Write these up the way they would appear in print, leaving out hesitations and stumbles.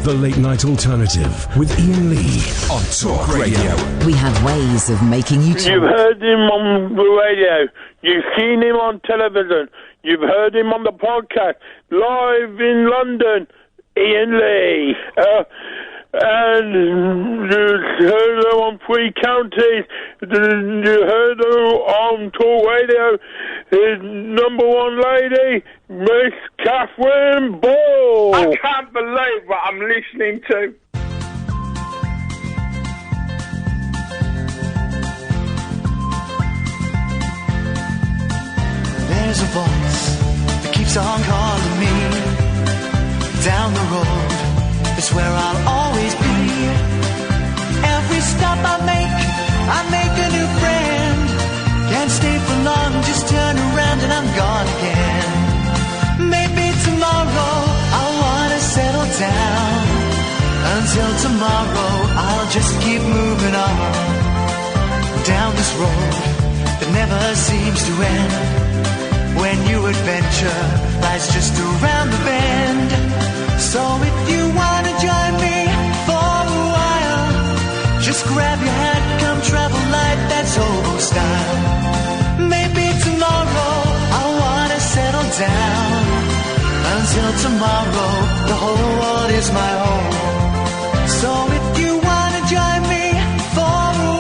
The Late Night Alternative with Iain Lee on Talk Radio. We have ways of making you talk. You've heard him on the radio. You've seen him on television. You've heard him on the podcast. Live in London, Iain Lee. And you heard him on 3 counties. You heard him on Talk Radio. His number one lady, Miss Catherine Ball. I can't believe what I'm listening to. There's a voice that keeps on calling me. Down the road, it's where I'll always be. Every stop I make a new friend. Can't stay for long, just turn around and I'm gone again. Maybe tomorrow I'll wanna settle down. Until tomorrow I'll just keep moving on. Down this road that never seems to end. When new adventure lies just around the bend. So if you wanna join me for a while, just grab your hat, come travel light, that's hobo style. Maybe tomorrow I'll wanna settle down. Until tomorrow, the whole world is my home. So if you wanna join me for a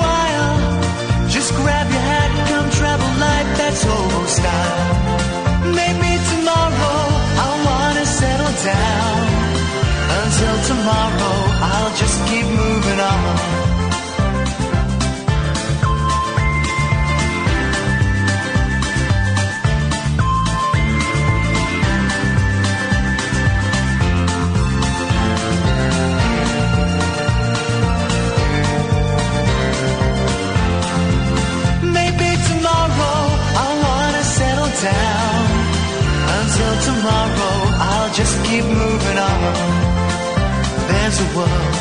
while, just grab your hat, come travel light, that's hobo style. Maybe tomorrow I'll wanna settle down. Until tomorrow, I'll just keep moving on. Maybe tomorrow I'll wanna settle down. Until tomorrow, I'll just keep moving on. There's a world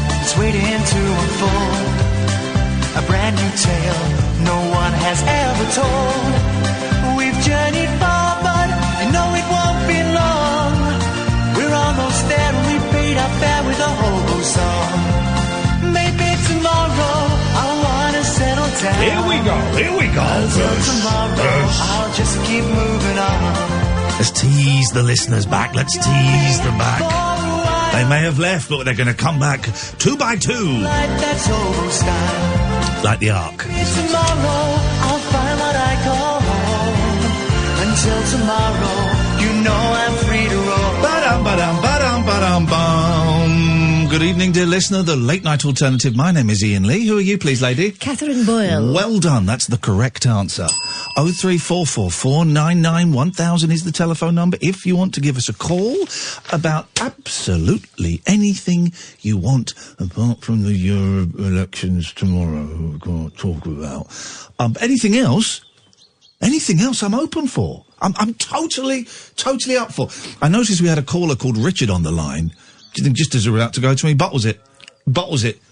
that's waiting to unfold. A brand new tale no one has ever told. We've journeyed far, but you know it won't be long. We're almost there and we paid our fare with a hobo song. Maybe tomorrow I'll wanna settle down. Here we go. Until tomorrow, I'll just keep moving on. Let's tease the listeners back. Let's tease them back. They may have left, but they're going to come back 2 by 2. Like the Ark. Tomorrow, I'll find what I call home. Until tomorrow, you know I'm free to roam. Ba-dum, ba-dum, ba-dum, ba-dum, bum. Good evening, dear listener. The Late Night Alternative. My name is Iain Lee. Who are you, please, lady? Catherine Boyle. Well done. That's the correct answer. 03444991000 is the telephone number if you want to give us a call about absolutely anything you want apart from the Euro elections tomorrow we're going to talk about. Anything else I'm open for. I'm totally up for. I noticed we had a caller called Richard on the line. Just as we were about to go to me, bottles it.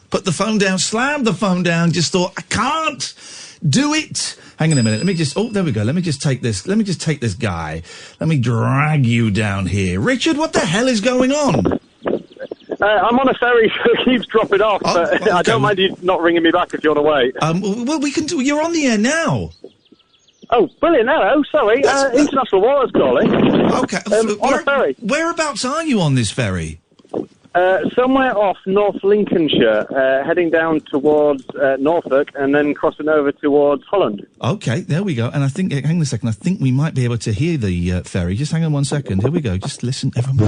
Put the phone down, slammed the phone down, just thought, I can't do it. Hang on a minute, there we go. Let me just take this guy. Let me drag you down here. Richard, what the hell is going on? I'm on a ferry, so it keeps dropping off, but okay. I don't mind you not ringing me back if you want to wait. Well, we can do, you're on the air now. Oh, brilliant, hello, sorry, International Waters calling. Okay. On a ferry. Whereabouts are you on this ferry? Somewhere off North Lincolnshire, heading down towards Norfolk and then crossing over towards Holland. Okay, there we go. And I think, hang on a second, I think we might be able to hear the ferry. Just hang on 1 second. Here we go. Just listen, everyone.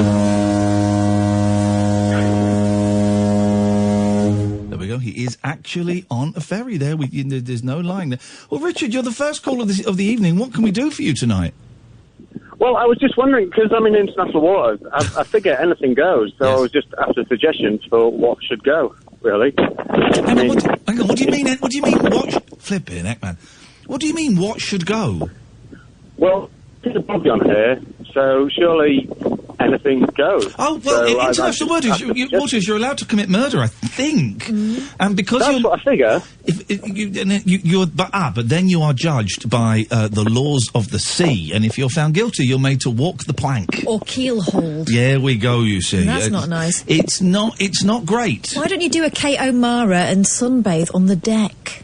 There we go. He is actually on a ferry there. There's no lying there. Well, Richard, you're the first caller of the evening. What can we do for you tonight? Well, I was just wondering, because I'm in international waters, I figure anything goes, so yes. I was just after suggestions for what should go, really. Hang on, what do you mean, flipping heck, man. What do you mean, what should go? Well, there's a Bobby on here, so surely anything goes. Oh, well, So international Waters, Waters, you're allowed to commit murder, I think. And because that's what I figure. But then you are judged by the laws of the sea, and if you're found guilty, you're made to walk the plank. Or keel hold. There we go, you see. That's not nice. It's not great. Why don't you do a Kate O'Mara and sunbathe on the deck?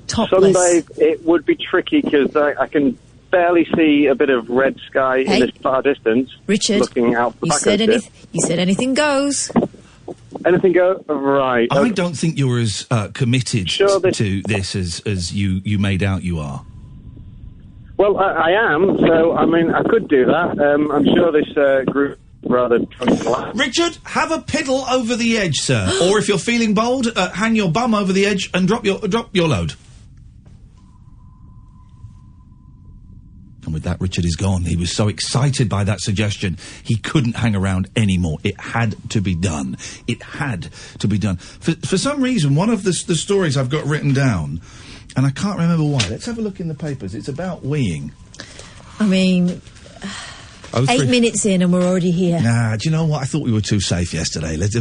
Topless. Sunbathe, it would be tricky because I can barely see a bit of red sky in this far distance. Richard, looking out the you back said of the ship. you said anything goes. Anything go? Right. I don't think you're as committed to this as you made out you are. Well, I am, so, I mean, I could do that. I'm sure this group rather drunk. Richard, have a piddle over the edge, sir. Or if you're feeling bold, hang your bum over the edge and drop your load. And with that, Richard is gone. He was so excited by that suggestion, he couldn't hang around anymore. It had to be done. It had to be done. For some reason, one of the stories I've got written down, and I can't remember why. Let's have a look in the papers. It's about weeing. I mean, 8 minutes in and we're already here. Nah, do you know what? I thought we were too safe yesterday. Let's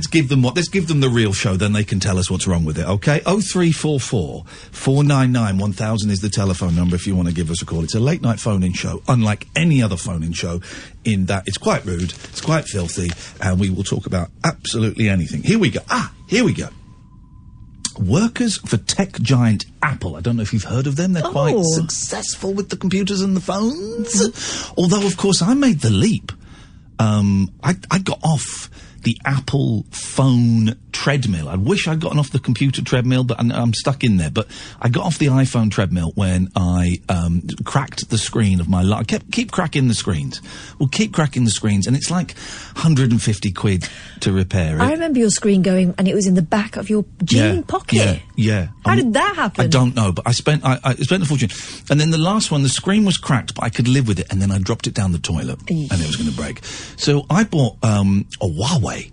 give them Let's give them the real show, then they can tell us what's wrong with it, okay? 0344 499 1000 is the telephone number if you want to give us a call. It's a late-night phone-in show, unlike any other phone-in show, in that it's quite rude, it's quite filthy, and we will talk about absolutely anything. Here we go. Here we go. Workers for tech giant Apple. I don't know if you've heard of them. They're quite successful with the computers and the phones. Although, of course, I made the leap. I got off the Apple phone treadmill. I wish I'd gotten off the computer treadmill, but I'm stuck in there. But I got off the iPhone treadmill when I cracked the screen of my... I keep cracking the screens. Well, keep cracking the screens, and it's like 150 quid to repair it. I remember your screen going, and it was in the back of your jean pocket. Yeah. How did that happen? I don't know, but I spent a fortune. And then the last one, the screen was cracked, but I could live with it, and then I dropped it down the toilet, and it was going to break. So I bought a Huawei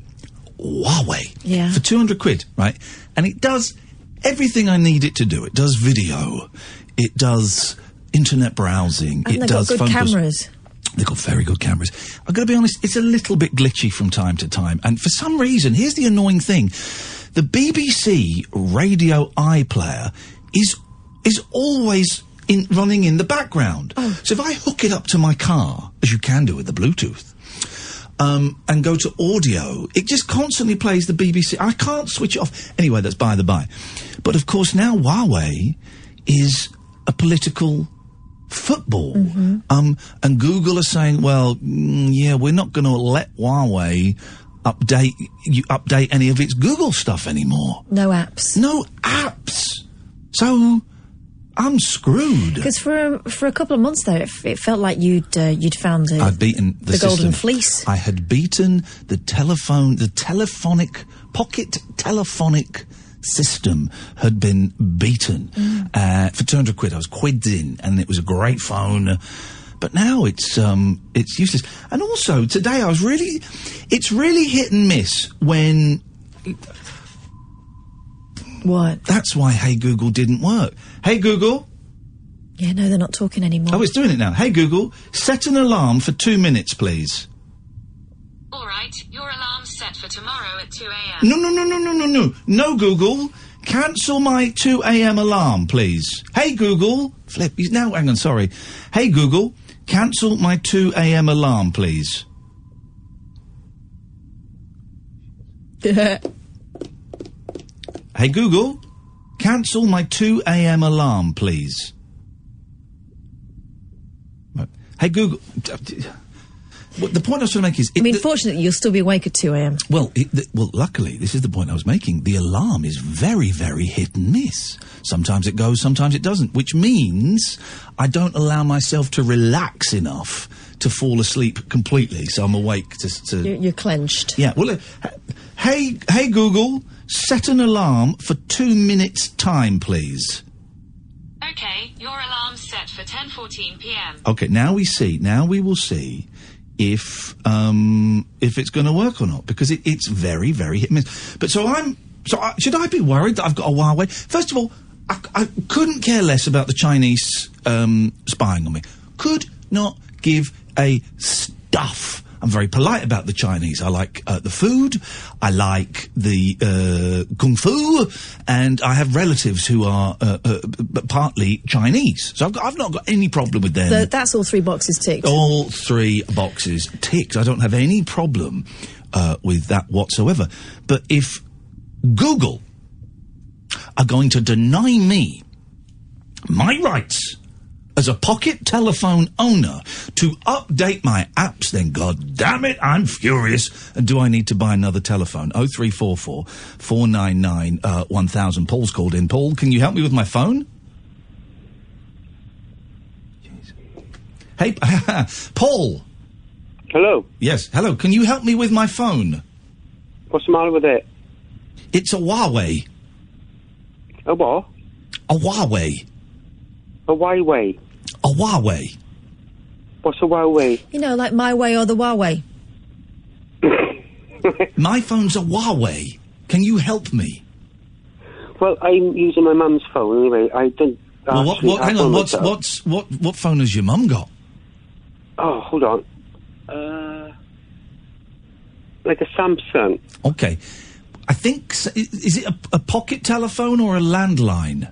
for 200 quid, right? And it does everything I need it to do. It does video, it does internet browsing, and it does phone cameras. They've got very good cameras. I've got to be honest, it's a little bit glitchy from time to time, and for some reason, here's the annoying thing: the BBC radio iPlayer is always running in the background. So if I hook it up to my car, as you can do with the Bluetooth, and go to audio, it just constantly plays the BBC. I can't switch it off. Anyway, that's by the by. But of course now Huawei is a political football. And Google are saying, well, we're not going to let Huawei update any of its Google stuff anymore. No apps. So I'm screwed. Because for a couple of months there, it felt like you'd found I'd beaten the golden fleece. I had beaten the pocket telephonic system had been beaten for 200 quid. I was quids in, and it was a great phone. But now it's useless. And also today it's really hit and miss when. What? That's why Hey Google didn't work. Hey Google. Yeah, no, they're not talking anymore. Oh, it's doing it now. Hey Google, set an alarm for 2 minutes, please. All right, your alarm's set for tomorrow at 2 a.m. No. No, Google. Cancel my 2 a.m. alarm, please. Hey Google. Flip. Now, hang on, sorry. Hey Google, cancel my 2 a.m. alarm, please. Hey Google, cancel my 2 a.m. alarm, please. Hey Google, the point I was trying to make is... fortunately, you'll still be awake at 2 a.m. Well, luckily, this is the point I was making. The alarm is very, very hit and miss. Sometimes it goes, sometimes it doesn't, which means I don't allow myself to relax enough to fall asleep completely, so I'm awake to... You're clenched. Yeah, well, hey Google, set an alarm for 2 minutes' time, please. Okay, your alarm's set for 10:14 p.m. Okay, now we will see if it's going to work or not, because it's very, very hit and miss. But should I be worried that I've got a Huawei? First of all, I couldn't care less about the Chinese spying on me. Could not give a stuff. I'm very polite about the Chinese. I like the food, I like the kung fu, and I have relatives who are partly Chinese. So I've not got any problem with them. That's all 3 boxes ticked. All 3 boxes ticked. I don't have any problem with that whatsoever. But if Google are going to deny me my rights as a pocket telephone owner to update my apps, then god damn it, I'm furious. And do I need to buy another telephone? 0344 499 1000. Paul's called in. Paul, can you help me with my phone? Jeez. Hey, Paul. Hello. Yes, hello. Can you help me with my phone? What's the matter with it? It's a Huawei. A what? A Huawei. A Huawei. A Huawei. What's a Huawei? You know, like My Way or the Huawei. My phone's a Huawei. Can you help me? Well, I'm using my mum's phone anyway. I don't. Well, hang on. What phone has your mum got? Oh, hold on. Like a Samsung. Okay. I think is it a pocket telephone or a landline?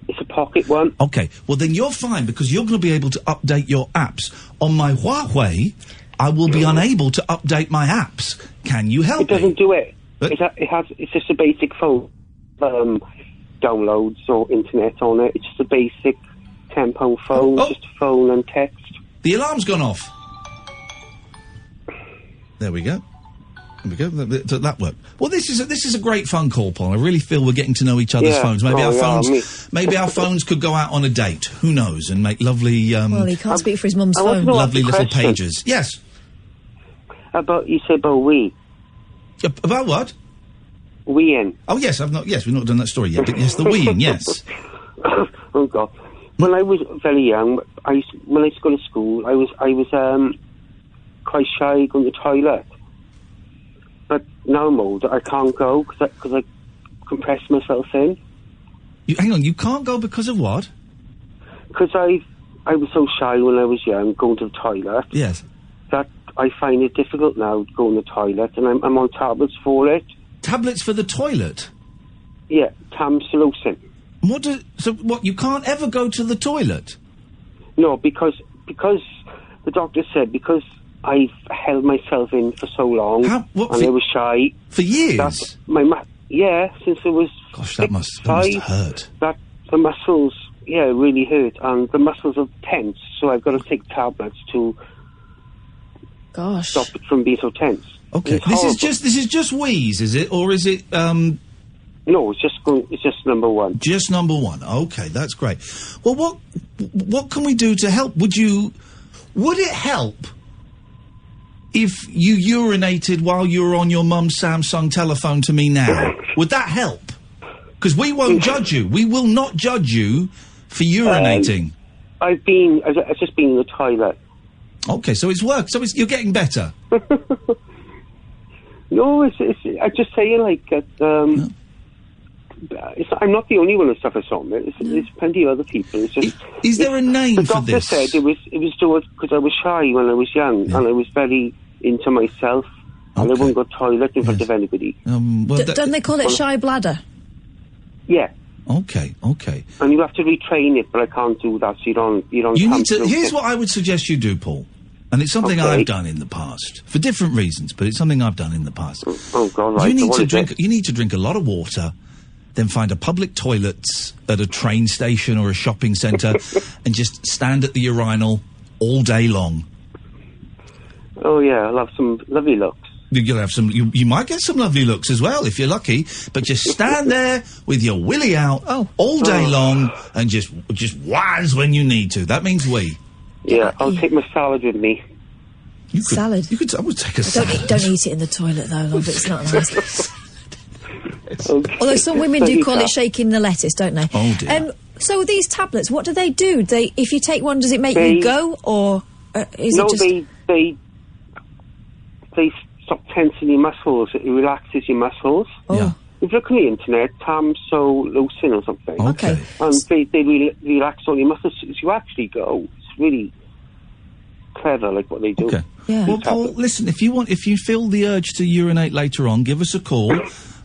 It's a pocket one. Okay, well then you're fine because you're going to be able to update your apps. On my Huawei, I will be unable to update my apps. Can you help me? It doesn't do it. It's just a basic phone. Downloads or internet on it. It's just a basic £10 phone. Oh. Just a phone and text. The alarm's gone off. There we go. There we go. That worked. Well, this is a great phone call, Paul. I really feel we're getting to know each other's phones. Maybe maybe our phones could go out on a date. Who knows? And make lovely. Well, he can't speak for his mum's phone. Lovely little pages. Yes. You said about we. About what? Weeing. Oh yes, we've not done that story yet. But yes, the weeing. Yes. Oh God. When I was very young, when I used to go to school, I was quite shy going to the toilet. But now I'm older, I can't go because I compress myself in. Hang on, you can't go because of what? Because I was so shy when I was young going to the toilet. Yes. That I find it difficult now going to the toilet, and I'm on tablets for it. Tablets for the toilet? Yeah, Tamsulosin. So what? You can't ever go to the toilet? No, because the doctor said because I've held myself in for so long, I was shy. For years? Since I was Gosh, that must hurt. That the muscles, really hurt, and the muscles are tense, so I've got to take tablets to stop it from being so tense. Okay, this is just wheeze, is it, or is it? No, it's just number one. Just number one. Okay, that's great. Well, what can we do to help? Would it help if you urinated while you were on your mum's Samsung telephone to me now? Would that help? Because we won't judge you. We will not judge you for urinating. I've just been in the toilet. Okay, so it's worked. So you're getting better. No, I'm just saying, like, I'm not the only one who suffers from it. There's plenty of other people. It's just, is there a name for this? The doctor said it was because I was shy when I was young, and I was very into myself, and I wouldn't go toilet in front of anybody. Don't they call it shy bladder? Yeah. Okay. And you have to retrain it, but I can't do that, so you don't. Here's what I would suggest you do, Paul. And it's something I've done in the past for different reasons, but it's something I've done in the past. Oh God! Right. You need to drink a lot of water, then find a public toilet at a train station or a shopping centre, and just stand at the urinal all day long. Oh yeah, I'll have some lovely looks. You'll have some. You might get some lovely looks as well if you're lucky. But just stand there with your willy out all day long, and just waz when you need to. That means we. Yeah, I'll take my salad with me. Salad? I would take a salad. Don't eat it in the toilet, though, love. It's not nice. Okay. Although some women do call it shaking the lettuce, don't they? Oh, dear. So these tablets, what do they do? If you take one, does it make you go, or is it just... they stop tensing your muscles. It relaxes your muscles. Oh. Yeah. If you look on the internet, Tamsulosin or something. Okay. And they really relax all your muscles. So you actually go. It's really... clever, like what they do. Okay. Yeah. Well, Paul, listen, if you feel the urge to urinate later on, give us a call,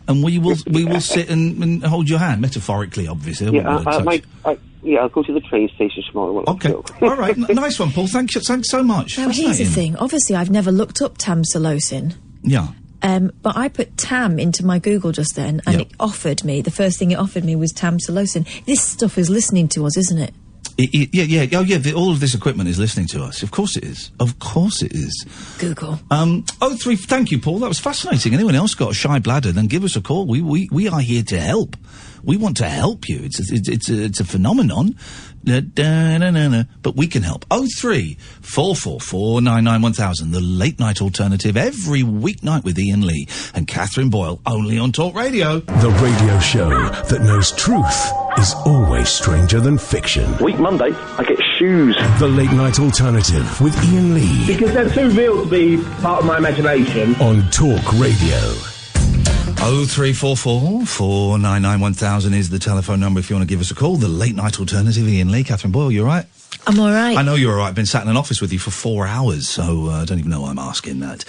and we will sit and hold your hand, metaphorically, obviously. Yeah, I'll go to the train station tomorrow. Okay. All right. Nice one, Paul. Thanks so much. Now, here's the thing. Obviously, I've never looked up tamsulosin. Yeah. But I put tam into my Google just then, and it offered me, the first thing it offered me was tamsulosin. This stuff is listening to us, isn't it? All of this equipment is listening to us. Of course it is. Google. 03. Thank you, Paul. That was fascinating. Anyone else got a shy bladder? Then give us a call. We are here to help. We want to help you. It's a phenomenon. But we can help. 03 444 99 1000. The late night alternative every weeknight with Iain Lee and Catherine Boyle, only on Talk Radio. The radio show that knows truth is always stranger than fiction. Week Monday, I get shoes. The late night alternative with Iain Lee. Because they're too real to be part of my imagination. On Talk Radio. 0344 499 1000 is the telephone number if you want to give us a call. The late night alternative, Iain Lee. Catherine Boyle, you all right? I'm all right. I know you're all right. I've been sat in an office with you for 4 hours, so I don't even know why I'm asking that.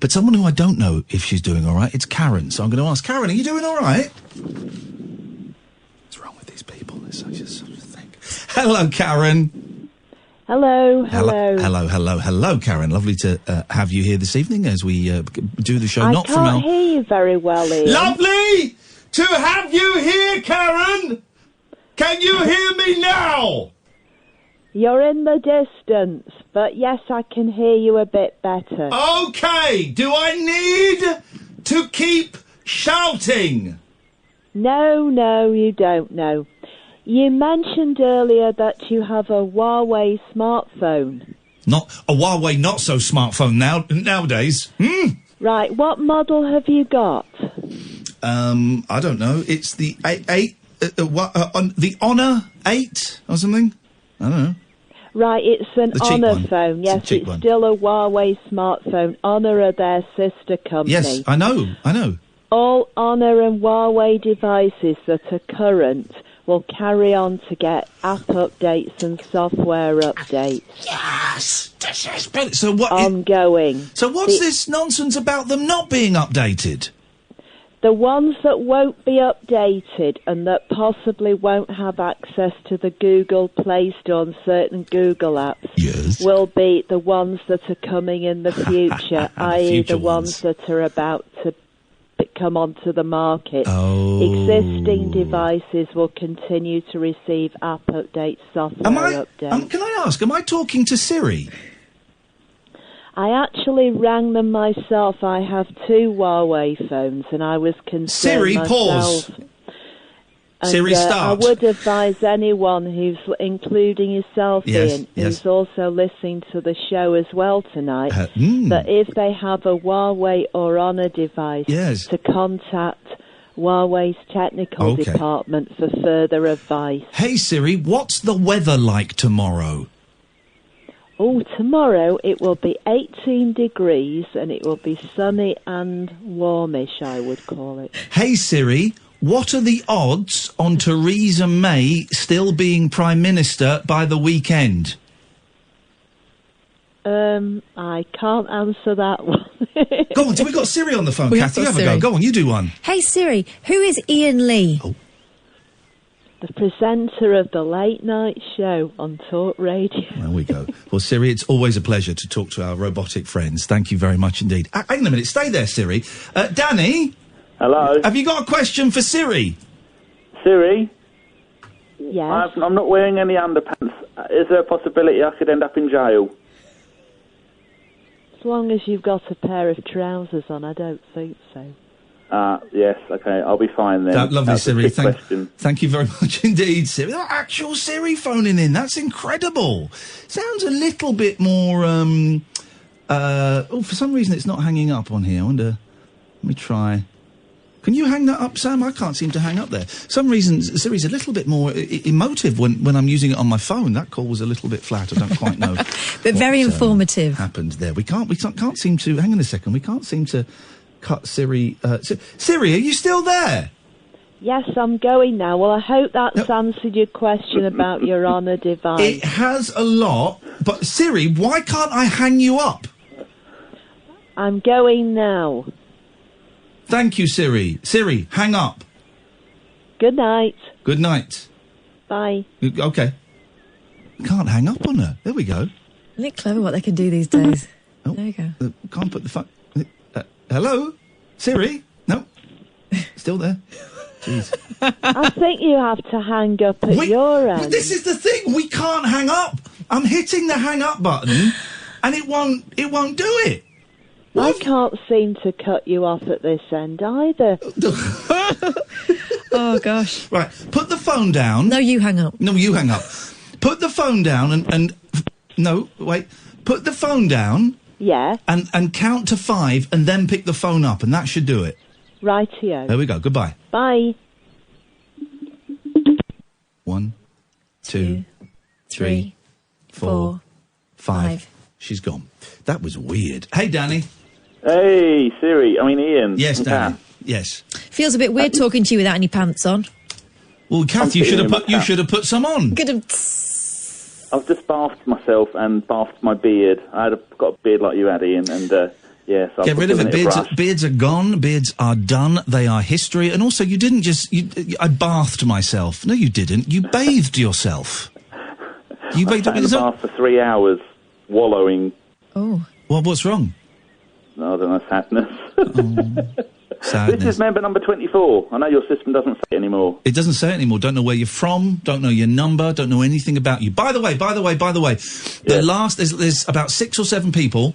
But someone who I don't know if she's doing all right, it's Karen. So I'm going to ask, Karen, are you doing all right? What's wrong with these people? There's such a thing. Hello, Karen. Hello, Karen. Lovely to have you here this evening as we do the show. I can't hear you very well, Iain. Lovely to have you here, Karen. Can you hear me now? You're in the distance, but yes, I can hear you a bit better. Okay, do I need to keep shouting? No, you don't know. You mentioned earlier that you have a Huawei smartphone. Not a Huawei not-so-smartphone nowadays. Right, what model have you got? I don't know. It's the the Honor 8 or something? I don't know. Right, it's an Honor phone. Yes, it's still a Huawei smartphone. Honor are their sister company. Yes, I know. All Honor and Huawei devices that are current will carry on to get app updates and software updates. Yes! This is brilliant. So what? Ongoing. So what's this nonsense about them not being updated? The ones that won't be updated and that possibly won't have access to the Google Play Store and certain Google apps will be the ones that are coming in the future, i.e. the ones that are about to come onto the market. Existing devices will continue to receive app updates, software updates. Can I ask, am I talking to Siri? I actually rang them myself. I have 2 Huawei phones, and I was concerned Siri, myself. pause. And, Siri, start. I would advise anyone who's, including yourself, Iain, who's also listening to the show as well tonight, that if they have a Huawei or Honor device, to contact Huawei's technical department for further advice. Hey Siri, what's the weather like tomorrow? Oh, tomorrow it will be 18 degrees and it will be sunny and warmish, I would call it. Hey Siri, what are the odds on Theresa May still being Prime Minister by the weekend? I can't answer that one. Go on, we got Siri on the phone, Kathy. Have a go. Go on, you do one. Hey Siri, who is Iain Lee? The presenter of the late night show on Talk Radio. There we go. Well, Siri, it's always a pleasure to talk to our robotic friends. Thank you very much indeed. Hang on a minute, stay there, Siri. Danny? Hello? Have you got a question for Siri? Siri? Yes? I'm not wearing any underpants. Is there a possibility I could end up in jail? As long as you've got a pair of trousers on, I don't think so. Yes, okay, I'll be fine then. Lovely, Siri. Thank you very much indeed, Siri. That actual Siri phoning in, that's incredible. Sounds a little bit more, for some reason it's not hanging up on here. I wonder, let me try. Can you hang that up, Sam? I can't seem to hang up there. Some reason Siri's a little bit more emotive when I'm using it on my phone. That call was a little bit flat. I don't quite know. But very informative. Happened there. We can't seem to, hang on a second, we can't seem to cut Siri. Siri, are you still there? Yes, I'm going now. Well, I hope that's answered your question about your Honor device. It has a lot, but Siri, why can't I hang you up? I'm going now. Thank you, Siri. Siri, hang up. Good night. Good night. Bye. Okay. Can't hang up on her. There we go. Isn't it clever what they can do these days? Oh, there you go. Can't put the phone... hello? Siri? No. Still there. Jeez. I think you have to hang up at your end. This is the thing. We can't hang up. I'm hitting the hang up button, and it won't do it. I can't seem to cut you off at this end either. Oh, gosh. Right, put the phone down. No, you hang up. No, you hang up. Put the phone down and... No, wait. Put the phone down. Yeah. And count to 5 and then pick the phone up, and that should do it. Rightio. There we go. Goodbye. Bye. 1, 2, 3, 4, 5. She's gone. That was weird. Hey, Danny. Hey, Siri. I mean, Ian. Yes, Danny. Yes. Feels a bit weird talking to you without any pants on. Well, Kath, you should have put some on. Good. I've just bathed myself and bathed my beard. Got a beard like you had, Ian, and yes. Get rid of it. Beards are gone. Beards are done. They are history. And also, you didn't just... I bathed myself. No, you didn't. You bathed yourself. I sat in the bath for 3 hours, wallowing. Oh. Well, what's wrong? I don't know, sadness. Sadness. This is member number 24. I know your system doesn't say it anymore. It doesn't say it anymore. Don't know where you're from. Don't know your number. Don't know anything about you. By the way. There's about 6 or 7 people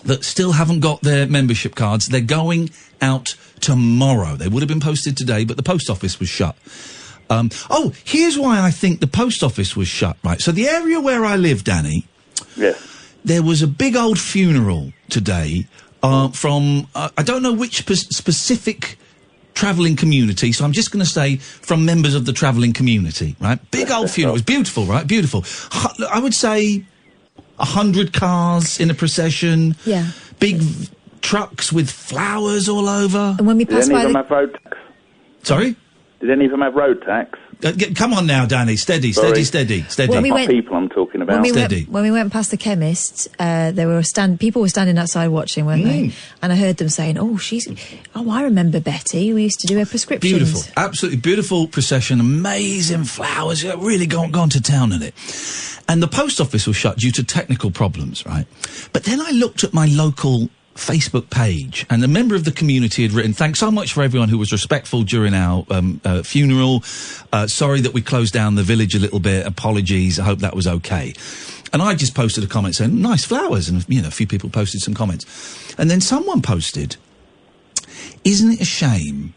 that still haven't got their membership cards. They're going out tomorrow. They would have been posted today, but the post office was shut. Here's why I think the post office was shut, right? So the area where I live, Danny... Yes. There was a big old funeral today from, I don't know which specific travelling community, so I'm just going to say from members of the travelling community, right? Big old funeral. It was beautiful, right? Beautiful. I would say 100 cars in a procession. Yeah. Big trucks with flowers all over. And when we passed by Did any of them have road tax? Sorry? Did any of them have road tax? Come on now, Danny. Steady. When we went, people I'm talking about. When we went past the chemist, people were standing outside watching, weren't they? And I heard them saying, I remember Betty. We used to do her prescriptions. Beautiful. Absolutely beautiful procession. Amazing flowers. Really gone to town on it. And the post office was shut due to technical problems, right? But then I looked at my local Facebook page, and a member of the community had written, thanks so much for everyone who was respectful during our funeral. Sorry that we closed down the village a little bit. Apologies. I hope that was okay. And I just posted a comment saying, nice flowers. And, a few people posted some comments. And then someone posted, isn't it a shame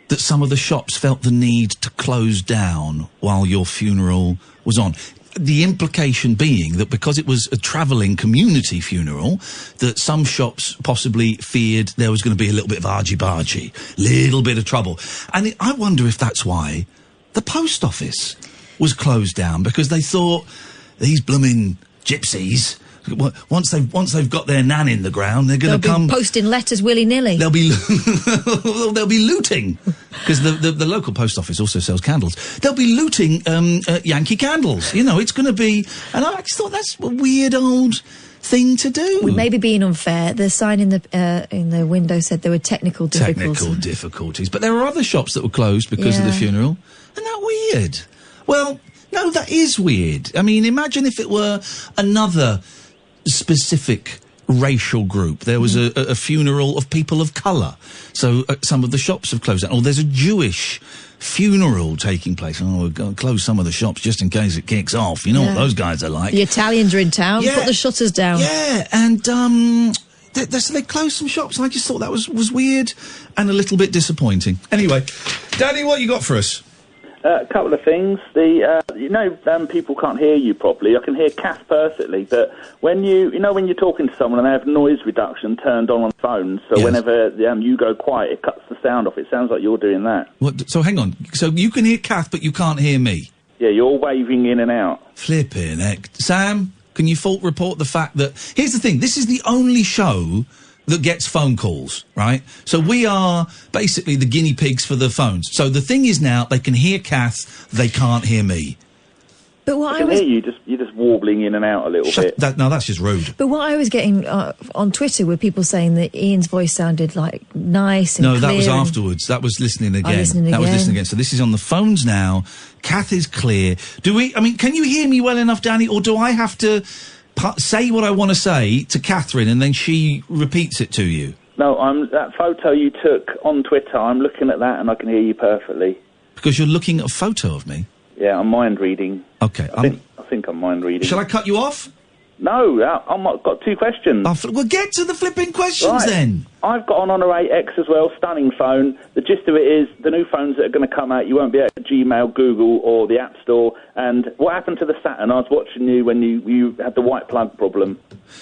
that some of the shops felt the need to close down while your funeral was on? The implication being that because it was a travelling community funeral, that some shops possibly feared there was going to be a little bit of argy-bargy, little bit of trouble. And I wonder if that's why the post office was closed down, because they thought these blooming gypsies, once they've got their nan in the ground, they're going to come posting letters willy-nilly. They'll be looting, because the local post office also sells candles. They'll be looting Yankee candles. It's going to be. And I just thought that's a weird old thing to do. We may be being unfair. The sign in the window said there were technical difficulties. But there were other shops that were closed because of the funeral. Isn't that weird? Well, no, that is weird. I mean, imagine if it were another specific racial group. There was a funeral of people of colour, so some of the shops have closed down. Or there's a Jewish funeral taking place. Oh, we're going to close some of the shops just in case it kicks off. You know what those guys are like. The Italians are in town. Put the shutters down. Yeah, and so they closed some shops, and I just thought that was weird and a little bit disappointing. Anyway, Danny, what you got for us? A couple of things. People can't hear you properly. I can hear Kath perfectly, but when when you're talking to someone and they have noise reduction turned on phones, so whenever you go quiet, it cuts the sound off. It sounds like you're doing that. What? So hang on. So you can hear Kath, but you can't hear me? Yeah, you're waving in and out. Flipping heck. Sam, can you fault report the fact that... Here's the thing. This is the only show that gets phone calls, right? So we are basically the guinea pigs for the phones. So the thing is now, they can hear Kath, they can't hear me. But what I can hear you, you're just warbling in and out a little bit. No, that's just rude. But what I was getting on Twitter were people saying that Ian's voice sounded like nice and clear. No, that was afterwards. That was listening again. Was listening again. So this is on the phones now. Kath is clear. Can you hear me well enough, Danny, or do I have to say what I want to say to Catherine and then she repeats it to you? No, that photo you took on Twitter, I'm looking at that and I can hear you perfectly. Because you're looking at a photo of me? Yeah, I'm mind reading. Okay. I think I'm mind reading. Shall I cut you off? No, I've got 2 questions. Well, get to the flipping questions then. I've got an Honor 8X as well, stunning phone. The gist of it is, the new phones that are going to come out, you won't be able to Gmail, Google, or the App Store. And what happened to the Saturn? I was watching you when you had the white plug problem.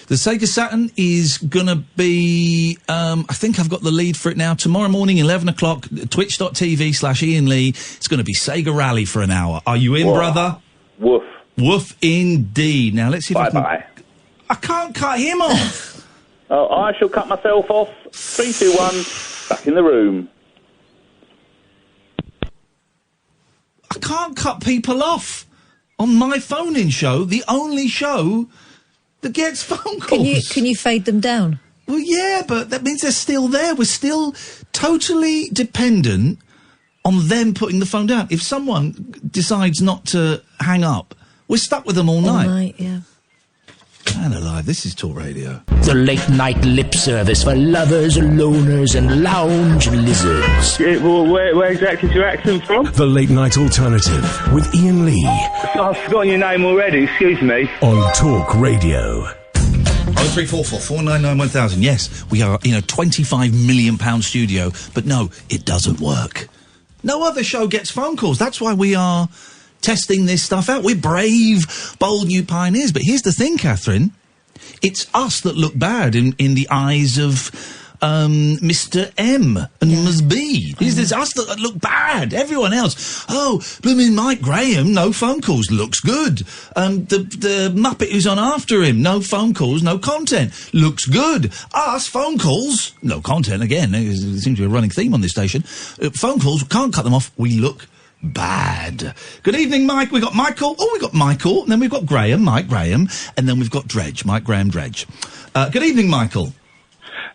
The Sega Saturn is going to be, I think I've got the lead for it now. Tomorrow morning, 11 o'clock, twitch.tv/Iain Lee. It's going to be Sega Rally for an hour. Are you in, brother? Woof. Woof indeed. Now, let's see if Bye-bye. I can't cut him off. Oh, I shall cut myself off. 3, 2, 1, back in the room. I can't cut people off on my phone-in show, the only show that gets phone calls. Can you fade them down? Well, yeah, but that means they're still there. We're still totally dependent on them putting the phone down. If someone decides not to hang up, we're stuck with them all night. All night, yeah. Man alive, this is Talk Radio. The late night lip service for lovers, loners, and lounge lizards. Yeah, well, where exactly is your accent from? The Late Night Alternative with Iain Lee. I've forgotten your name already, excuse me. On Talk Radio. 0344 499 1000. Yes, we are in a £25 million studio, but no, it doesn't work. No other show gets phone calls. That's why we are testing this stuff out. We're brave, bold new pioneers. But here's the thing, Catherine. It's us that look bad in the eyes of Mr. M and Ms. B. It's us that look bad. Everyone else, blooming Mike Graham, no phone calls, looks good. The Muppet who's on after him, no phone calls, no content, looks good. Us, phone calls, no content. Again, there seems to be a running theme on this station. Phone calls, can't cut them off, we look bad. Good evening, Mike. We've got Michael. We've got Michael. And then we've got Graham, Mike Graham. And then we've got Dredge, Mike Graham Dredge. Good evening, Michael.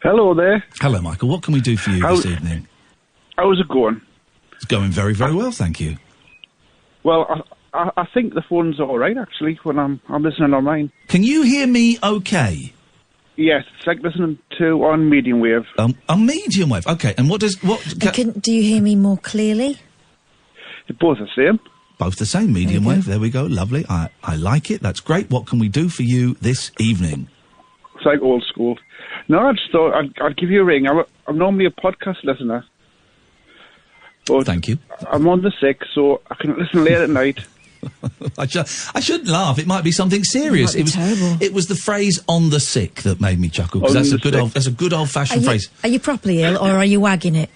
Hello there. Hello, Michael. What can we do for you this evening? How's it going? It's going very, very well, thank you. Well, I think the phone's all right, actually, when I'm listening on mine. Can you hear me okay? Yes, it's like listening to on medium wave. On medium wave, okay. And do you hear me more clearly? Both the same. Both the same, medium wave. There we go, lovely. I like it, that's great. What can we do for you this evening? It's like old school. No, I just thought I'd give you a ring. I'm normally a podcast listener. But thank you. I'm on the sick, so I can listen late at night. I shouldn't laugh. It might be something serious. It was terrible. It was the phrase "on the sick" that made me chuckle, because that's a good old fashioned phrase. Are you properly ill, or are you wagging it?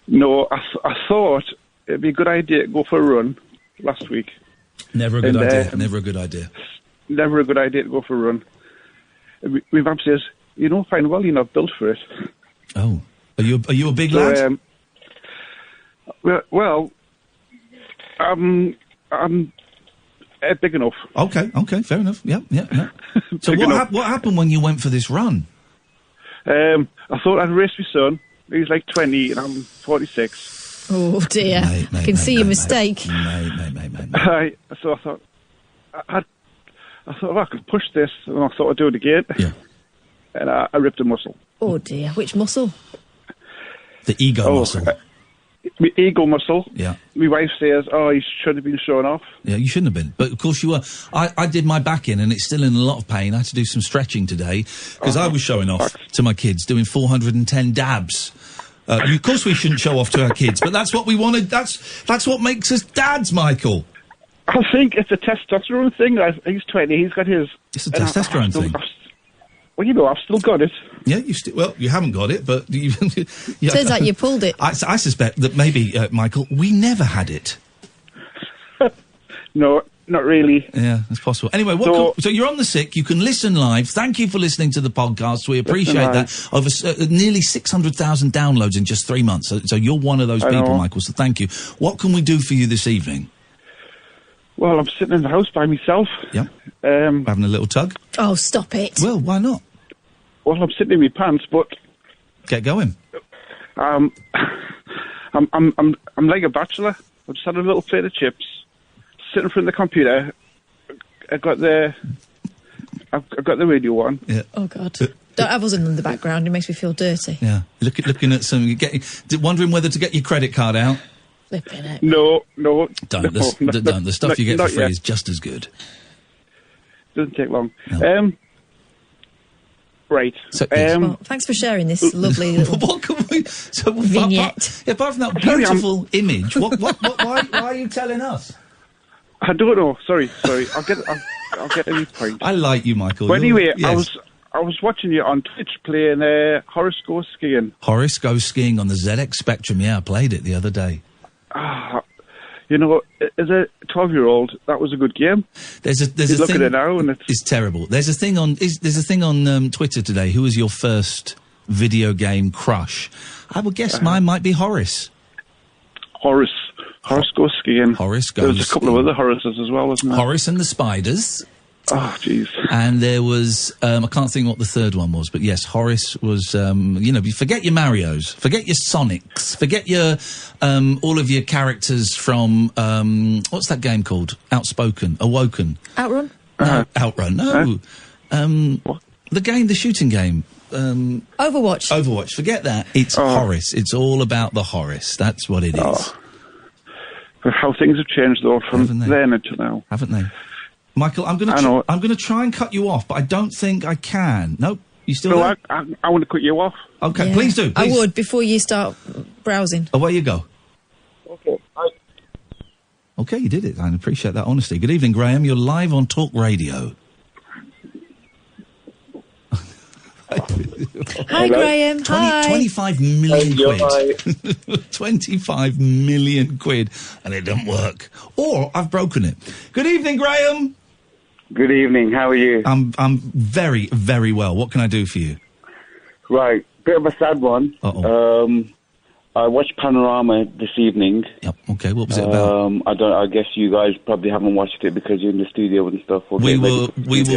No, I thought it'd be a good idea to go for a run last week. Never a good idea. Never a good idea. Never a good idea to go for a run. My mum says, fine, well, you're not built for it. Oh, are you a big lad? Well, I'm big enough. Okay, fair enough. Yeah. So what happened when you went for this run? I thought I'd race my son. He's like 20 and I'm 46. Oh dear, I can see your mistake. Mate. So I thought, I could push this, and I thought I'd do it again. Yeah. And I ripped a muscle. Oh dear, which muscle? The ego muscle. My ego muscle. Yeah. My wife says, you should have been showing off. Yeah, you shouldn't have been. But of course you were. I did my back in and it's still in a lot of pain. I had to do some stretching today because I was showing off to my kids, doing 410 dabs. Of course we shouldn't show off to our kids, but that's what we wanted. That's what makes us dads, Michael. I think it's a testosterone thing. He's 20, he's got his... It's a testosterone thing. Well, I've still got it. Yeah, you haven't got it, but... Turns out you pulled it. I suspect that maybe, Michael, we never had it. No, not really. Yeah, that's possible. Anyway, so you're on the sick. You can listen live. Thank you for listening to the podcast. We appreciate that. Over nearly 600,000 downloads in just 3 months. So you're one of those people, Michael. So thank you. What can we do for you this evening? Well, I'm sitting in the house by myself. Yep. Having a little tug. Oh, stop it. Well, why not? Well, I'm sitting in my pants, but get going. I'm like a bachelor. I just had a little plate of chips, sitting in front of the computer. I got the radio on. Yeah. Oh God! Don't have us in the background. It makes me feel dirty. Yeah. Looking at some, wondering whether to get your credit card out. Flipping it. No. Don't. The stuff you get for free is just as good. Doesn't take long. No. Right. So, well, thanks for sharing this lovely little what can we, vignette. Apart from that beautiful image, why are you telling us? I don't know. Sorry. I'll get any point. I like you, Michael. But anyway, yes. I was watching you on Twitch playing Horace Goes Skiing. Horace Goes Skiing on the ZX Spectrum. Yeah, I played it the other day. You know, as a 12-year-old, that was a good game. There's a look thing, at it now, and it's terrible. There's a thing on Twitter today. Who was your first video game crush? I would guess mine might be Horace. Horace Goes Skiing. Horace Goes. There was a couple of other Horaces as well, wasn't there? Horace and the Spiders. Oh, jeez. And there was, I can't think what the third one was, but yes, Horace was, forget your Marios, forget your Sonics, forget your, all of your characters from, what's that game called? Outspoken, Awoken. Outrun? No, Outrun, no. The game, the shooting game. Overwatch. Forget that. It's Horace. It's all about the Horace. That's what it is. How things have changed, though, from then until now. Haven't they? Michael, I'm going to try and cut you off, but I don't think I can. Nope. You still there? I want to cut you off. Okay, please do. Please. I would, before you start browsing. Away you go. Okay. Okay, you did it. I appreciate that honesty. Good evening, Graham. You're live on Talk Radio. Hi, Graham. Hi. 25 million quid. 25 million quid, and it doesn't work. Or I've broken it. Good evening, Graham. Good evening. How are you? I'm very, very well. What can I do for you? Right. Bit of a sad one. I watched Panorama this evening. Yep. Okay. What was it about? I guess you guys probably haven't watched it because you're in the studio and stuff. We were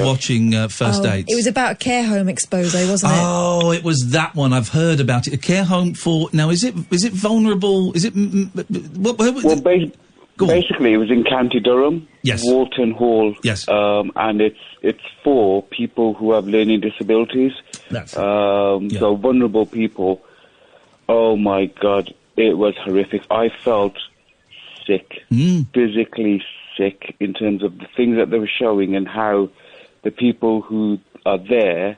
watching First Dates. It was about a care home expose, wasn't it? Oh, it was that one. I've heard about it. A care home for now. Is it vulnerable? Is it? Basically, it was in County Durham. Yes. Walton Hall. Yes. And it's for people who have learning disabilities. That's so vulnerable people. Oh my God, it was horrific. I felt sick, physically sick, in terms of the things that they were showing and how the people who are there,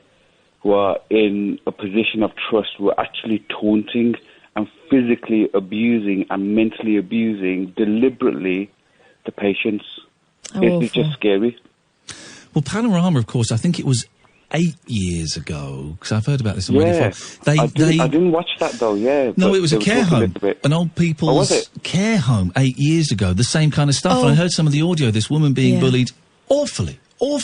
who are in a position of trust, were actually taunting and physically abusing and mentally abusing deliberately the patients. It's just scary. Well, Panorama, of course, I think it was 8 years ago, because I've heard about this already. I didn't watch that though. Yeah, no, it was a care home, an old people's care home 8 years ago. The same kind of stuff. And I heard some of the audio. This woman being bullied awfully. So,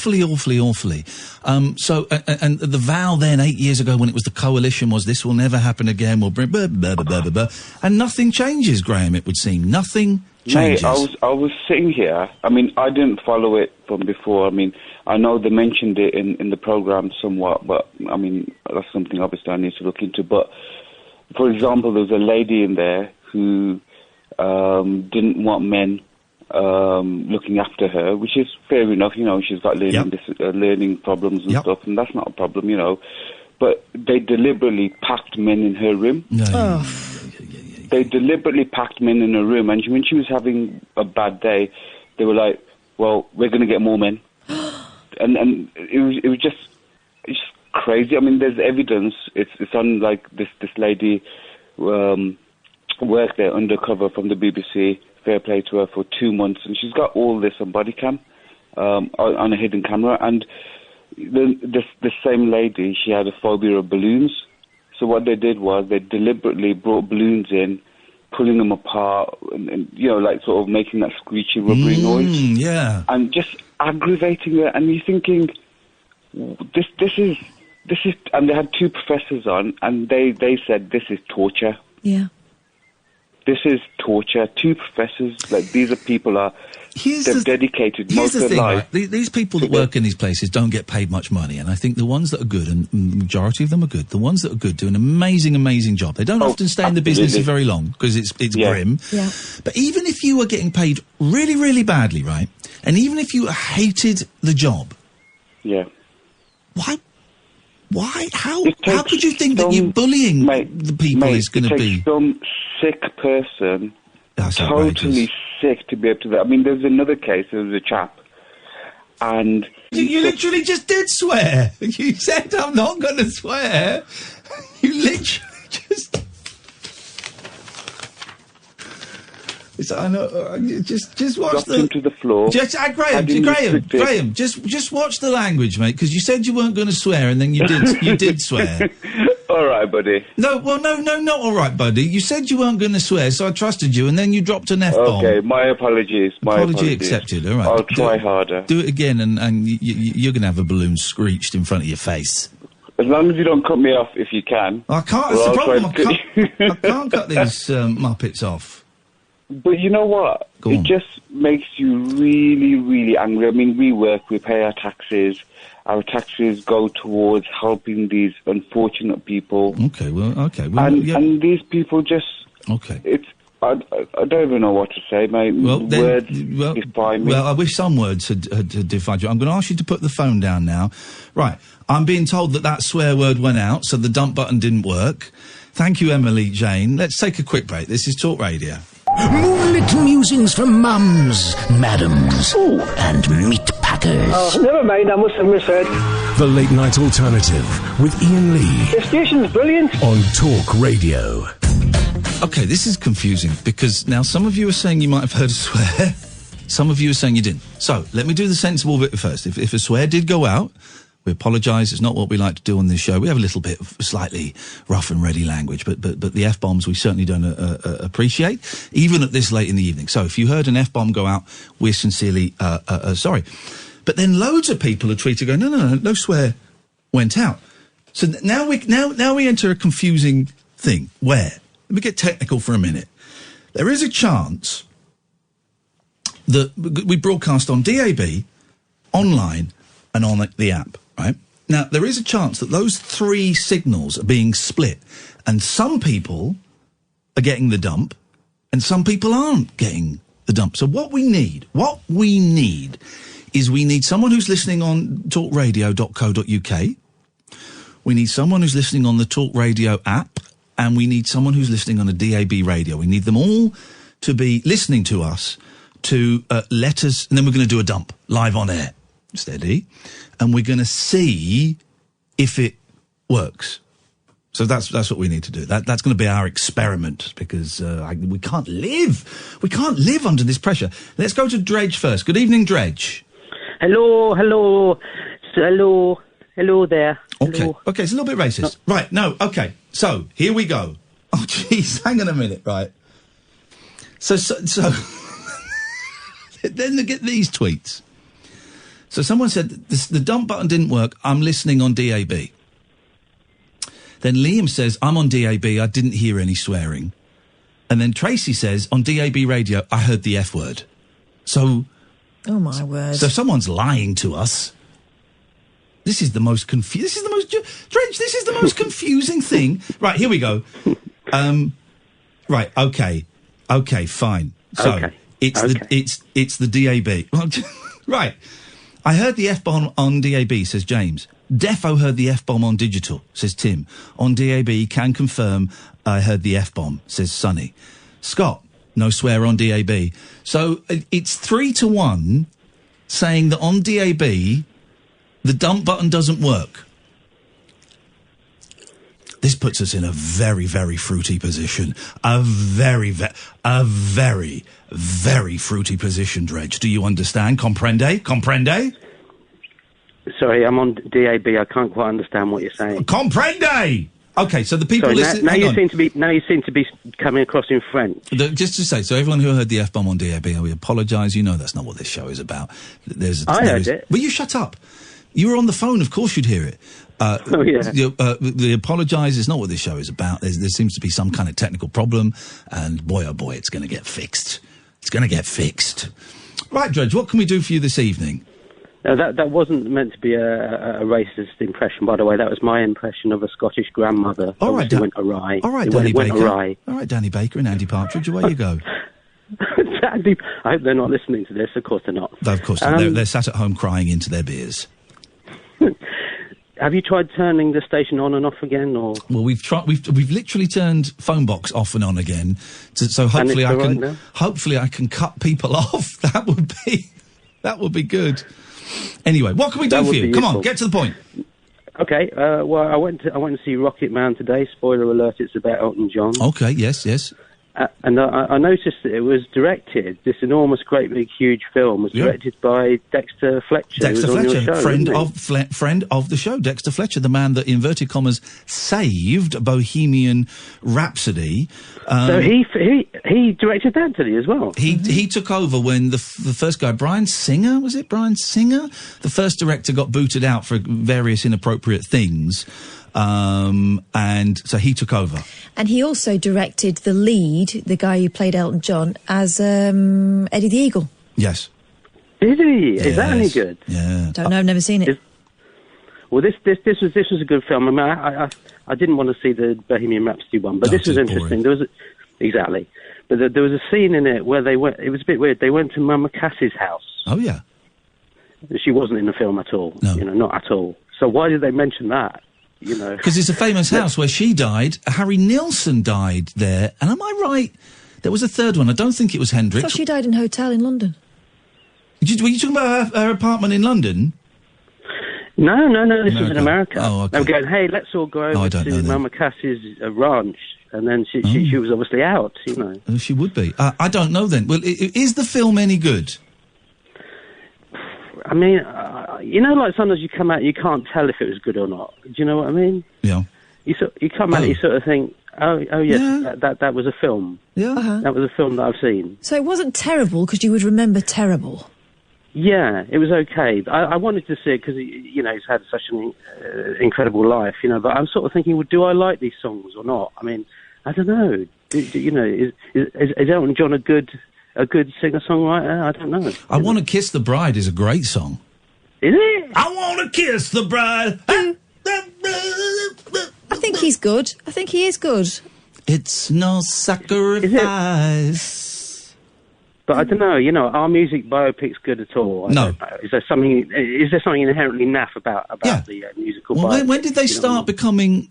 and the vow then 8 years ago when it was the coalition was this will never happen again. We'll bring blah, blah, blah, blah, blah, blah. And nothing changes, Graham. It would seem nothing changes. Mate, I was sitting here. I mean, I didn't follow it from before. I mean, I know they mentioned it in the program somewhat, but I mean, that's something obviously I need to look into. But for example, there was a lady in there who didn't want men looking after her, which is fair enough. You know, she's got learning problems and stuff, and that's not a problem, you know. But they deliberately packed men in her room. They deliberately packed men in her room, and when she was having a bad day, they were like, "Well, we're going to get more men," and it was just crazy. I mean, there's evidence. It's on like this lady worked there undercover from the BBC. Fair play to her for 2 months, and she's got all this on body cam, on a hidden camera. And the same lady, she had a phobia of balloons. So what they did was they deliberately brought balloons in, pulling them apart and you know, like sort of making that screechy, rubbery noise. Yeah. And just aggravating it. And you're thinking, this is, and they had two professors on, and they said this is torture. Yeah. This is torture. Two professors, like these are people they've dedicated most of their life. Right? These people that work in these places don't get paid much money, and I think the ones that are good, and the majority of them are good, the ones that are good do an amazing job. They don't often stay in the business very long, because it's grim. Yeah. But even if you were getting paid really, really badly, right, and even if you hated the job, why? How could you think that you bullying the people is going to be? Some sick person, totally sick to be able to do that. I mean, there's another case. There was a chap, and you literally just did swear. You said, "I'm not going to swear." You literally just. I know. Just watch dropped him to the floor. Graham, just watch the language, mate, because you said you weren't going to swear, and then you did. You did swear. All right, buddy. No, not all right, buddy. You said you weren't going to swear, so I trusted you, and then you dropped an F-bomb. Okay, my apologies. Apology accepted. All right. I'll try harder. Do it again, and you're going to have a balloon screeched in front of your face. As long as you don't cut me off, if you can. I can't. That's the problem. I can't cut these Muppets off. But you know what? It just makes you really, really angry. I mean, we pay our taxes. Our taxes go towards helping these unfortunate people. Okay, well, and these people just... Okay. I don't even know what to say, mate. Words define me. Well, I wish some words had defined you. I'm going to ask you to put the phone down now. Right, I'm being told that swear word went out, so the dump button didn't work. Thank you, Emily Jane. Let's take a quick break. This is Talk Radio. Moonlit musings from mums, madams, and meat packers. Oh, never mind, I must have misheard. The Late Night Alternative with Iain Lee. The station's brilliant. On Talk Radio. Okay, this is confusing, because now some of you are saying you might have heard a swear, some of you are saying you didn't. So, let me do the sensible bit first. If a swear did go out, we apologise, it's not what we like to do on this show. We have a little bit of slightly rough and ready language, but the F-bombs we certainly don't appreciate, even at this late in the evening. So if you heard an F-bomb go out, we're sincerely sorry. But then loads of people are tweeting going, no swear went out. So now we enter a confusing thing. Where? Let me get technical for a minute. There is a chance that we broadcast on DAB, online, and on the app. Right? Now, there is a chance that those three signals are being split, and some people are getting the dump, and some people aren't getting the dump. So what we need is we need someone who's listening on talkradio.co.uk, we need someone who's listening on the Talk Radio app, and we need someone who's listening on a DAB radio. We need them all to be listening to us, to let us, and then we're going to do a dump live on air. Steady. And we're going to see if it works. So that's what we need to do. That's going to be our experiment, because we can't live under this pressure. Let's go to Dredge first. Good evening, Dredge. Hello there. Okay, hello. Okay, it's a little bit racist. No. Right, no, okay. So, here we go. Oh, jeez, hang on a minute, right. So then they get these tweets. So someone said, the dump button didn't work, I'm listening on DAB. Then Liam says, I'm on DAB, I didn't hear any swearing. And then Tracy says, on DAB radio, I heard the F word. So... Oh, my word. So someone's lying to us. This is the most Dredge, this is the most confusing thing. Right, here we go. Right, okay, fine. So, okay. It's the DAB. Right. I heard the F-bomb on DAB, says James. Defo heard the F-bomb on digital, says Tim. On DAB, can confirm I heard the F-bomb, says Sonny. Scott, no swear on DAB. So it's 3-1 saying that on DAB, the dump button doesn't work. This puts us in a very, very fruity position. A very, very fruity position, Dredge. Do you understand? Comprende? Sorry, I'm on DAB. I can't quite understand what you're saying. Comprende! Okay, so the people Sorry, listening... now you seem to be coming across in French. Just to say, so everyone who heard the F-bomb on DAB, we apologise. You know that's not what this show is about. I heard it. Will you shut up? You were on the phone, of course you'd hear it. The apologise is not what this show is about. There seems to be some kind of technical problem, and boy, oh boy, it's going to get fixed. It's going to get fixed. Right, Dredge, what can we do for you this evening? That wasn't meant to be a racist impression, by the way. That was my impression of a Scottish grandmother. All right, went awry. All right, it Danny went Baker. Awry. All right, Danny Baker and Andy Partridge, away you go. I hope they're not listening to this. Of course they're not. No, of course not. They're sat at home crying into their beers. Have you tried turning the station on and off again, or? Well, we've literally turned phone box off and on again, so hopefully I can cut people off. That would be good. Anyway, what can we do for you? Come on, get to the point. Okay. Well, I went to see Rocket Man today. Spoiler alert: it's about Elton John. Okay. Yes. And I noticed that it was directed. This enormous, great, big, huge film was directed by Dexter Fletcher. Dexter Fletcher, show, friend of the show. Dexter Fletcher, the man that, inverted commas, saved Bohemian Rhapsody. So he directed that, did he, as well? He took over when the first guy, Bryan Singer, the first director, got booted out for various inappropriate things. And so he took over. And he also directed the lead, the guy who played Elton John, as Eddie the Eagle. Yes. Did he? Yes. Is that any good? Yeah. Don't know, I've never seen it. Well, this was a good film. I mean, I didn't want to see the Bohemian Rhapsody one, but this was interesting. Boring. Exactly. But there was a scene in it where they went. It was a bit weird. They went to Mama Cassie's house. Oh yeah. She wasn't in the film at all. No. Not at all. So why did they mention that? Because it's a famous house where she died. Harry Nilsson died there. And am I right? There was a third one. I don't think it was Hendrix. I thought she died in a hotel in London. Were you talking about her apartment in London? No. This was in America. Oh, okay. They were going, hey, let's all go over to Mama Cassie's ranch. And then she was obviously out, Oh, she would be. I don't know then. Well, is the film any good? I mean, like sometimes you come out, you can't tell if it was good or not. Do you know what I mean? Yeah. You come out, you sort of think, oh yes, that was a film. Yeah. Uh-huh. That was a film that I've seen. So it wasn't terrible because you would remember terrible. Yeah, it was okay. I wanted to see it because he's had such an incredible life, But I'm sort of thinking, well, do I like these songs or not? I mean, I don't know. Is Elton John a good singer-songwriter? I don't know. I Want to Kiss the Bride is a great song. Is it? I want to kiss the bride. I think he's good. I think he is good. It's no sacrifice. But I don't know, are music biopics good at all? I don't know. Is there something inherently naff about the musical biopic? When did they start becoming,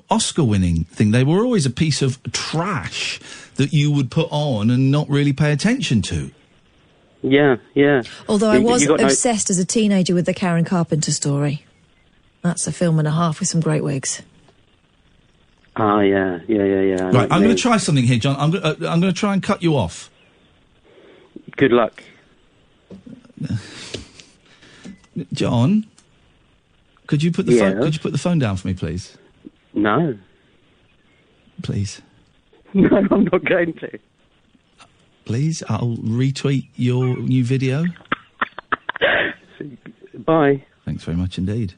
Oscar-winning thing? They were always a piece of trash that you would put on and not really pay attention to. Yeah. Although I was obsessed as a teenager with the Karen Carpenter story. That's a film and a half with some great wigs. Ah, yeah. Right, I'm going to try something here, John. I'm going to try and cut you off. Good luck. John, could you put the phone down for me, please? No. Please. No, I'm not going to. Please, I'll retweet your new video. Bye. Thanks very much indeed.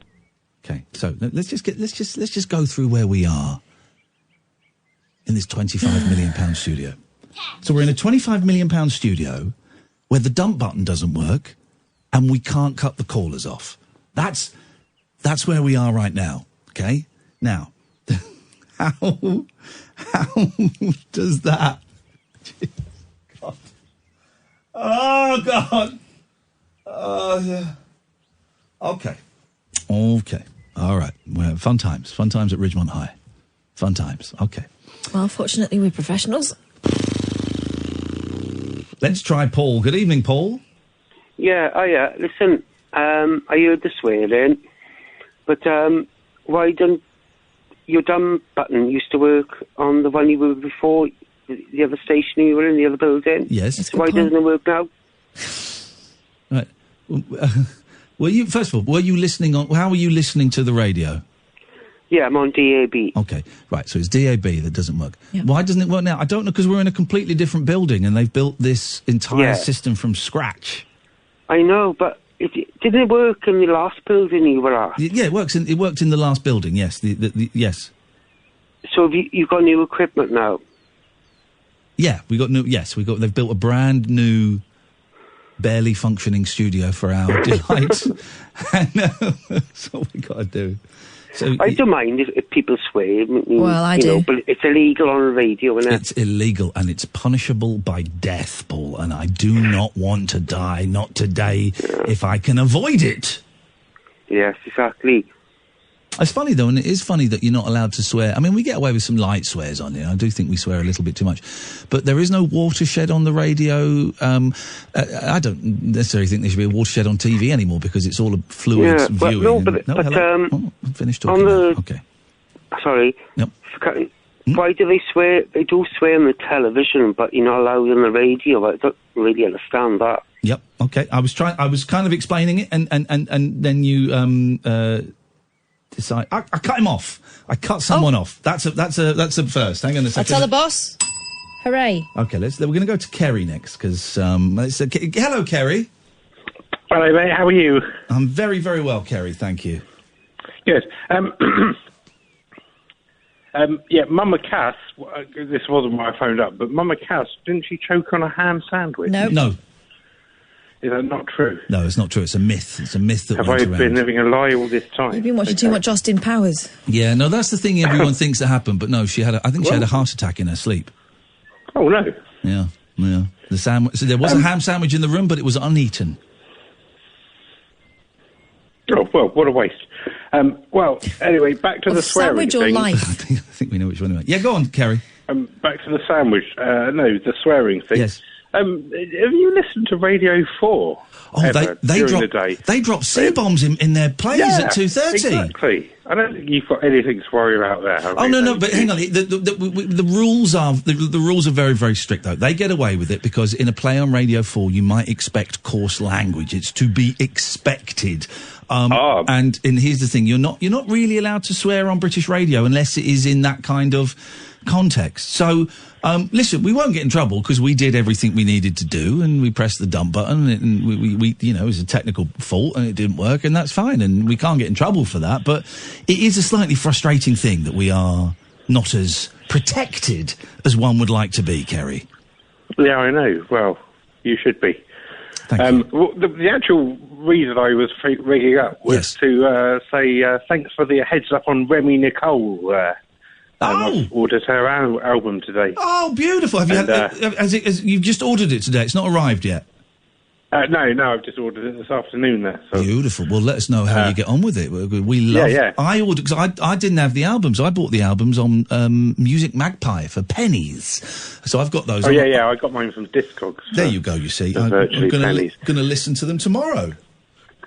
Okay, so let's just go through where we are in this £25 million studio. So we're in a £25 million studio where the dump button doesn't work and we can't cut the callers off. That's where we are right now. Okay, now how does that? God. Oh God. Oh yeah. Okay. All right. Well, fun times at Ridgemont High. Fun times. Okay. Well, fortunately, we're professionals. Let's try Paul. Good evening, Paul. Yeah. Listen, I heard the swearing, but why don't your dumb button used to work on the one you were before, the other station you were in, the other building? Yes. Why doesn't it work now? Right. Were you listening on? How were you listening to the radio? Yeah, I'm on DAB. Okay, right, so it's DAB that doesn't work. Why doesn't it work now? I don't know, because we're in a completely different building and they've built this entire system from scratch. I know, but didn't it work in the last building you were at? Yeah, it worked in the last building, yes. Yes. So have you've got new equipment now? Yeah, they've built a brand new, barely functioning studio for our delight. And that's what we got to do. So I don't mind if people swear. Well, I do. But it's illegal on the radio, isn't it? It's illegal and it's punishable by death, Paul, and I do not want to die, not today, if I can avoid it. Yes, exactly. It's funny, though, and it is funny that you're not allowed to swear. I mean, we get away with some light swears on here. I do think we swear a little bit too much. But there is no watershed on the radio. I don't necessarily think there should be a watershed on TV anymore because it's all a fluid viewing. I'm finished talking Okay. Sorry. Yep. Why do they swear? They do swear on the television, but you're not allowed on the radio. I don't really understand that. Yep. Okay. I was kind of explaining it, and then you decide. I cut him off. I cut someone off. That's a first. Hang on a second. I'll tell the boss. Hooray. Okay, we're going to go to Kerry next, because, hello, Kerry. Hello, mate, how are you? I'm very, very well, Kerry, thank you. Good. Mama Cass, this wasn't why I phoned up, but Mama Cass, didn't she choke on a ham sandwich? No. Is that not true? No, it's not true. It's a myth. It's a myth that Have went I around. been living a lie all this time? You've been watching too much Austin Powers. Yeah, no, that's the thing everyone thinks that happened, but no, she had a heart attack in her sleep. Oh, no. Yeah. So there was a ham sandwich in the room, but it was uneaten. Oh, well, what a waste. Anyway, back to the swearing sandwich or thing. life? I think we know which one. Yeah, go on, Kerry. Back to the sandwich. The swearing thing. Yes. Have you listened to Radio 4? Oh, they drop C-bombs in their plays at 2:30. Exactly. I don't think you've got anything to worry about there. No, but hang on. The rules are very, very strict, though. They get away with it because in a play on Radio 4, you might expect coarse language. It's to be expected. And here's the thing: you're not really allowed to swear on British radio unless it is in that kind of context. So, listen, we won't get in trouble because we did everything we needed to do, and we pressed the dump button, and we it was a technical fault, and it didn't work, and that's fine, and we can't get in trouble for that. But it is a slightly frustrating thing that we are not as protected as one would like to be, Kerry. Yeah, I know. Well, you should be. Thank you. Well, the actual reason I was ringing up was to say thanks for the heads up on Remy Nicole. I've ordered her album today. Oh, beautiful! Have you you've just ordered it today? It's not arrived yet. No, I've just ordered it this afternoon. There. So. Beautiful. Well, let us know how you get on with it. We love. Yeah. I ordered because I didn't have the albums. I bought the albums on Music Magpie for pennies. So I've got those. Oh yeah. I got mine from Discogs. There you go. You see, I'm virtually going to listen to them tomorrow.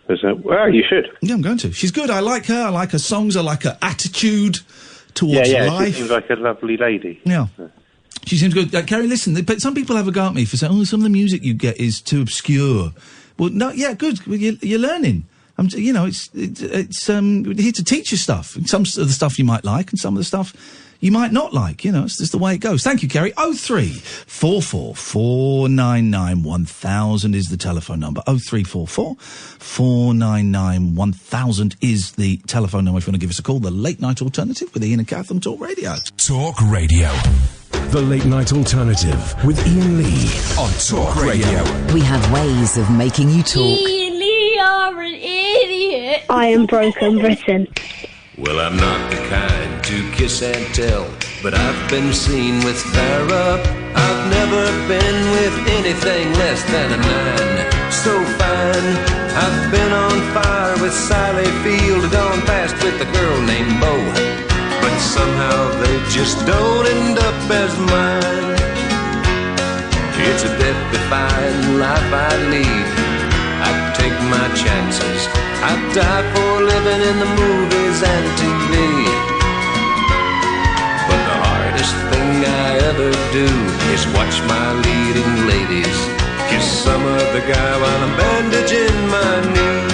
Well, you should. Yeah, I'm going to. She's good. I like her. I like her songs. I like her attitude towards life. She seems like a lovely lady. Yeah. She seems good. Kerry, listen, but some people have a go at me for saying, some of the music you get is too obscure. Well, no, yeah, good. Well, you're learning. It's here to teach you stuff. Some of the stuff you might like and some of the stuff you might not like. It's just the way it goes. Thank you, Kerry. 0344 499 1000 is the telephone number. 0344 499 1000 is the telephone number if you want to give us a call. The Late Night Alternative with Ian and Kath on Talk Radio. Talk Radio. The Late Night Alternative with Iain Lee on Talk Radio. We have ways of making you talk. Iain Lee, you're an idiot. I am Broken Britain. Well, I'm not the kind to kiss and tell, but I've been seen with Farrah. I've never been with anything less than a 9. So fine, I've been on fire with Sally Field, gone past with a girl named Bo. But somehow they just don't end up as mine. It's a death-defying life I lead. I take my chances. I die for living in the movies and TV. But the hardest thing I ever do is watch my leading ladies kiss some other guy while I'm bandaging my knee.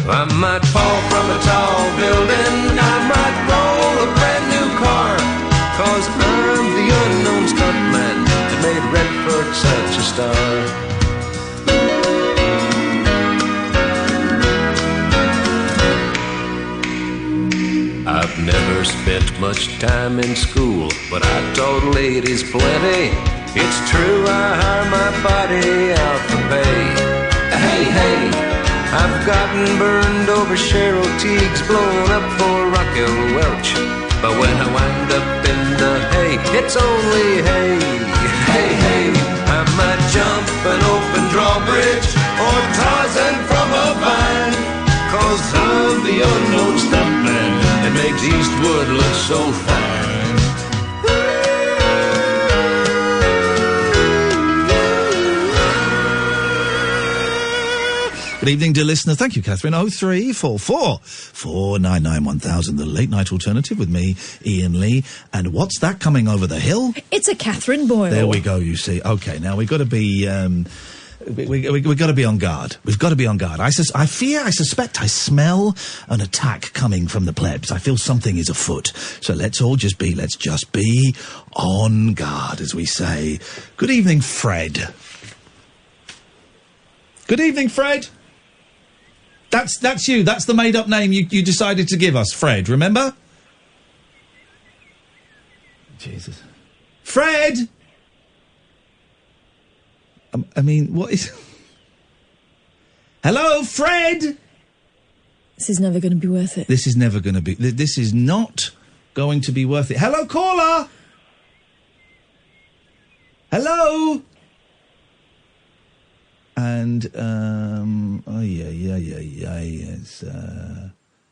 I might fall from a tall building, I might roll a brand new car, 'cause I'm the unknown stuntman that made Redford such a star. I've never spent much time in school, but I taught ladies plenty. It's true, I hire my body out for pay. Hey, hey, I've gotten burned over Cheryl Teague's, blown up for Raquel Welch. But when I wind up in the hay, it's only hay. Hey, hey, I might jump an open drawbridge or Tarzan from a vine, 'cause I'm the unknown stuntman that makes Eastwood look so fine. Good evening, dear listener. Thank you, Catherine. 0344 499 1000, the late night alternative with me, Iain Lee. And what's that coming over the hill? It's a Catherine Boyle. There we go, you see. OK, now we've got to be... We've got to be on guard. We've got to be on guard. I suspect, I smell an attack coming from the plebs. I feel something is afoot. So let's just be on guard, as we say. Good evening, Fred. Good evening, Fred. That's you. That's the made-up name you decided to give us, Fred, remember? Jesus. Fred! I mean, what is... Hello, Fred! This is never going to be worth it. This is never going to be... This is not going to be worth it. Hello, caller! Hello! And, it's,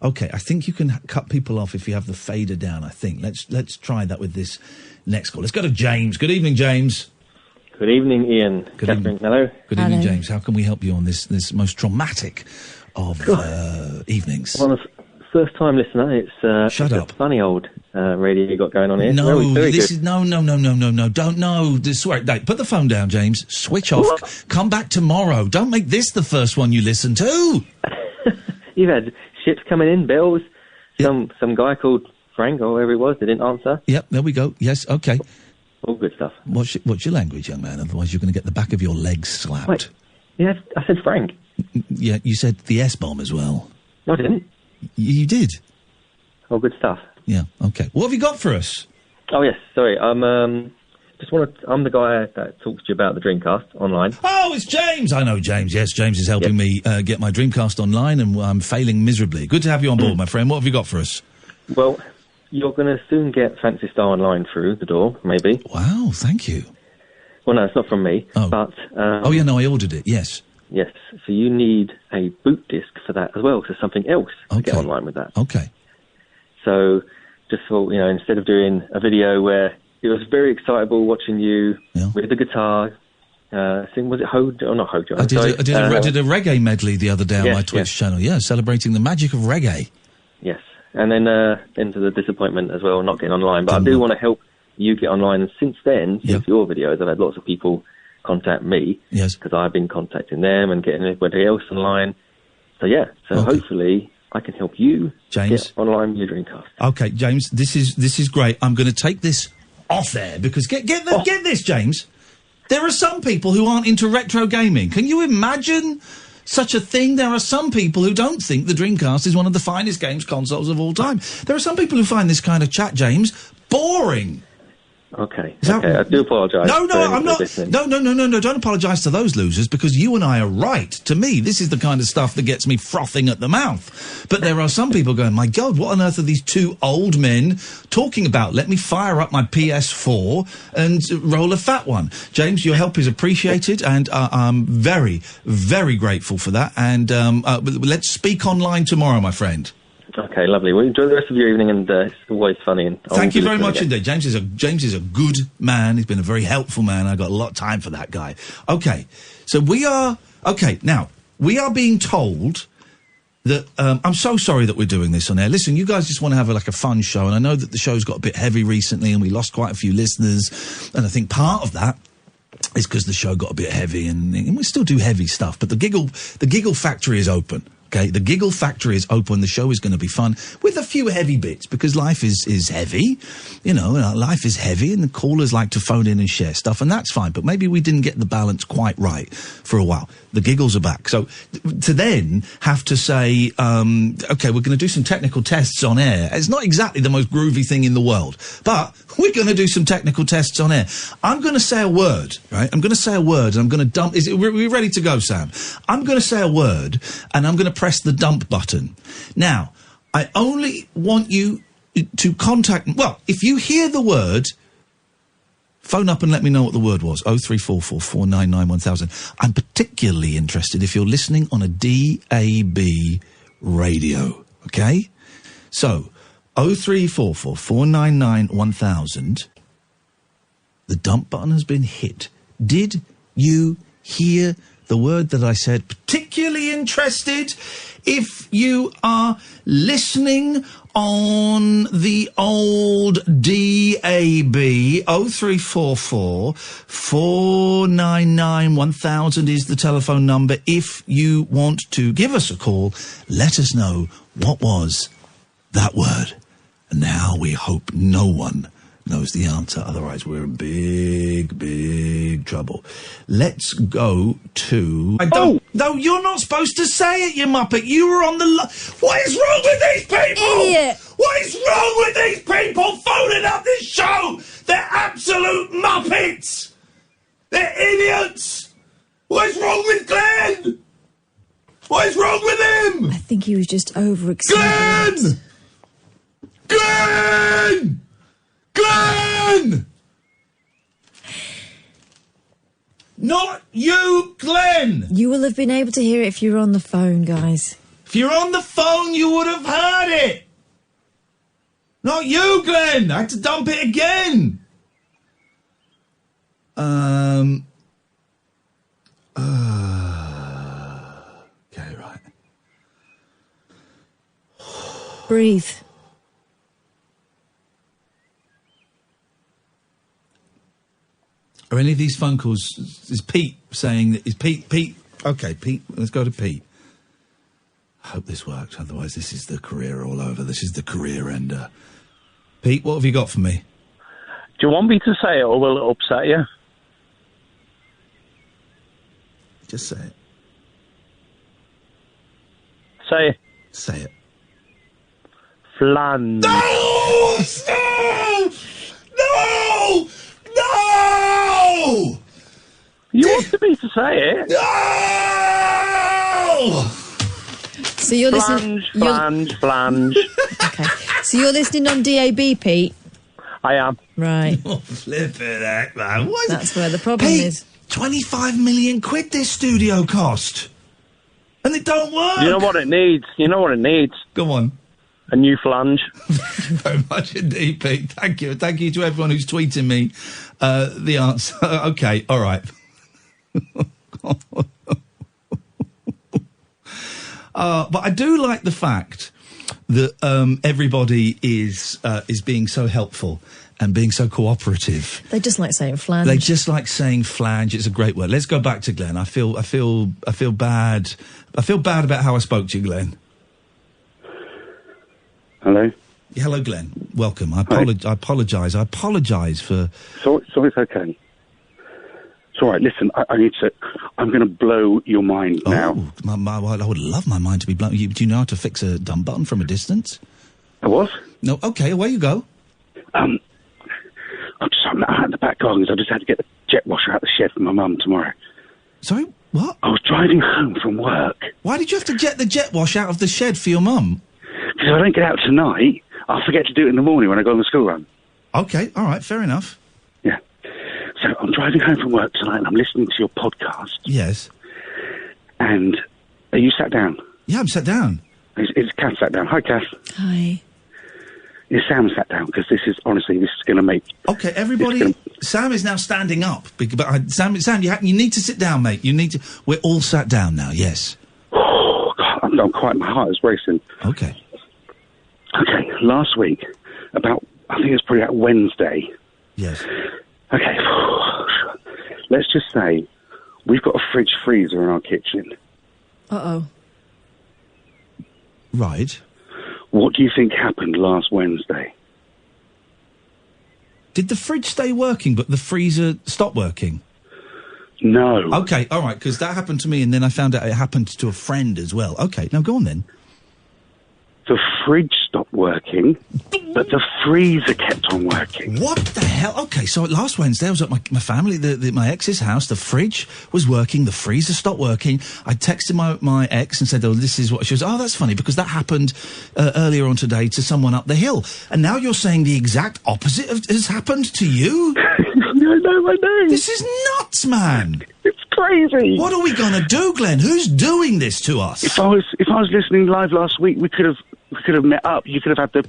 okay, I think you can cut people off if you have the fader down, I think. Let's try that with this next call. Let's go to James. Good evening, James. Good evening, Ian. Good Catherine, evening. hello. Good evening, James. How can we help you on this most traumatic of evenings? Well, first-time listener, it's Shut up. A funny old radio you got going on here. No, very this good. is no. Don't swear. No, put the phone down, James. Switch off. What? Come back tomorrow. Don't make this the first one you listen to. You've had ships coming in, bills. Some guy called Frank or whoever it was, they didn't answer. Yep, there we go. Yes, okay. All good stuff. What's your language, young man? Otherwise, you're going to get the back of your legs slapped. Wait. Yeah, I said Frank. Yeah, you said the S-bomb as well. No, I didn't. You did. All good stuff. Yeah. Okay. What have you got for us? Oh yes, sorry. I'm the guy that talks to you about the Dreamcast online. Oh, it's James. I know James. Yes, James is helping me get my Dreamcast online, and I'm failing miserably. Good to have you on board, my friend. What have you got for us? Well, you're going to soon get Fancy Star Online through the door, maybe. Wow, thank you. Well, no, it's not from me. Oh. But I ordered it. Yes. Yes. So you need a boot disc for that as well. So something else to get online with that. Okay. So just thought, instead of doing a video where it was very excitable watching you with the guitar, sing, was it Hojo? Or not Hojo? I did a reggae medley the other day on my Twitch channel. Yeah, celebrating the magic of reggae. Yes. And then into the disappointment as well, not getting online. But I do want to help you get online. And since then, since your videos, I've had lots of people contact me. Yes. Because I've been contacting them and getting everybody else online. So, hopefully I can help you, James, get online with your Dreamcast. Okay, James, this is great. I'm going to take this off there because get this, James. There are some people who aren't into retro gaming. Can you imagine such a thing? There are some people who don't think the Dreamcast is one of the finest games consoles of all time. There are some people who find this kind of chat, James, boring. Okay, I do apologise. No, I'm not. No, don't apologise to those losers because you and I are right. To me, this is the kind of stuff that gets me frothing at the mouth. But there are some people going, my God, what on earth are these two old men talking about? Let me fire up my PS4 and roll a fat one. James, your help is appreciated and I'm very, very grateful for that. And let's speak online tomorrow, my friend. Okay, lovely. Well, enjoy the rest of your evening, and it's always funny. And thank you very much indeed. James is a good man. He's been a very helpful man. I've got a lot of time for that guy. Okay, so we are being told that I'm so sorry that we're doing this on air. Listen, you guys just want to have a fun show, and I know that the show's got a bit heavy recently, and we lost quite a few listeners, and I think part of that is because the show got a bit heavy, and we still do heavy stuff, but the giggle factory is open. Okay, the Giggle Factory is open. The show is going to be fun with a few heavy bits because life is heavy. You know, life is heavy and the callers like to phone in and share stuff, and that's fine. But maybe we didn't get the balance quite right for a while. The giggles are back. So to then have to say, okay, we're going to do some technical tests on air. It's not exactly the most groovy thing in the world, but we're going to do some technical tests on air. I'm going to say a word, right? I'm going to say a word and I'm going to dump. Are we ready to go, Sam? I'm going to say a word and I'm going to press the dump button. Now, I only want you to contact... Well, if you hear the word, phone up and let me know what the word was. 0344 499 1000. I'm particularly interested if you're listening on a DAB radio, okay? So, 0344 499 1000. The dump button has been hit. Did you hear the word that I said? Particularly interested if you are listening on the old DAB. 0344 499 1000 is the telephone number. If you want to give us a call, let us know what was that word. And now we hope no one knows the answer, otherwise we're in big, big trouble. Let's go to... No, you're not supposed to say it, you muppet. You were on the... What is wrong with these people? Idiot! What is wrong with these people phoning up this show? They're absolute muppets! They're idiots! What is wrong with Glenn? What is wrong with him? I think he was just overexcited. Glenn! Glenn! Not you, Glenn! You will have been able to hear it if you were on the phone, guys. If you're on the phone, you would have heard it! Not you, Glenn! I had to dump it again! Okay, right. Breathe. Are any of these phone calls... Is Pete saying... that? Is Pete... Okay, Pete, let's go to Pete. I hope this works, otherwise this is the career all over. This is the career ender. Pete, what have you got for me? Do you want me to say it or will it upset you? Just say it. Say it. Say it. Flange. No! Stop! No! No! You wanted me to say it? No! So you're listening... Flange. Okay. So you're listening on DAB, Pete? I am. Right. Oh, flippin' heck, man. What is That's where the problem Pete, is. 25 million quid this studio cost. And it don't work. You know what it needs? Go on. A new flange. Thank you very much indeed, Pete. Thank you. Thank you to everyone who's tweeting me the answer. Okay, all right. But I do like the fact that everybody is being so helpful and being so cooperative. They just like saying flange. They just like saying flange. It's a great word. Let's go back to Glenn. I feel bad. I feel bad about how I spoke to you, Glenn. Hello? Yeah, hello, Glenn. Welcome. I apologise. I apologise for... So it's okay. It's all right. Listen, I need to... I'm going to blow your mind now. I would love my mind to be blown. Do you know how to fix a dumb button from a distance? I was? No, okay, away you go. I'm out in the back gardens. I just had to get the jet washer out of the shed for my mum tomorrow. Sorry, what? I was driving home from work. Why did you have to get the jet wash out of the shed for your mum? Because if I don't get out tonight, I'll forget to do it in the morning when I go on the school run. Okay, all right, fair enough. Yeah. So I'm driving home from work tonight and I'm listening to your podcast. Yes. And are you sat down? Yeah, I'm sat down. Is Kath sat down? Hi, Kath. Hi. Is Sam sat down? Because this is going to make... Okay, everybody... Sam is now standing up. But Sam, you need to sit down, mate. You need to... We're all sat down now, yes. Oh, God, I'm quite... My heart is racing. Okay. Okay, last week, I think it was probably about Wednesday. Yes. Okay, let's just say we've got a fridge freezer in our kitchen. Uh-oh. Right. What do you think happened last Wednesday? Did the fridge stay working, but the freezer stopped working? No. Okay, all right, because that happened to me, and then I found out it happened to a friend as well. Okay, now go on then. The fridge stopped working, but the freezer kept on working. What the hell? Okay, so last Wednesday I was at my family, my ex's house. The fridge was working, the freezer stopped working. I texted my ex and said, "Oh, this is what..." She was, "Oh, that's funny, because that happened earlier on today to someone up the hill." And now you're saying the exact opposite has happened to you? No, I know. This is nuts, man. It's crazy. What are we going to do, Glenn? Who's doing this to us? If I was listening live last week, we could have met up. You could have had the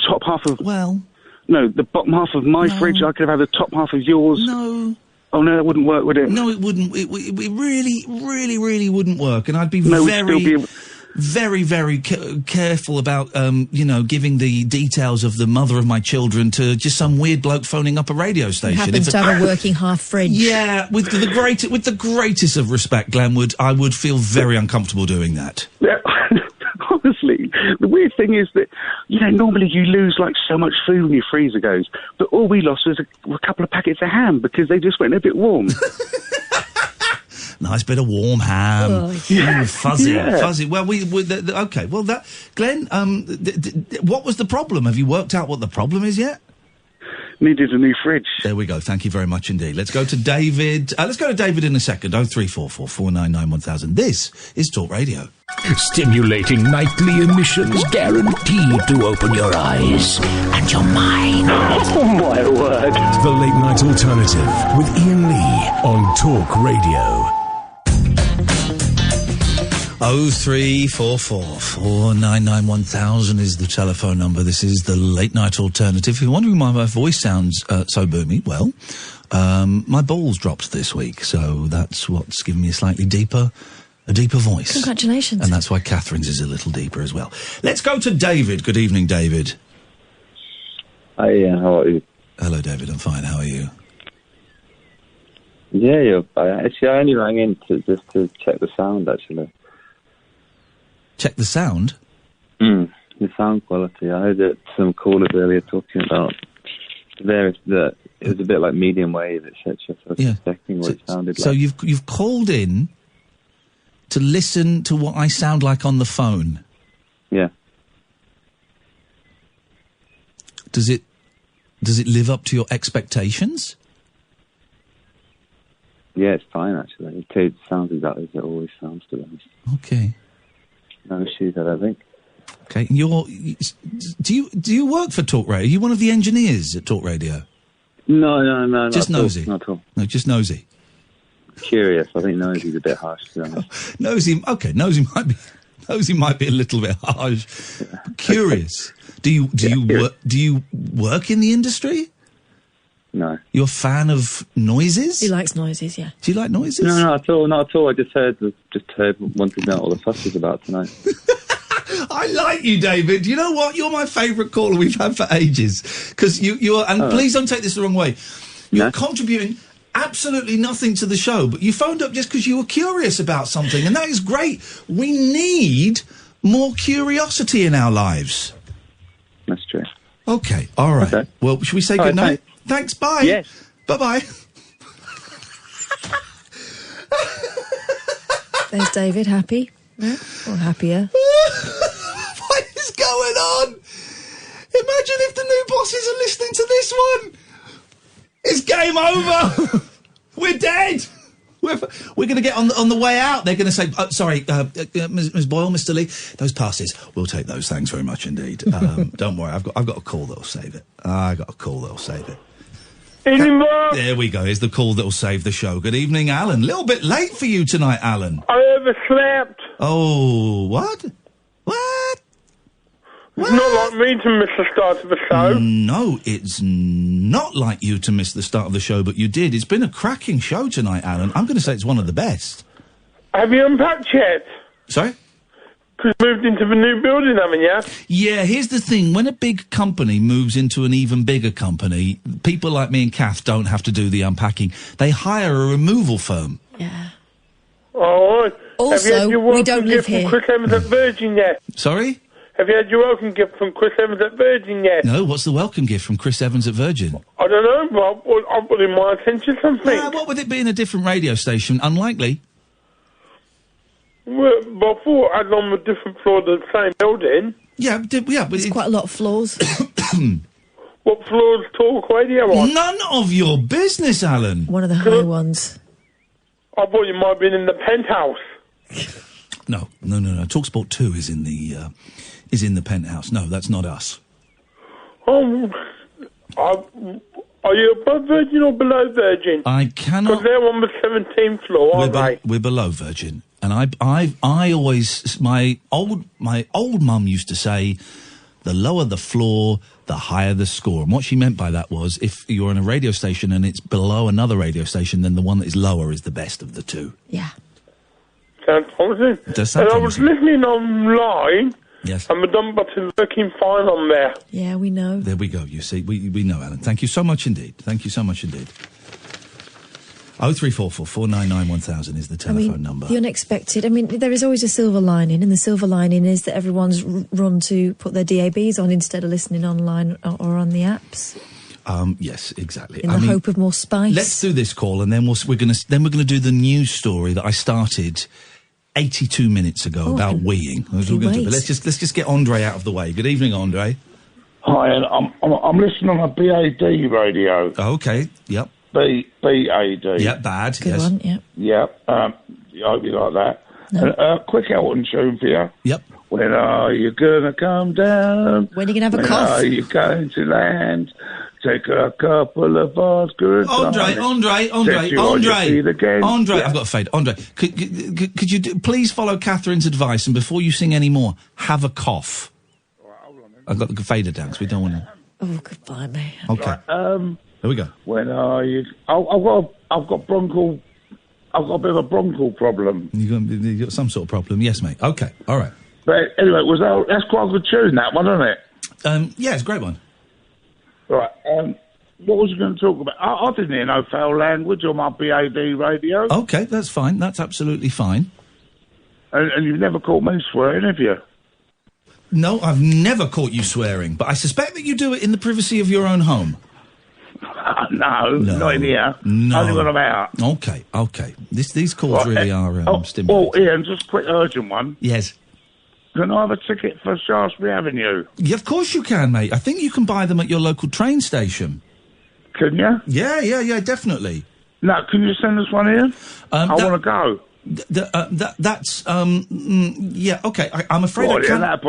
top half of... Well... No, the bottom half of my fridge. I could have had the top half of yours. No. Oh, no, that wouldn't work, would it? No, it wouldn't. It really, really, really wouldn't work. And I'd be very careful about, giving the details of the mother of my children to just some weird bloke phoning up a radio station. Happens to have a working half fridge. Yeah, with the greatest of respect, Glenwood, I would feel very uncomfortable doing that. Yeah. Honestly, the weird thing is that, normally you lose, so much food when your freezer goes, but all we lost was a couple of packets of ham because they just went a bit warm. Nice bit of warm ham. Oh, yeah. Fuzzy. Well, okay. Well, Glenn, what was the problem? Have you worked out what the problem is yet? Needed a new fridge. There we go. Thank you very much indeed. Let's go to David. Let's go to David in a second. 0344 499 1000. This is Talk Radio. Stimulating nightly emissions guaranteed to open your eyes and your mind. Oh, my word. The Late Night Alternative with Iain Lee on Talk Radio. 0344 499 1000 is the telephone number. This is the Late Night Alternative. If you're wondering why my voice sounds so boomy, well, my balls dropped this week, so that's what's given me a slightly deeper voice. Congratulations. And that's why Catherine's is a little deeper as well. Let's go to David. Good evening, David. Hi, Ian. How are you? Hello, David. I'm fine. How are you? Yeah, actually, I only rang in just to check the sound, actually. Check the sound? The sound quality. I heard that some callers earlier talking about that it was a bit like medium wave, etc. So I was checking what it sounded like. So you've called in to listen to what I sound like on the phone? Yeah. Does it live up to your expectations? Yeah, it's fine, actually. It sounds exactly as it always sounds, to be honest. Okay. No issues, I don't think. Okay. Do you work for Talk Radio? Are you one of the engineers at Talk Radio? No. Just nosy? Not at all. No, just nosy. Curious. I think nosy's a bit harsh, to be honest. Nosy might be a little bit harsh. Yeah. Curious. Do you work in the industry? No. You're a fan of noises? He likes noises, yeah. Do you like noises? No, not at all. I just wanted to know what the fuss is about tonight. I like you, David. You know what? You're my favourite caller we've had for ages. Because you're, and please don't take this the wrong way, you're contributing absolutely nothing to the show, but you phoned up just because you were curious about something, and that is great. We need more curiosity in our lives. That's true. Okay, all right. Okay. Well, should we say good night? Thanks, bye. Yes. Bye-bye. There's David, happy. Yeah? Or happier. What is going on? Imagine if the new bosses are listening to this one. It's game over. We're dead. We're going to get on the way out. They're going to say, sorry, Ms. Boyle, Mr. Lee, those passes, we'll take those. Thanks very much indeed. Don't worry, I've got a call that'll save it. There we go. Here's the call that'll save the show. Good evening, Alan. A little bit late for you tonight, Alan. I overslept. Oh, what? What? It's not like me to miss the start of the show. No, it's not like you to miss the start of the show, but you did. It's been a cracking show tonight, Alan. I'm going to say it's one of the best. Have you unpacked yet? Sorry? Because moved into the new building, haven't you? Yeah, here's the thing. When a big company moves into an even bigger company, people like me and Kath don't have to do the unpacking. They hire a removal firm. Yeah. Oh, Also, we don't live From here. Chris Evans at Virgin yet? Sorry? Have you had your welcome gift from Chris Evans at Virgin yet? No, what's the welcome gift from Chris Evans at Virgin? I don't know, but I'm putting my attention to something. What would it be in a different radio station? Unlikely. Well, before I was on a different floor of the same building. Yeah, but There's quite a lot of floors. What floor's Talk Radio on? None of your business, Alan. One of the high ones. I thought you might have been in the penthouse. No. TalkSport 2 is in the penthouse. No, that's not us. Are you above Virgin or below Virgin? I cannot. Because they're on the 17th floor, aren't they? We're below Virgin, and I always my old mum used to say, the lower the floor, the higher the score. And what she meant by that was, if you're on a radio station and it's below another radio station, then the one that is lower is the best of the two. Yeah. Sounds promising. It does sound and I was listening online. Yes. And the dumb button's working fine on there. Yeah, we know. There we go. You see, we know, Alan. Thank you so much indeed. Thank you so much indeed. 0344 499 1000 is the telephone number. The unexpected. I mean, there is always a silver lining, and the silver lining is that everyone's run to put their DABs on instead of listening online or on the apps. Yes, exactly. In the hope of more spice. Let's do this call, and then we're going to do the news story that I started 82 minutes ago about weeing. That's what we're going to do. But let's just get Andre out of the way. Good evening, Andre. Hi, and I'm listening on a BAD radio. Oh, okay. Yep. BAD. Yep. Bad. Good yes. one. Yep. Yep. I hope you like that. No. And, quick Elton tune for you. Yep. When are you gonna come down? When are you gonna have a when cough? Are you going to land? Take a couple of vodka. Andre, I've got a fade. Andre, could you please follow Catherine's advice, and before you sing any more, have a cough. I've got the fader down because we don't want to. Oh, goodbye, mate. Okay. Here we go. When are you? I've got bronchial. I've got a bit of a bronchial problem. You got some sort of problem, yes, mate. Okay, all right. But anyway, that's quite a good tune, that one, isn't it? Yeah, it's a great one. Right. What was I going to talk about? I didn't hear no foul language on my BAD radio. Okay, that's fine. That's absolutely fine. And you've never caught me swearing, have you? No, I've never caught you swearing, but I suspect that you do it in the privacy of your own home. No, not in here. No. Only when I'm out. Okay. These calls really are stimulating. Oh, Ian, just a quick urgent one. Yes. Can I have a ticket for Shaftesbury Avenue? Yeah, of course you can, mate. I think you can buy them at your local train station. Can you? Yeah, definitely. No, can you send us one in? I want to go. Yeah, okay. I'm afraid I can't...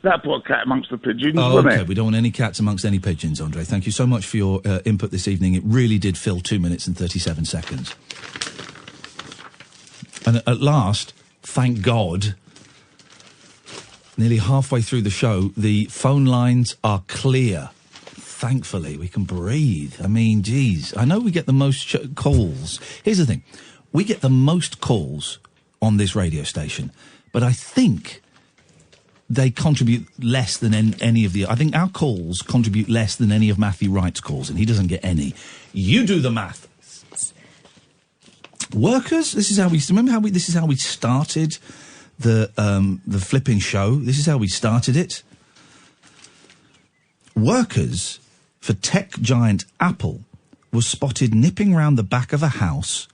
That put a cat amongst the pigeons, Oh, wouldn't okay. it? We don't want any cats amongst any pigeons, Andre. Thank you so much for your input this evening. It really did fill 2 minutes and 37 seconds. And at last, thank God, nearly halfway through the show, the phone lines are clear. Thankfully, we can breathe. I mean, geez, I know we get the most calls. Here's the thing. We get the most calls on this radio station, but I think they contribute less than any of the... I think our calls contribute less than any of Matthew Wright's calls, and he doesn't get any. You do the math. Workers, this is how we... Remember how this is how we started the flipping show? This is how we started it. Workers for tech giant Apple was spotted nipping round the back of a house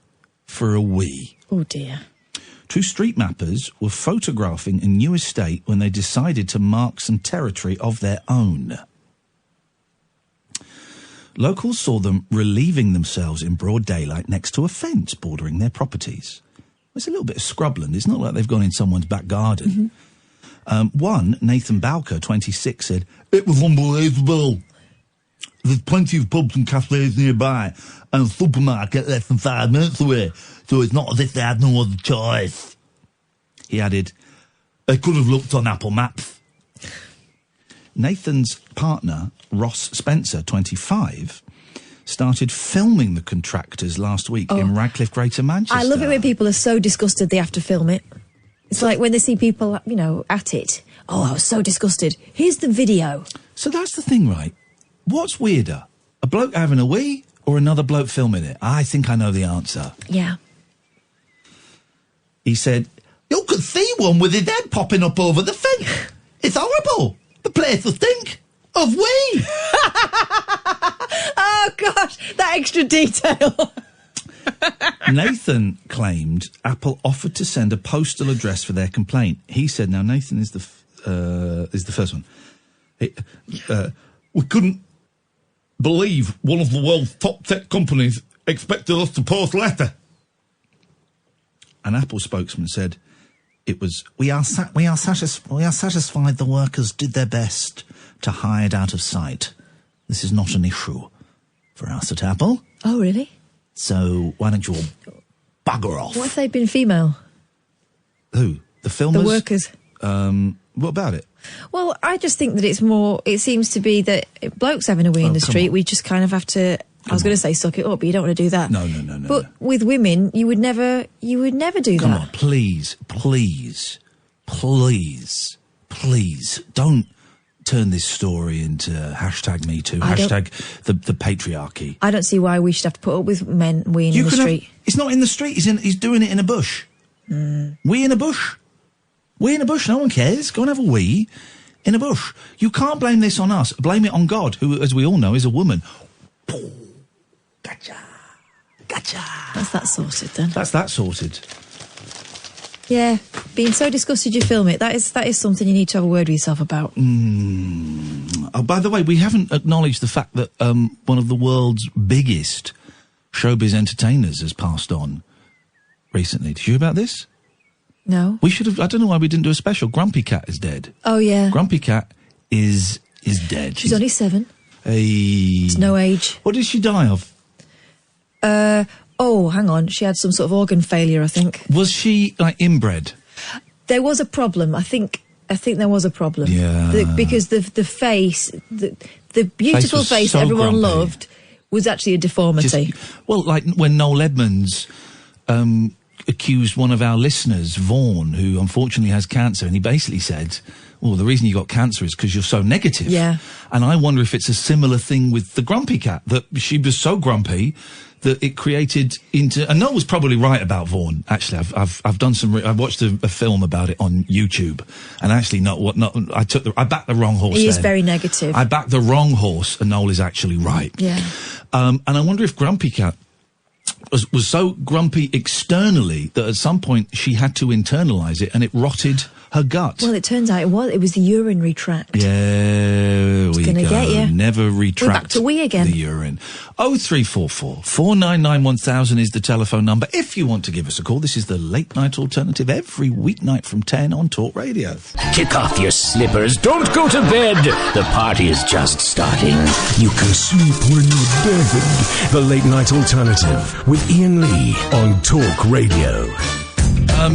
for a wee. Oh, dear. Two street mappers were photographing a new estate when they decided to mark some territory of their own. Locals saw them relieving themselves in broad daylight next to a fence bordering their properties. It's a little bit of scrubland. It's not like they've gone in someone's back garden. One, Nathan Bowker, 26, said, "It was unbelievable. There's plenty of pubs and cafes nearby and a supermarket less than 5 minutes away, so it's not as if they had no other choice." He added, "They could have looked on Apple Maps." Nathan's partner, Ross Spencer, 25, started filming the contractors last week in Radcliffe, Greater Manchester. I love it when people are so disgusted they have to film it. It's like when they see people, at it. Oh, I was so disgusted. Here's the video. So that's the thing, right? What's weirder? A bloke having a wee or another bloke filming it? I think I know the answer. Yeah. He said, You could see one with his head popping up over the thing. It's horrible. The place will stink of wee. Oh, gosh, that extra detail. Nathan claimed Apple offered to send a postal address for their complaint. He said, now Nathan is the first one. We couldn't believe one of the world's top tech companies expected us to post a letter. An Apple spokesman said, "It was we are satisfied the workers did their best to hide out of sight. This is not an issue for us at Apple. Oh, really? So why don't you all bugger off?" What if they'd been female? Who? The filmers? The workers. What about it? Well, I just think that it's more, it seems to be that blokes having a wee in the street, we just kind of have to, I was going to say suck it up, but you don't want to do that. No. But with women, you would never do that. Come on, please, don't turn this story into hashtag Me Too, hashtag the patriarchy. I don't see why we should have to put up with men weeing in the street. It's not in the street, he's doing it in a bush. Wee in a bush. Wee in a bush, no one cares. Go and have a wee in a bush. You can't blame this on us. Blame it on God, who, as we all know, is a woman. Gotcha. That's that sorted then. That's that sorted. Yeah, being so disgusted you film it. That is something you need to have a word with yourself about. Oh, by the way, we haven't acknowledged the fact that one of the world's biggest showbiz entertainers has passed on recently. Did you hear about this? No. We should have. I don't know why we didn't do a special. Grumpy Cat is dead. Oh, yeah. Grumpy Cat is dead. She's only 7. It's no age. What did she die of? Oh, hang on. She had some sort of organ failure, I think. Was she, like, inbred? There was a problem. I think there was a problem. Yeah. Because the face, the beautiful face so that everyone grumpy. loved was actually a deformity. Well, like when Noel Edmonds accused one of our listeners, Vaughan, who unfortunately has cancer, and he basically said, well, the reason you got cancer is because you're so negative. Yeah. And I wonder if it's a similar thing with the Grumpy Cat, that she was so grumpy that it created into... And Noel was probably right about Vaughan, actually. I've done some... I've watched a film about it on YouTube, and actually, I backed the wrong horse. He is then. very negative. I backed the wrong horse, and Noel is actually right. Yeah. And I wonder if Grumpy Cat was so grumpy externally that at some point she had to internalise it, and it rotted her gut. Well, it turns out it was the urinary tract. Yeah, we gonna get you. Never retract We're back to wee again. The urine. 0344 499 1000 is the telephone number. If you want to give us a call, this is the Late Night Alternative every weeknight from 10 on Talk Radio. Kick off your slippers. Don't go to bed. The party is just starting. You can sleep when you're dead. The Late Night Alternative with Iain Lee on Talk Radio.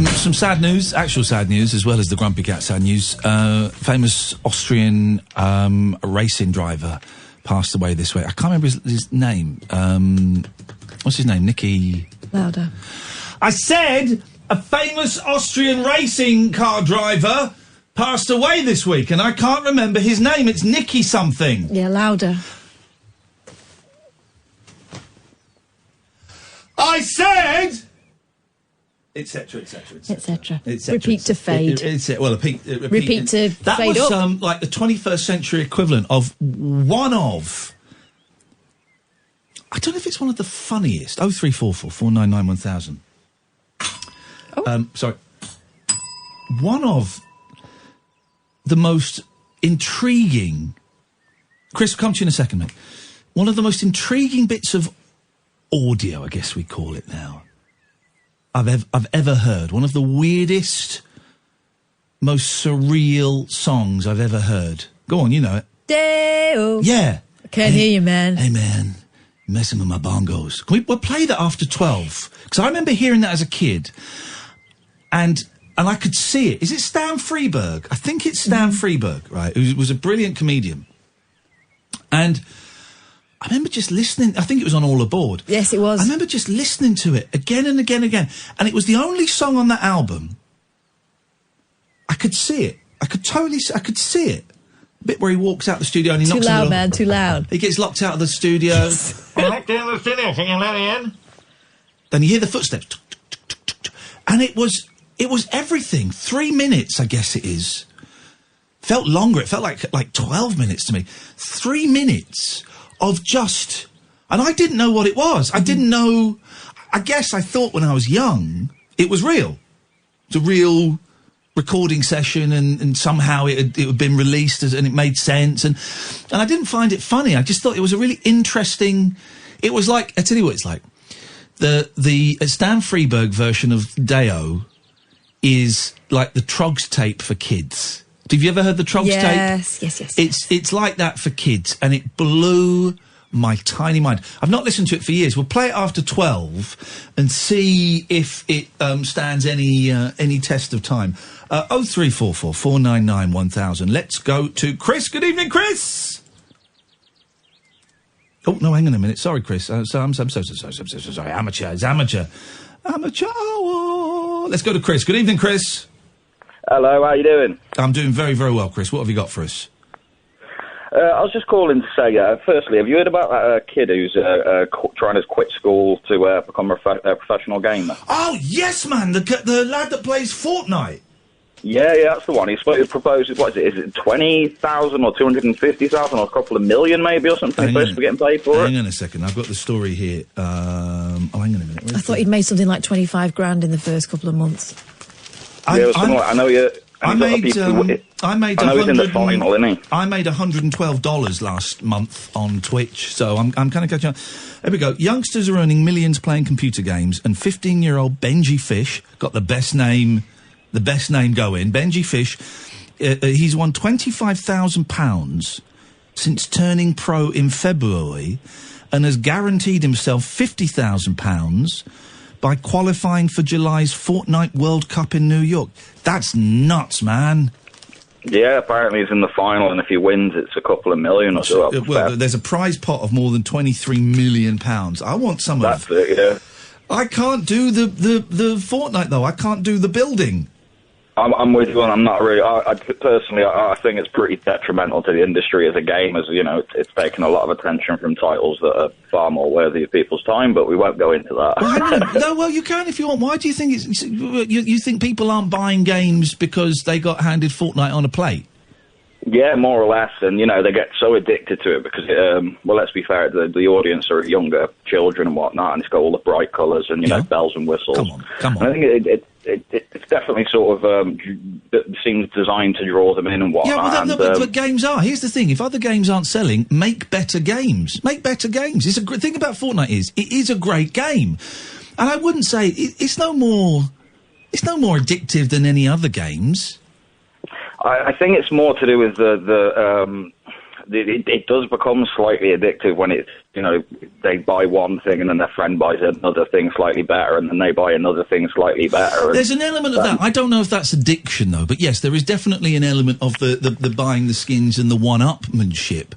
Some sad news, actual sad news, as well as the Grumpy Cat sad news. Famous Austrian racing driver passed away this week. I can't remember his name. What's his name? Nicky... Louder. I said a famous Austrian racing car driver passed away this week, and I can't remember his name. It's Nicky something. Yeah, louder. I said... etc. Repeat to fade. Repeat to that fade was up. like the 21st century equivalent of one of... I don't know if it's one of the funniest. 0344 499 1000. Sorry. One of the most intriguing... Chris, I'll come to you in a second, mate. One of the most intriguing bits of audio, I guess we call it now, I've ever heard. One of the weirdest, most surreal songs I've ever heard. Go on, you know it. Deo. Yeah. I can't hear you, man. Hey, man. You're messing with my bongos. We'll play that after 12. Because I remember hearing that as a kid. And I could see it. Is it Stan Freberg? I think it's Stan Freberg, right? Who was a brilliant comedian. And I remember just listening. I think it was on All Aboard. Yes, it was. I remember just listening to it again and again and again. And it was the only song on that album. I could see it. I could see it. The bit where he walks out the studio and he knocks on the door. Too loud, man, too loud. He gets locked out of the studio. I'm locked out of the studio, can you let me in? Then you hear the footsteps. And it was it was everything. 3 minutes, I guess it is. Felt longer. It felt like 12 minutes to me. 3 minutes of just... And I didn't know what it was. I didn't know... I guess I thought when I was young, it was real. It's a real recording session, and somehow it had been released and it made sense. And I didn't find it funny. I just thought it was a really interesting... It was like... I tell you what it's like. The Stan Freberg version of Deo is like the Trogs tape for kids. Have you ever heard the Trogs tape? Yes. It's like that for kids, and it blew my tiny mind. I've not listened to it for years. We'll play it after 12 and see if it stands any test of time. 0344 499 1000. Let's go to Chris. Good evening, Chris. Oh no, hang on a minute. Sorry, Chris. I'm so sorry. Amateur hour. Let's go to Chris. Good evening, Chris. Hello, how you doing? I'm doing very, very well, Chris. What have you got for us? I was just calling to say, firstly, have you heard about that kid who's trying to quit school to become a professional gamer? Oh, yes, man, the lad that plays Fortnite. Yeah, that's the one. He's supposed to propose, what is it 20,000 or 250,000 or a couple of million maybe or something? He's supposed to be getting paid for it? Hang on a second, I've got the story here. Hang on a minute. I thought he'd made something like 25 grand in the first couple of months. I know you... I made he's in the final, isn't he? I made $112 last month on Twitch, so I'm kind of catching up. There we go. Youngsters are earning millions playing computer games, and 15-year-old Benji Fish got the best name going. Benji Fish, he's won £25,000 since turning pro in February, and has guaranteed himself £50,000 by qualifying for July's Fortnite World Cup in New York. That's nuts, man. Yeah, apparently he's in the final, and if he wins, it's a couple of million or so. Well, there's a prize pot of more than £23 million. I want some of... That's it, yeah. I can't do the Fortnite, though. I can't do the building. I'm with you, and I'm not really... Personally, I think it's pretty detrimental to the industry as a game, as, you know, it's taken a lot of attention from titles that are far more worthy of people's time, but we won't go into that. Well, you can if you want. Why do you think you think people aren't buying games because they got handed Fortnite on a plate? Yeah, more or less, and, you know, they get so addicted to it because, well, let's be fair, the audience are younger children and whatnot, and it's got all the bright colours and, you know, bells and whistles. Come on. And I think it's definitely sort of seems designed to draw them in and whatnot. Yeah, but games are. Here's the thing: if other games aren't selling, make better games. Make better games. It's a great thing about Fortnite it is a great game, and I wouldn't say it's no more addictive than any other games. I think it's more to do with it does become slightly addictive when it's, you know, they buy one thing and then their friend buys another thing slightly better and then they buy another thing slightly better. There's an element of that. I don't know if that's addiction, though, but yes, there is definitely an element of the buying the skins and the one-upmanship.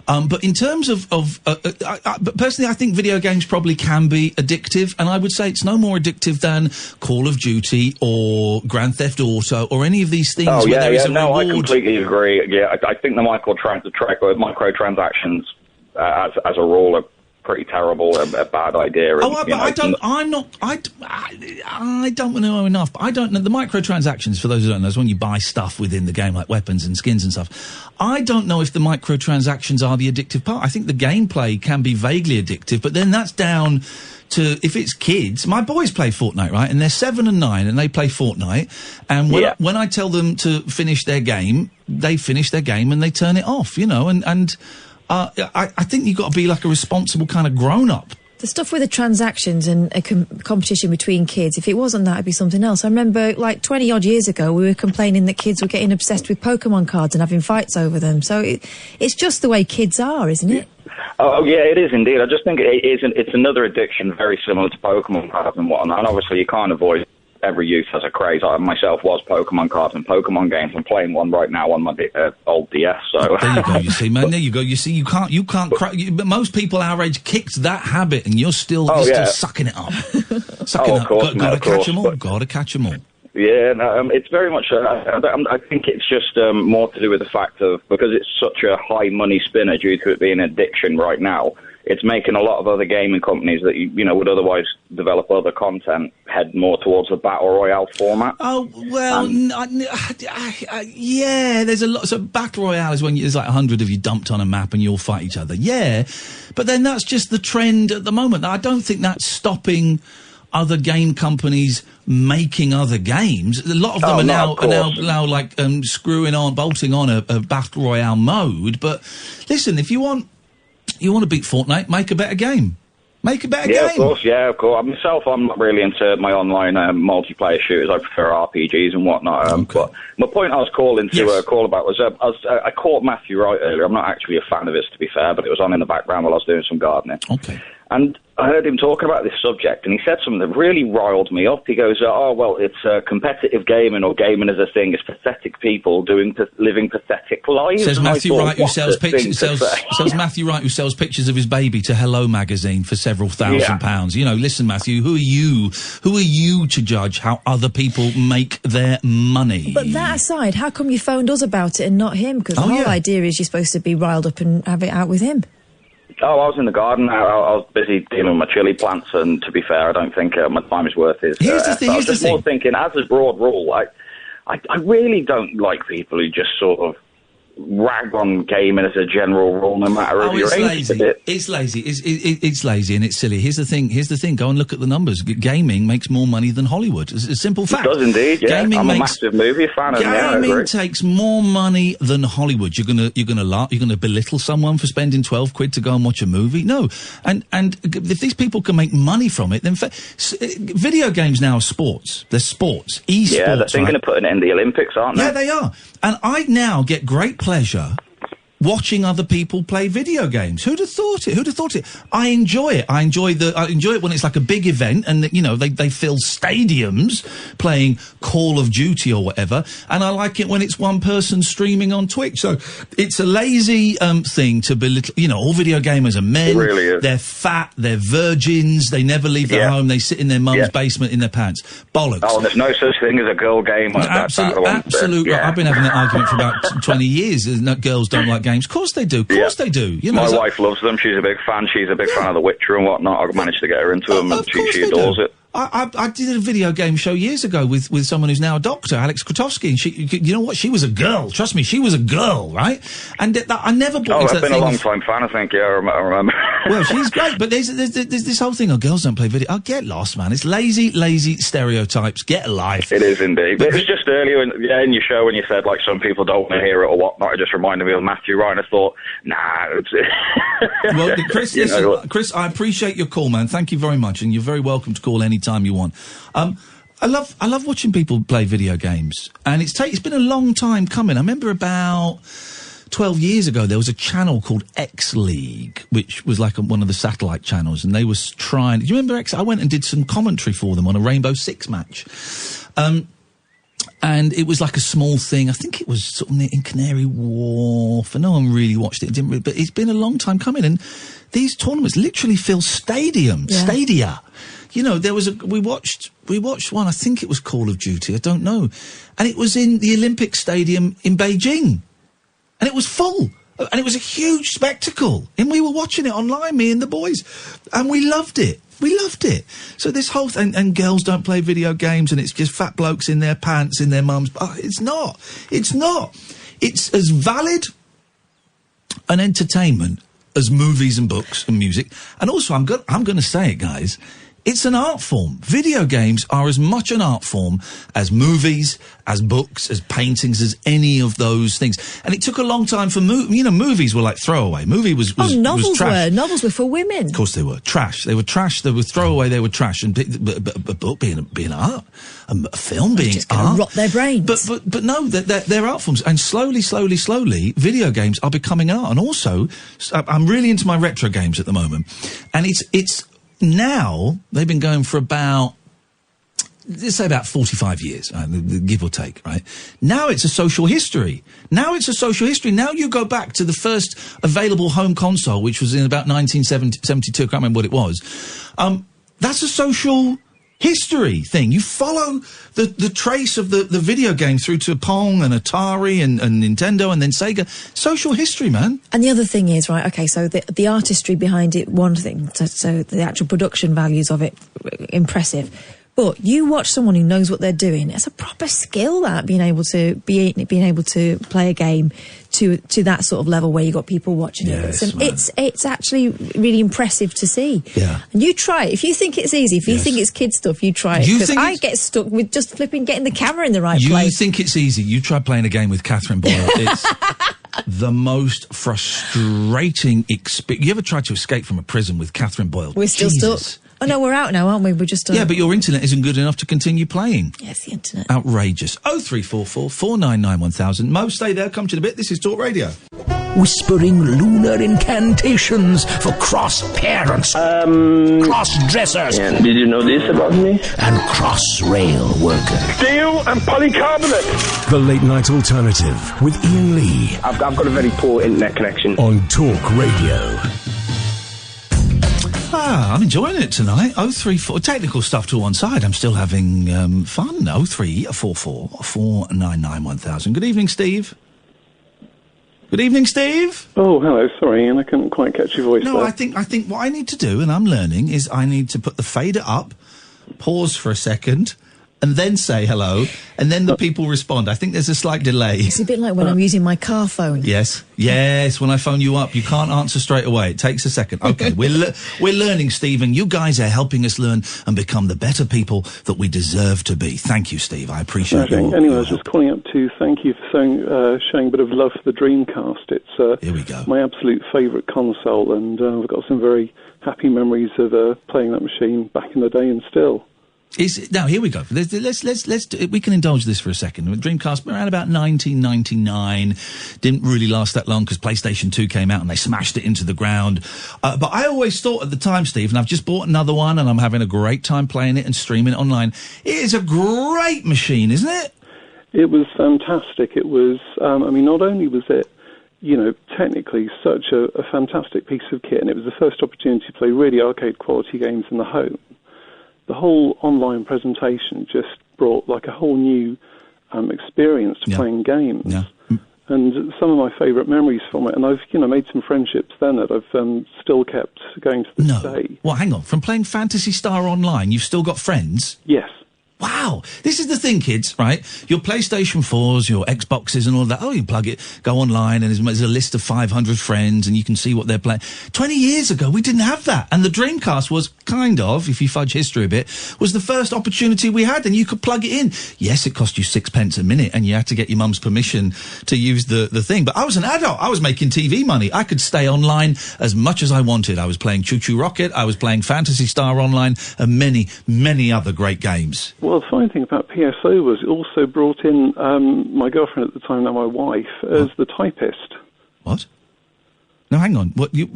But in terms but personally, I think video games probably can be addictive, and I would say it's no more addictive than Call of Duty or Grand Theft Auto or any of these things where there is a reward. I completely agree. Yeah, I think the microtransactions, as a rule, are pretty terrible, a bad idea. And, I don't know enough. But I don't know the microtransactions. For those who don't know, is when you buy stuff within the game, like weapons and skins and stuff. I don't know if the microtransactions are the addictive part. I think the gameplay can be vaguely addictive, but then that's down to if it's kids. My boys play Fortnite, right? And they're 7 and 9, and they play Fortnite. And when I tell them to finish their game, they finish their game and they turn it off. You know, and I think you've got to be like a responsible kind of grown-up. The stuff with the transactions and a competition between kids, if it wasn't that, it'd be something else. I remember, like, 20-odd years ago, we were complaining that kids were getting obsessed with Pokemon cards and having fights over them. So it's just the way kids are, isn't it? Oh, yeah, it is indeed. I just think it's another addiction very similar to Pokemon cards and whatnot. And obviously you can't avoid... Every youth has a craze. I myself was Pokemon cards and Pokemon games. I'm playing one right now on my old DS. So there you go. You see, man. There you go. You see, you can't. But most people our age kicked that habit, and you're still sucking it up. Got to catch them all. Got to catch them all. Yeah, no, it's very much. I think it's just more to do with the fact of because it's such a high money spinner due to it being an addiction right now. It's making a lot of other gaming companies that you know would otherwise develop other content head more towards the battle royale format. Oh, well, yeah, there's a lot. So battle royale is when there's like 100 of you dumped on a map and you all fight each other. Yeah, but then that's just the trend at the moment. I don't think that's stopping other game companies making other games. A lot of them are now like screwing on, bolting on a battle royale mode. But listen, if you want to beat Fortnite, make a better game. Make a better game. Yeah, of course. Myself, I'm not really into my online multiplayer shooters. I prefer RPGs and whatnot. But my point I was calling to call about was I caught Matthew right earlier. I'm not actually a fan of his, to be fair, but it was on in the background while I was doing some gardening. Okay. And I heard him talking about this subject, and he said something that really riled me up. He goes, it's competitive gaming, or gaming as a thing. It's pathetic people living pathetic lives. Says Matthew Wright, who sells pictures. Says Matthew Wright, who sells pictures of his baby to Hello magazine for several £1,000s. You know, listen, Matthew, who are you? Who are you to judge how other people make their money? But that aside, how come you phoned us about it and not him? Because the whole idea is you're supposed to be riled up and have it out with him. Oh, I was in the garden. I was busy dealing with my chili plants, and to be fair, I don't think my time is worth his. Here's the thing. I was just more thinking, as a broad rule, I really don't like people who just sort of rag on gaming as a general rule, no matter if you're lazy. It's lazy. It's lazy and it's silly. Here's the thing. Go and look at the numbers. Gaming makes more money than Hollywood. It's a simple fact. It does indeed. Yeah, I'm a massive movie fan. Gaming takes more money than Hollywood. You're gonna belittle someone for spending £12 to go and watch a movie? No. And if these people can make money from it, then video games now are sports. They're sports. E-sports. Yeah, they're thinking of putting it in the Olympics, aren't they? Yeah, they are. And I now get great pleasure watching other people play video games. Who'd have thought it? I enjoy it. I enjoy it when it's like a big event and, they fill stadiums playing Call of Duty or whatever. And I like it when it's one person streaming on Twitch. So it's a lazy thing to belittle. All video gamers are men. It really is. They're fat. They're virgins. They never leave their home. They sit in their mum's basement in their pants. Bollocks. Oh, there's no such thing as a girl gamer. Absolutely. Yeah. I've been having that argument for about 20 years. Girls don't like games. Of course they do. Of course they do. My wife loves them. She's a big fan. She's a big fan of The Witcher and whatnot. I managed to get her into them, and she adores it. I did a video game show years ago with someone who's now a doctor, Alex Krotowski, and you know what? She was a girl. Trust me, she was a girl, right? And I never bought into that thing. I've been a long-time fan, I think. Yeah, I remember. Well, she's great, but there's this whole thing. Girls don't play video. Oh, get lost, man. It's lazy stereotypes. Get a life. It is indeed. But it was just earlier in your show when you said like some people don't want to hear it or whatnot. It just reminded me of Matthew Ryan. I thought, nah. Well, Chris, listen, Chris, I appreciate your call, man. Thank you very much, and you're very welcome to call any time you want. I love watching people play video games, and it's been a long time coming. I remember about 12 years ago there was a channel called X League, which was like one of the satellite channels, and they was trying. Do you remember X? I went and did some commentary for them on a Rainbow Six match, and it was like a small thing. I think it was sort of in Canary Wharf, and no one really watched it. But it's been a long time coming, and these tournaments literally fill stadia. We watched one, I think it was Call of Duty, I don't know. And it was in the Olympic Stadium in Beijing. And it was full. And it was a huge spectacle. And we were watching it online, me and the boys. And we loved it. So this whole thing, and girls don't play video games, and it's just fat blokes in their pants, in their mums. It's not. It's as valid an entertainment as movies and books and music. And also, I'm going to say it, guys. It's an art form. Video games are as much an art form as movies, as books, as paintings, as any of those things. And it took a long time for movies were like throwaway. Novels was trash. Novels were for women. Of course they were. Trash. They were trash. They were throwaway. They were trash. And a book being art, a film being just gonna art, rot their brains. But no, they're art forms. And slowly, video games are becoming art. And also, I'm really into my retro games at the moment, and it's. Now, they've been going for about, let's say about 45 years, give or take, right? Now it's a social history. Now you go back to the first available home console, which was in about 1972, I can't remember what it was. That's a social history thing. You follow the trace of the video game through to Pong and Atari and Nintendo and then Sega. Social history, man. And the other thing is, right, okay, so the artistry behind it, one thing, so the actual production values of it, impressive. But you watch someone who knows what they're doing. It's a proper skill, that being able to play a game to that sort of level where you got people watching it. And it's actually really impressive to see. Yeah. And you try it. If you think it's easy, if you think it's kid stuff, you try it. Because I get stuck with just getting the camera in the right place. You think it's easy? You try playing a game with Catherine Boyle. It's the most frustrating experience. You ever tried to escape from a prison with Catherine Boyle? We're still stuck. Oh, no, we're out now, aren't we? We're just... Yeah, but your internet isn't good enough to continue playing. Yes, the internet. Outrageous. 0344 499 1000. Mo, stay there. Come to the bit. This is Talk Radio. Whispering lunar incantations for cross-parents, cross-dressers. Yeah. Did you know this about me? And cross-rail workers. Steel and polycarbonate. The Late Night Alternative with Iain Lee. I've got a very poor internet connection. On Talk Radio. I'm enjoying it tonight. 034 technical stuff to one side. I'm still having fun. 0344 499 1000. Good evening, Steve. Good evening, Steve. Oh, hello. Sorry, Ian, I couldn't quite catch your voice. No, there. I think what I need to do, and I'm learning, is I need to put the fader up, pause for a second, and then say hello, and then the people respond. I think there's a slight delay. It's a bit like when I'm using my car phone. Yes, when I phone you up, you can't answer straight away. It takes a second. Okay, we're learning, Stephen. You guys are helping us learn and become the better people that we deserve to be. Thank you, Steve. I appreciate it. Anyway, I was just calling up to thank you for showing a bit of love for the Dreamcast. It's here we go. My absolute favourite console, and I've got some very happy memories of playing that machine back in the day and still. Now here we go. We can indulge this for a second. Dreamcast around about 1999 didn't really last that long because PlayStation 2 came out and they smashed it into the ground. But I always thought at the time, Steve, and I've just bought another one and I'm having a great time playing it and streaming it online. It is a great machine, isn't it? It was fantastic. It was. Not only was it, technically such a fantastic piece of kit, and it was the first opportunity to play really arcade quality games in the home. The whole online presentation just brought like a whole new experience to playing games. Yeah. And some of my favourite memories from it, and I've made some friendships then that I've still kept going to this day. Well, hang on. From playing Phantasy Star Online, you've still got friends? Yes. Wow. This is the thing, kids, right? Your PlayStation 4s, your Xboxes and all that. Oh, you plug it, go online, and there's a list of 500 friends, and you can see what they're playing. 20 years ago, we didn't have that. And the Dreamcast was kind of, if you fudge history a bit, was the first opportunity we had, and you could plug it in. Yes, it cost you 6p a minute, and you had to get your mum's permission to use the thing. But I was an adult. I was making TV money. I could stay online as much as I wanted. I was playing Choo Choo Rocket, I was playing Phantasy Star Online, and many, many other great games. Well, the funny thing about PSO was it also brought in my girlfriend at the time, now my wife, as the typist. What? No, hang on. What you're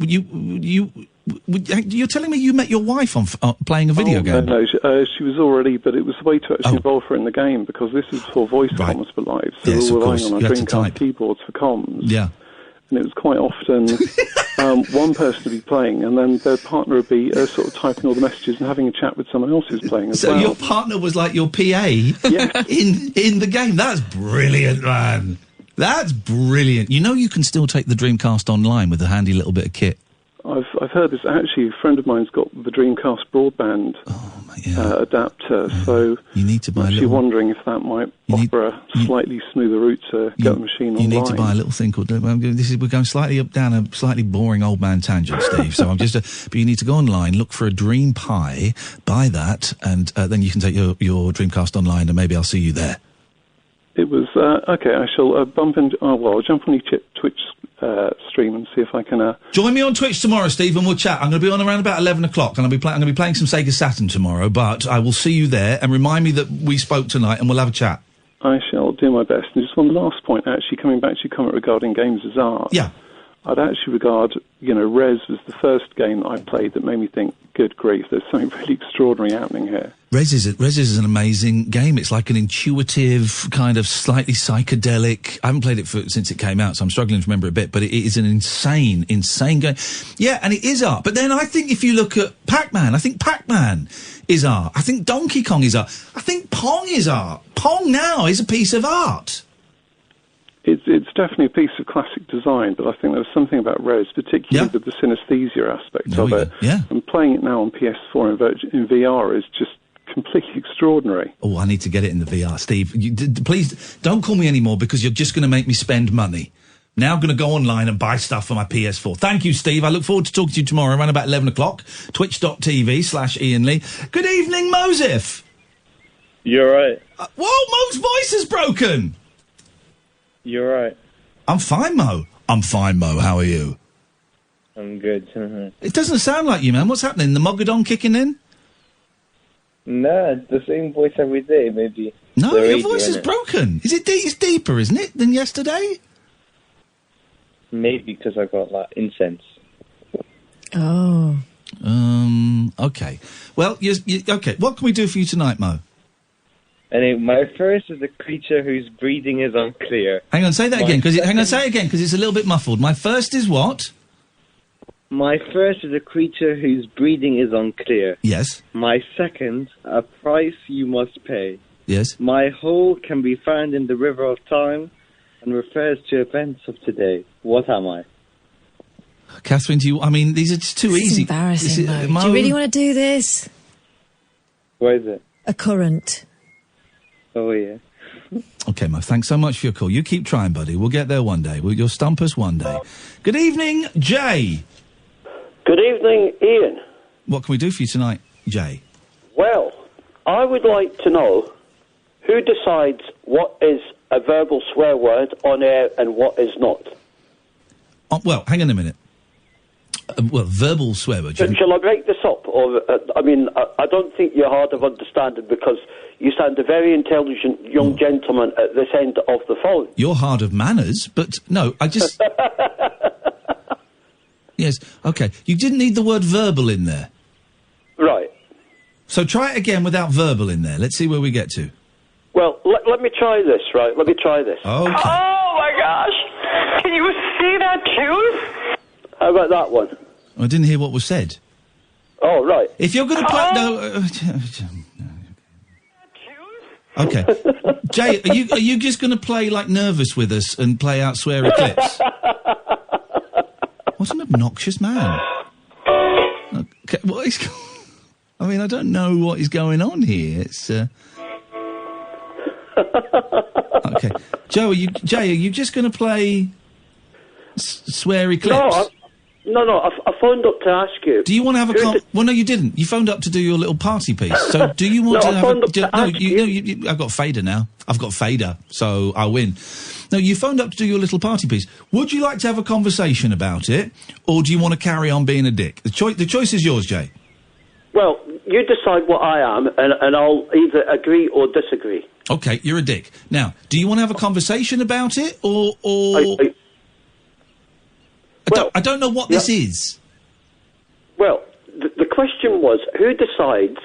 telling me you met your wife on playing a video game? No, she was already, but it was the way to actually involve her in the game because this is before voice comms were live, so we were relying on our Dreamcast keyboards for comms. Yeah. And it was quite often one person would be playing and then their partner would be sort of typing all the messages and having a chat with someone else who's playing as well. So your partner was like your PA in the game? That's brilliant, man. That's brilliant. You can still take the Dreamcast online with a handy little bit of kit. I've heard this. Actually, a friend of mine's got the Dreamcast broadband adapter, so you need to buy. I'm actually wondering if that might offer a slightly smoother route to get the machine online. You need to buy a little thing called. We're going slightly up down a slightly boring old man tangent, Steve. So I'm just. But you need to go online, look for a Dream Pi, buy that, and then you can take your Dreamcast online, and maybe I'll see you there. It was okay. I shall bump into. I'll jump on your Twitch stream and see if I can. Join me on Twitch tomorrow, Steve, and we'll chat. I'm going to be on around about 11 o'clock, and I'm going to be playing some Sega Saturn tomorrow. But I will see you there, and remind me that we spoke tonight, and we'll have a chat. I shall do my best. And just one last point, actually, coming back to your comment regarding games as art. Yeah. I'd actually regard, Rez was the first game that I played that made me think, good grief, there's something really extraordinary happening here. Rez is an amazing game. It's like an intuitive, kind of slightly psychedelic. I haven't played it since it came out, so I'm struggling to remember a bit, but it is an insane game. Yeah, and it is art. But then I think if you look at Pac-Man, I think Pac-Man is art. I think Donkey Kong is art. I think Pong is art. Pong now is a piece of art. It's definitely a piece of classic design, but I think there was something about Rez, particularly with the synesthesia aspect of it. Yeah. And playing it now on PS4 in VR is just completely extraordinary. Oh, I need to get it in the VR. Steve, please don't call me anymore because you're just going to make me spend money. Now I'm going to go online and buy stuff for my PS4. Thank you, Steve. I look forward to talking to you tomorrow around about 11 o'clock. Twitch.tv/Iain Lee. Good evening, Mosif. You're right. Whoa, Mo's voice is broken. You're right. I'm fine, Mo. I'm fine, Mo. How are you? I'm good. It doesn't sound like you, man. What's happening? The Mogadon kicking in? Nah, it's the same voice every day, maybe. No, your voice is broken. Is it? It's deeper, isn't it, than yesterday? Maybe because I got like incense. Oh. Okay. Well, okay. What can we do for you tonight, Mo? Anyway, my first is a creature whose breeding is unclear. Hang on, say that again. Say it again because it's a little bit muffled. My first is what? My first is a creature whose breeding is unclear. Yes. My second, a price you must pay. Yes. My whole can be found in the river of time and refers to events of today. What am I? Catherine, these are just too easy. It's embarrassing, Mo. Do you really want to do this? What is it? A current. Oh, yeah. Okay, Mo, thanks so much for your call. You keep trying, buddy. We'll get there one day. You'll stump us one day. Good evening, Jay. Good evening, Ian. What can we do for you tonight, Jay? Well, I would like to know who decides what is a verbal swear word on air and what is not. Well, hang on a minute. Verbal swear word. Shall I break this up? Or I don't think you're hard of understanding because you sound a very intelligent young gentleman at this end of the phone. You're hard of manners, but no, I just... Yes, okay. You didn't need the word verbal in there. Right. So try it again without verbal in there. Let's see where we get to. Well, let me try this, right? Let me try this. Okay. Oh, my gosh! Can you see that tune? How about that one? I didn't hear what was said. Oh, right. If you're going to play... Okay. Jay, are you just going to play, like, nervous with us and play out sweary clips? What an obnoxious man. Okay, what is... I don't know what is going on here. It's, Okay. Jay, are you just going to play sweary clips? No, I phoned up to ask you. Do you want to have a... Well, no, you didn't. You phoned up to do your little party piece. So do you want to have a... I've got fader now. I've got fader, so I win. No, you phoned up to do your little party piece. Would you like to have a conversation about it, or do you want to carry on being a dick? The choice is yours, Jay. Well, you decide what I am, and I'll either agree or disagree. Okay, you're a dick. Now, do you want to have a conversation about it, or... I don't know what this is. Well, the question was, who decides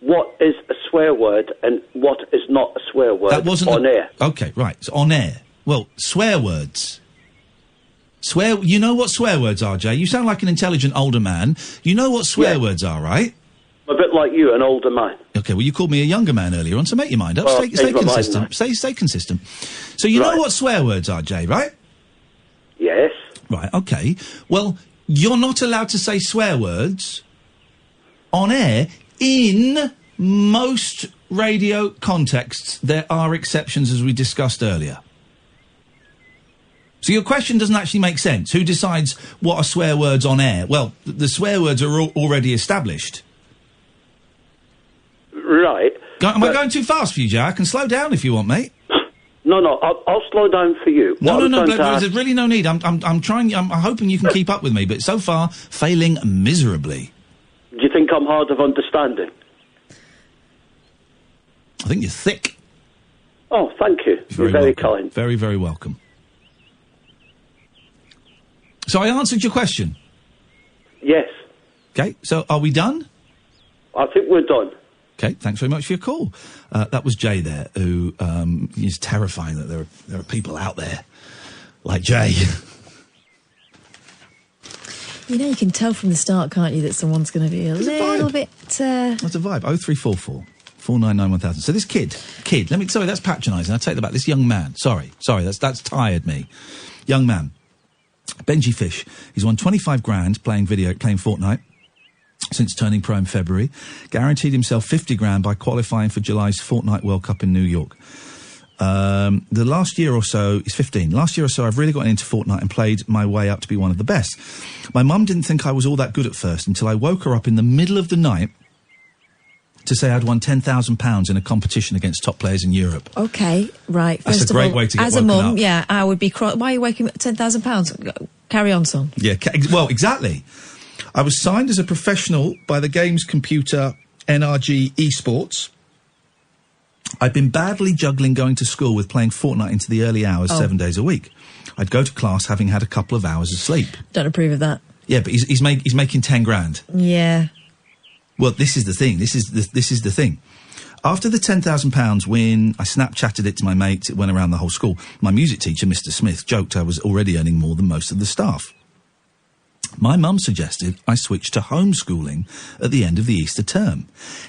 what is a swear word and what is not a swear word on air? Okay, right, it's on air. Well, swear words. You know what swear words are, Jay? You sound like an intelligent older man. You know what swear words are, right? A bit like you, an older man. Okay, well, you called me a younger man earlier on, so make your mind up. Well, Stay consistent. Stay consistent. So you know what swear words are, Jay, right? Yes. Right, okay. Well, you're not allowed to say swear words on air in most radio contexts. There are exceptions, as we discussed earlier. So your question doesn't actually make sense. Who decides what are swear words on air? Well, the swear words are already established. Right. Am I going too fast for you, Jay? I can slow down if you want, mate. No, I'll slow down for you. No, there's really no need. I'm trying. I'm hoping you can keep up with me, but so far, failing miserably. Do you think I'm hard of understanding? I think you're thick. Oh, thank you. You're very kind. Very, very welcome. So I answered your question? Yes. Okay, so are we done? I think we're done. Okay, thanks very much for your call. That was Jay there, who is terrifying that there are people out there like Jay. You know, you can tell from the start, can't you, that someone's going to be a little bit... That's a vibe. 0344 499 1000. So this kid, that's patronising. I take that back. This young man, sorry, that's tired me. Young man, Benji Fish. He's won 25 grand playing Fortnite. since turning pro in February. Guaranteed himself 50 grand by qualifying for July's Fortnite World Cup in New York. The last year or so, he's 15. Last year or so, I've really gotten into Fortnite and played my way up to be one of the best. My mum didn't think I was all that good at first until I woke her up in the middle of the night to say I'd won £10,000 in a competition against top players in Europe. Okay, right. That's First a great of all, way to get as a woken mum, up. yeah, I would be why are you waking up at £10,000? Carry on, son. Yeah, well, exactly. I was signed as a professional by the games computer NRG Esports. I'd been badly juggling going to school with playing Fortnite into the early hours 7 days a week. I'd go to class having had a couple of hours of sleep. Don't approve of that. Yeah, but he's making 10 grand. Yeah. Well, this is the thing. This is the thing. After the £10,000 win, I Snapchatted it to my mates. It went around the whole school. My music teacher, Mr. Smith, joked I was already earning more than most of the staff. My mum suggested I switch to homeschooling at the end of the Easter term.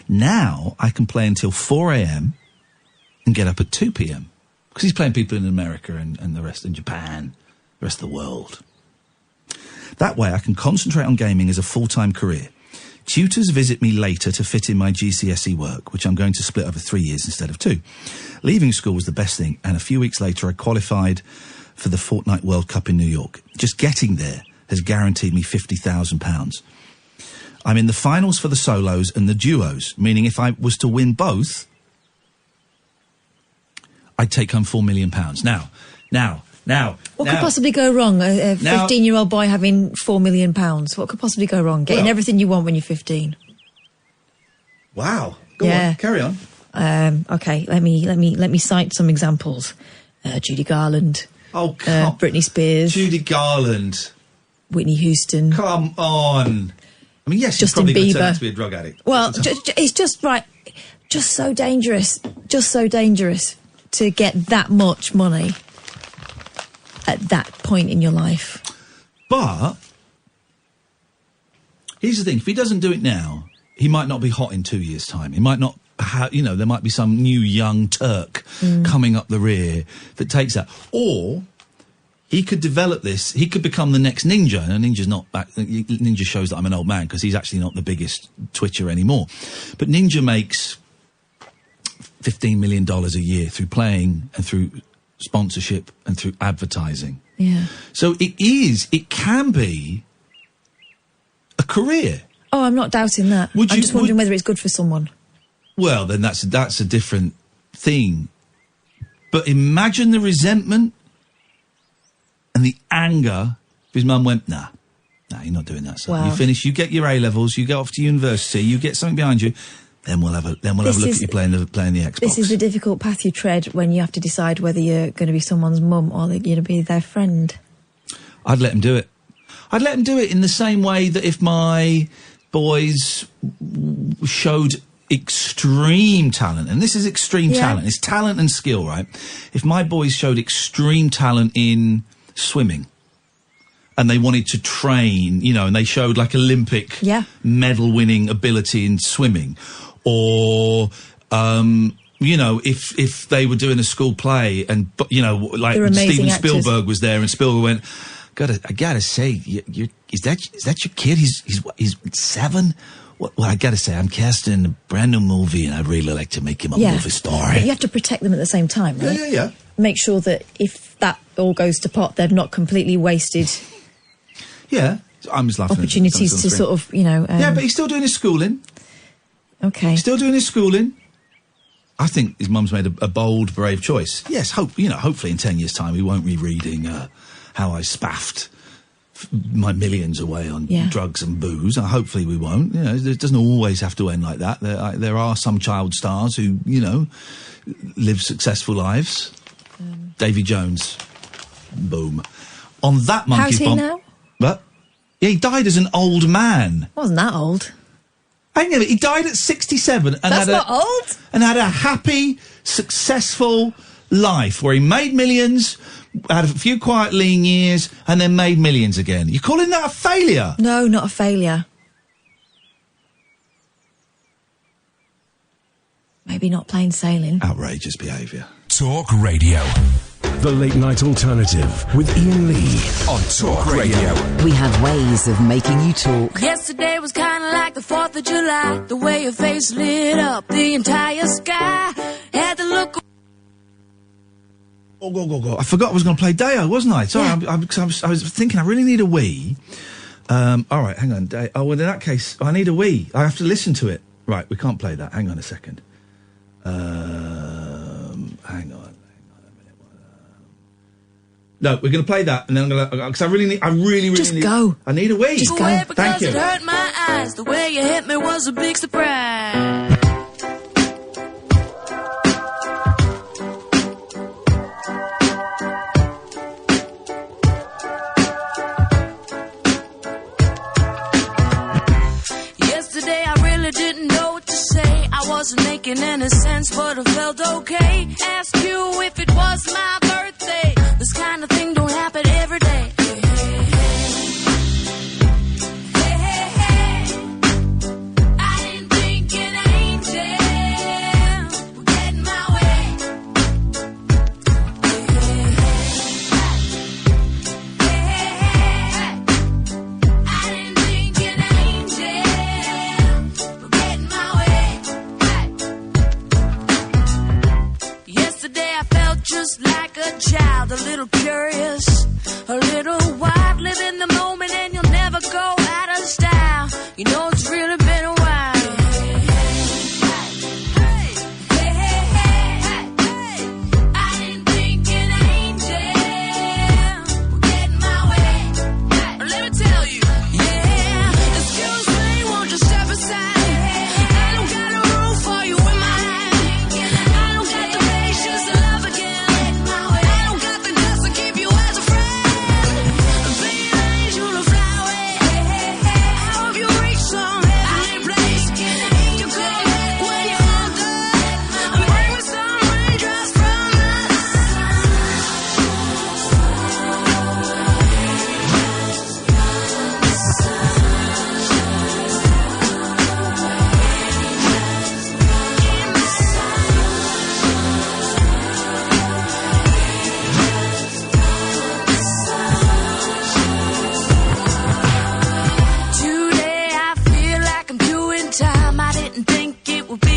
Now I can play until 4 a.m. and get up at 2 p.m. because he's playing people in America and the rest in Japan, the rest of the world. That way I can concentrate on gaming as a full-time career. Tutors visit me later to fit in my GCSE work, which I'm going to split over 3 years instead of 2. Leaving school was the best thing, and a few weeks later I qualified for the Fortnite World Cup in New York. Just getting there has guaranteed me £50,000. I'm in the finals for the solos and the duos, meaning if I was to win both, I'd take home £4 million. Now. What could possibly go wrong? A 15-year-old boy having £4 million. What could possibly go wrong? Getting everything you want when you're 15. Wow. Go on, carry on. Okay, let me cite some examples. Judy Garland. Oh, come Britney Spears. Judy Garland. Whitney Houston. Come on. I mean, yes, Justin she's probably going to Bieber. turn out to be a drug addict. Well, it's just right. Just so dangerous. Just so dangerous to get that much money at that point in your life. But here's the thing: if he doesn't do it now, he might not be hot in 2 years' time. He might not. There might be some new young Turk coming up the rear that takes that, or he could develop this. He could become the next Ninja. And Ninja's not back. Ninja shows that I'm an old man because he's actually not the biggest Twitcher anymore. But Ninja makes $15 million a year through playing and through sponsorship and through advertising. Yeah. So it can be a career. Oh, I'm not doubting that. I'm just wondering whether it's good for someone. Well, then that's a different thing. But imagine the resentment and the anger if his mum went, nah, you're not doing that, son. Wow. You finish, you get your A-levels, you go off to university, you get something behind you, then we'll have a look at you playing the Xbox. This is the difficult path you tread when you have to decide whether you're going to be someone's mum or you're going to be their friend. I'd let him do it. I'd let him do it in the same way that if my boys showed extreme talent, and this is extreme talent, it's talent and skill, right? If my boys showed extreme talent in swimming and they wanted to train, and they showed like Olympic medal winning ability in swimming, or if they were doing a school play and like Steven Spielberg was there and Spielberg went, I gotta say, is that your kid? He's 7. Well, I gotta say, I'm casting a brand new movie, and I'd really like to make him a movie star. But you have to protect them at the same time, right? Yeah. Make sure that if that all goes to pot, they've not completely wasted. Yeah, I'm just laughing. Opportunities to sort of, yeah, but he's still doing his schooling. Okay. Still doing his schooling. I think his mum's made a bold, brave choice. Yes, hopefully in 10 years' time, we won't be reading how I spaffed my millions away on drugs and booze. Hopefully we won't. It doesn't always have to end like that. There are some child stars who, live successful lives. Davy Jones. Boom. On that monkey's bomb. How's he now? What? Yeah, he died as an old man. Wasn't that old? He died at 67. And That's not old. And had a happy, successful life where he made millions, had a few quiet, lean years, and then made millions again. You calling that a failure? No, not a failure. Maybe not plain sailing. Outrageous behaviour. Talk Radio. The Late Night Alternative with Iain Lee on Talk Radio. We have ways of making you talk. Yesterday was kind of like the 4th of July. The way your face lit up the entire sky. Had to look. Go. I forgot I was going to play Deo, wasn't I? Sorry, I was thinking I really need a wee. All right, hang on. Oh, well, in that case, I need a wee. I have to listen to it. Right, we can't play that. Hang on a second. Hang on a minute. No, we're going to play that, and then I'm going to, because I really need. Just go. I need a wee. Just go. Thank you. It hurt my eyes. The way you hit me was a big surprise. Yesterday I really didn't know what to say. I wasn't making any sense, but I felt okay. Ask you if it was my birthday. This kind of thing don't happen every day. Just like a child, a little curious, a little wild. Live in the moment and you'll never go out of style. You know it's really been a while. I didn't think an angel would get in my way. Let me tell you, excuse me, won't you step aside? I don't got no room for you in my life. I don't got the patience to love again.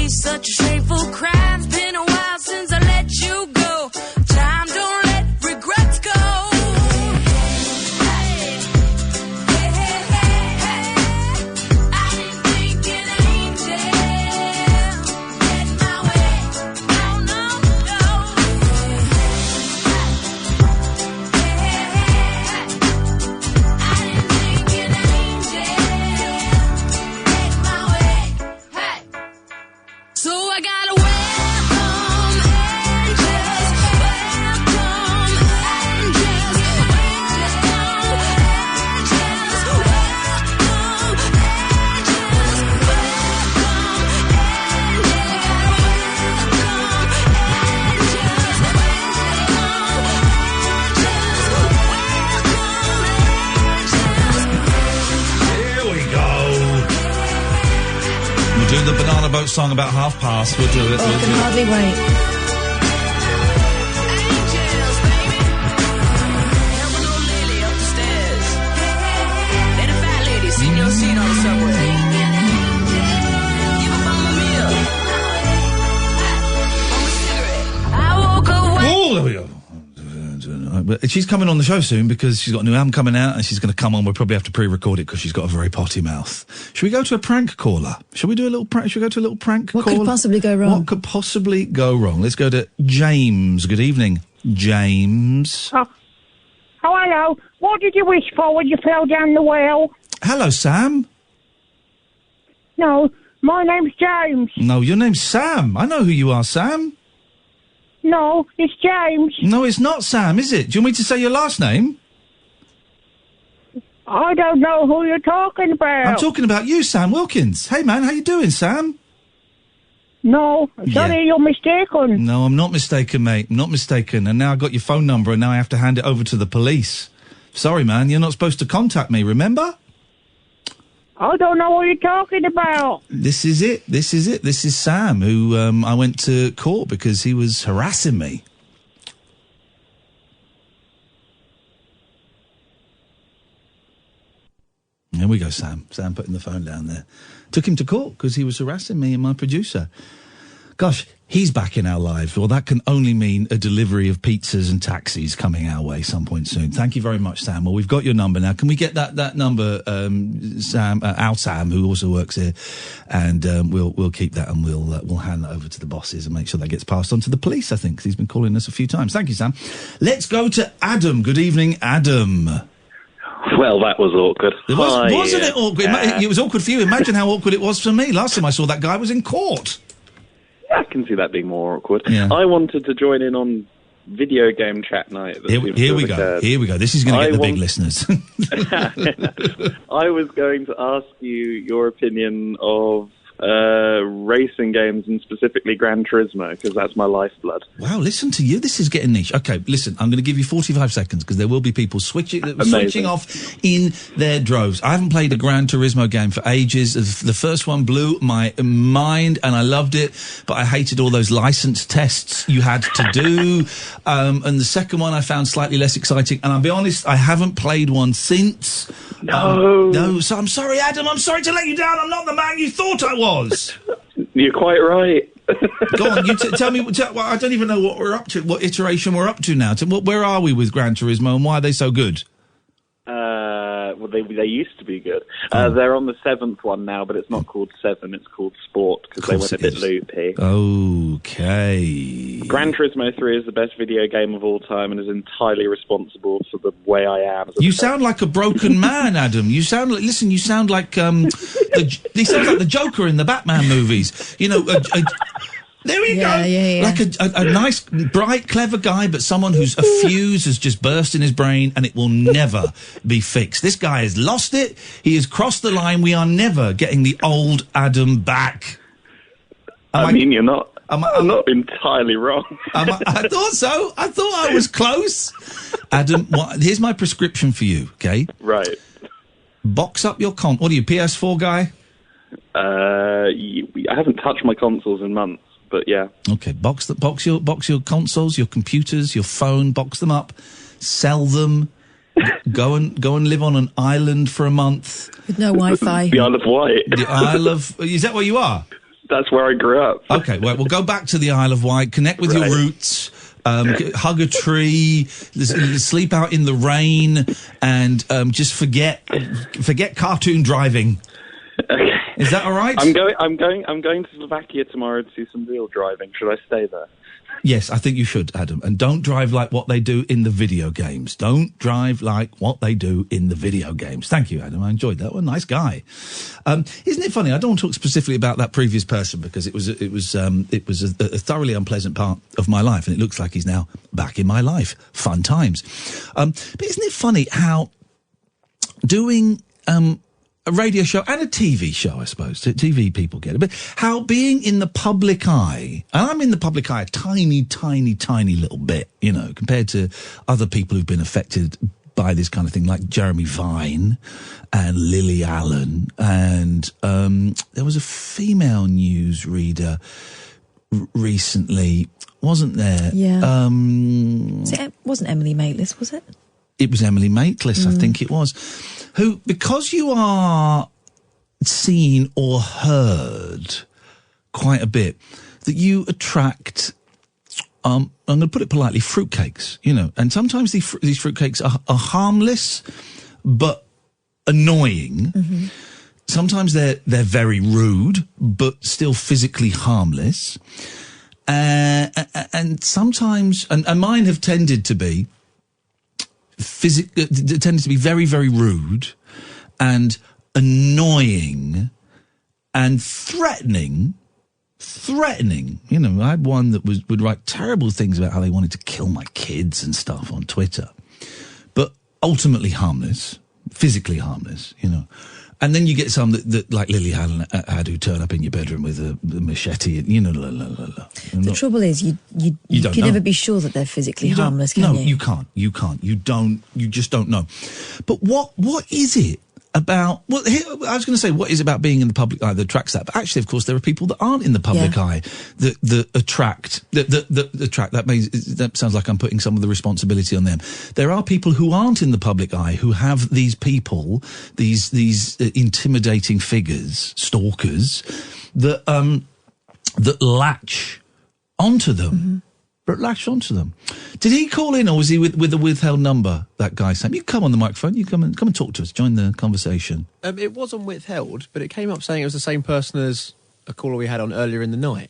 Such a shameful crime. It's been a while since I let you go. Time don't let regrets go. I didn't think an angel get in my way. No. I didn't think an angel get in my way. So I gotta welcome angels, welcome angels, Here we go. We'll do the Banana Boat song about past. We'll do it. I can hardly wait. Seen your seat on the subway. Give a bum a meal. I woke up one. Oh, there we go. But she's coming on the show soon because she's got a new album coming out and she's going to come on. We'll probably have to pre-record it because she's got a very potty mouth. Should we go to a prank caller? Should we do a little prank? Should we go to a little prank What caller? could possibly go wrong? What could possibly go wrong? Let's go to James. Good evening, James. Oh, hello. What did you wish for when you fell down the well? Hello, Sam. No, my name's James. No, your name's Sam. I know who you are, Sam. No, it's James. No, it's not Sam, is it? Do you want me to say your last name? I don't know who you're talking about. I'm talking about you, Sam Wilkins. Hey, man, how you doing, Sam? No, sorry, you're mistaken. No, I'm not mistaken, mate. I'm not mistaken. And now I've got your phone number and now I have to hand it over to the police. Sorry, man, you're not supposed to contact me, remember? I don't know what you're talking about. This is it. This is Sam, who I went to court because he was harassing me. Here we go, Sam. Sam putting the phone down there. Took him to court because he was harassing me and my producer. Gosh, he's back in our lives. Well, that can only mean a delivery of pizzas and taxis coming our way some point soon. Thank you very much, Sam. Well, we've got your number now. Can we get that number, Sam, our Sam, who also works here, and we'll keep that and we'll hand that over to the bosses and make sure that gets passed on to the police, I think, because he's been calling us a few times. Thank you, Sam. Let's go to Adam. Good evening, Adam. Well, that was awkward. Wasn't it awkward? It was awkward for you. Imagine how awkward it was for me. Last time I saw that guy was in court. I can see that being more awkward. Yeah. I wanted to join in on video game chat night. Here we go. Here we go. This is going to get the big listeners. I was going to ask you your opinion of racing games and specifically Gran Turismo, because that's my lifeblood. Wow, listen to you. This is getting niche. Okay, listen, I'm going to give you 45 seconds because there will be people switching off in their droves. I haven't played a Gran Turismo game for ages. The first one blew my mind and I loved it, but I hated all those license tests you had to do. And the second one I found slightly less exciting. And I'll be honest, I haven't played one since. No, so I'm sorry, Adam. I'm sorry to let you down. I'm not the man you thought I was. You're quite right. Go on, you tell me. Well, I don't even know what we're up to, what iteration we're up to now. Where are we with Gran Turismo and why are they so good? Well, they used to be good. They're on the 7th one now, but it's not called 7, it's called Sport, because they went a bit loopy. Okay. Gran Turismo 3 is the best video game of all time and is entirely responsible for the way I am. You sound like a broken man, Adam. You sound like, listen, you sound like, he sounds like the Joker in the Batman movies. You know, there we go. Yeah. Like a nice, bright, clever guy, but someone whose a fuse has just burst in his brain and it will never be fixed. This guy has lost it. He has crossed the line. We are never getting the old Adam back. I mean, you're not. I'm not entirely wrong. I thought so. I thought I was close. Adam, here's my prescription for you, okay? Right. Box up your What are you, PS4 guy? I haven't touched my consoles in months. But yeah. Okay, box your consoles, your computers, your phone, box them up, sell them, go and live on an island for a month. With no Wi-Fi. The Isle of Wight. The Isle of... Is that where you are? That's where I grew up. Okay, well, we'll go back to the Isle of Wight, connect with your roots, hug a tree, sleep out in the rain, and just forget cartoon driving. Okay. Is that all right? I'm going to Slovakia tomorrow to do some real driving. Should I stay there? Yes, I think you should, Adam. And don't drive like what they do in the video games. Don't drive like what they do in the video games. Thank you, Adam. I enjoyed that one. Nice guy. Isn't it funny? I don't want to talk specifically about that previous person because it was a thoroughly unpleasant part of my life, and it looks like he's now back in my life. Fun times. But isn't it funny how doing a radio show and a TV show, I suppose. TV people get it. But how being in the public eye, and I'm in the public eye a tiny, tiny, tiny little bit, you know, compared to other people who've been affected by this kind of thing, like Jeremy Vine and Lily Allen. And there was a female newsreader recently, wasn't there? Yeah. It wasn't Emily Maitlis, was it? It was Emily Maitlis, I think it was. Who, because you are seen or heard quite a bit, that you attract, I'm going to put it politely, fruitcakes, you know. And sometimes these fruitcakes are harmless, but annoying. Mm-hmm. Sometimes they're very rude, but still physically harmless. And sometimes, and mine have tended to be, tended to be very, very rude and annoying and threatening. You know, I had one that would write terrible things about how they wanted to kill my kids and stuff on Twitter, but ultimately harmless, physically harmless, you know. And then you get some that like Lily Allen had, who turn up in your bedroom with a machete, and, you know, The trouble is, you can never be sure that they're physically harmless, can you? No, you can't. You just don't know. But what is it about, well, here, I was going to say, what is about being in the public eye that attracts that? But actually, of course, there are people that aren't in the public eye that attract, that sounds like I'm putting some of the responsibility on them. There are people who aren't in the public eye who have these people, these intimidating figures, stalkers, that latch onto them. But latch onto them. Did he call in, or was he with a withheld number, that guy, Sam? You come on the microphone, you come and talk to us, join the conversation. It wasn't withheld, but it came up saying it was the same person as a caller we had on earlier in the night.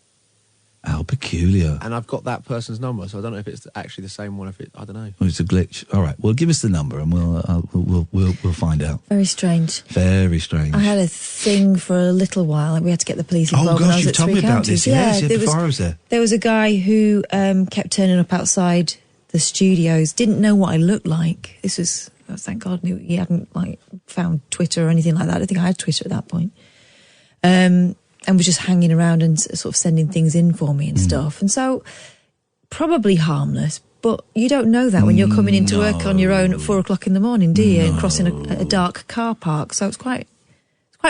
How peculiar. And I've got that person's number, so I don't know if it's actually the same one, I don't know. Oh, it's a glitch. All right, well, give us the number and we'll find out. Very strange. Very strange. I had a thing for a little while. We had to get the police involved. Oh, gosh, you told me about this. Yes, before I was there. There was a guy who kept turning up outside the studios, didn't know what I looked like. This was, thank God, he hadn't, found Twitter or anything like that. I don't think I had Twitter at that point. And was just hanging around and sort of sending things in for me and stuff. And so, probably harmless, but you don't know that when you're coming into work on your own at 4 o'clock in the morning, do you? And crossing a dark car park. So it's quite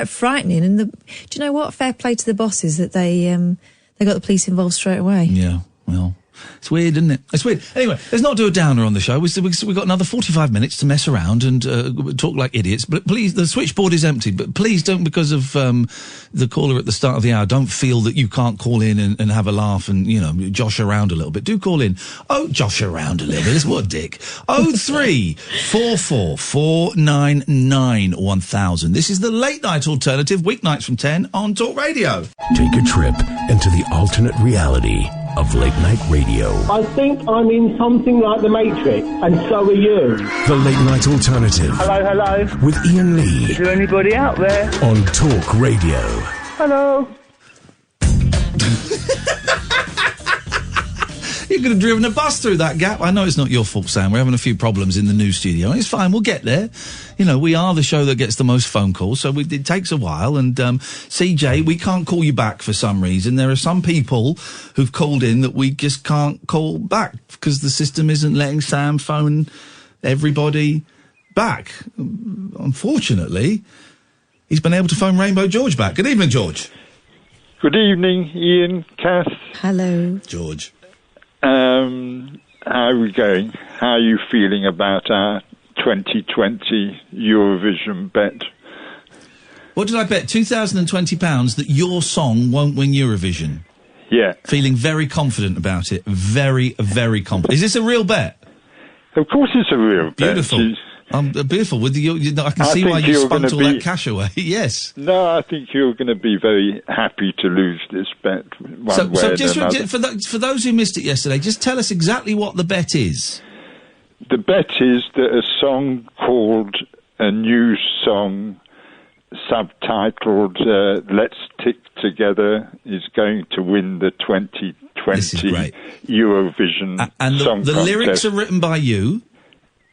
frightening. And do you know what? Fair play to the bosses that they got the police involved straight away. Yeah, well, it's weird, isn't it? It's weird. Anyway, let's not do a downer on the show. We've got another 45 minutes to mess around and talk like idiots. But please, the switchboard is empty. But please don't, because of the caller at the start of the hour, don't feel that you can't call in and have a laugh and, josh around a little bit. Do call in. Oh, josh around a little bit. It's what, Dick? 0344 499 1000. This is the late night alternative, weeknights from 10 on Talk Radio. Take a trip into the alternate reality of late night radio. I think I'm in something like the Matrix, and so are you. The late night alternative. Hello. With Iain Lee. Is there anybody out there? On Talk Radio. Hello. You could have driven a bus through that gap. I know it's not your fault, Sam. We're having a few problems in the news studio. It's fine. We'll get there. We are the show that gets the most phone calls, so it takes a while. And CJ, we can't call you back for some reason. There are some people who've called in that we just can't call back because the system isn't letting Sam phone everybody back. Unfortunately, he's been able to phone Rainbow George back. Good evening, George. Good evening, Ian, Kath. Hello. George. How are we going? How are you feeling about our 2020 Eurovision bet? What did I bet? £2,020 that your song won't win Eurovision. Yeah. Feeling very confident about it. Very, very confident. Is this a real bet? Of course it's a real bet. Beautiful. Beautiful. With I can see why you spunked all that cash away. Yes. No, I think you're going to be very happy to lose this bet one way or another. For those who missed it yesterday, just tell us exactly what the bet is. The bet is that a song called A New Song, subtitled Let's Tick Together, is going to win the 2020 Eurovision and Song the Contest. Lyrics are written by you?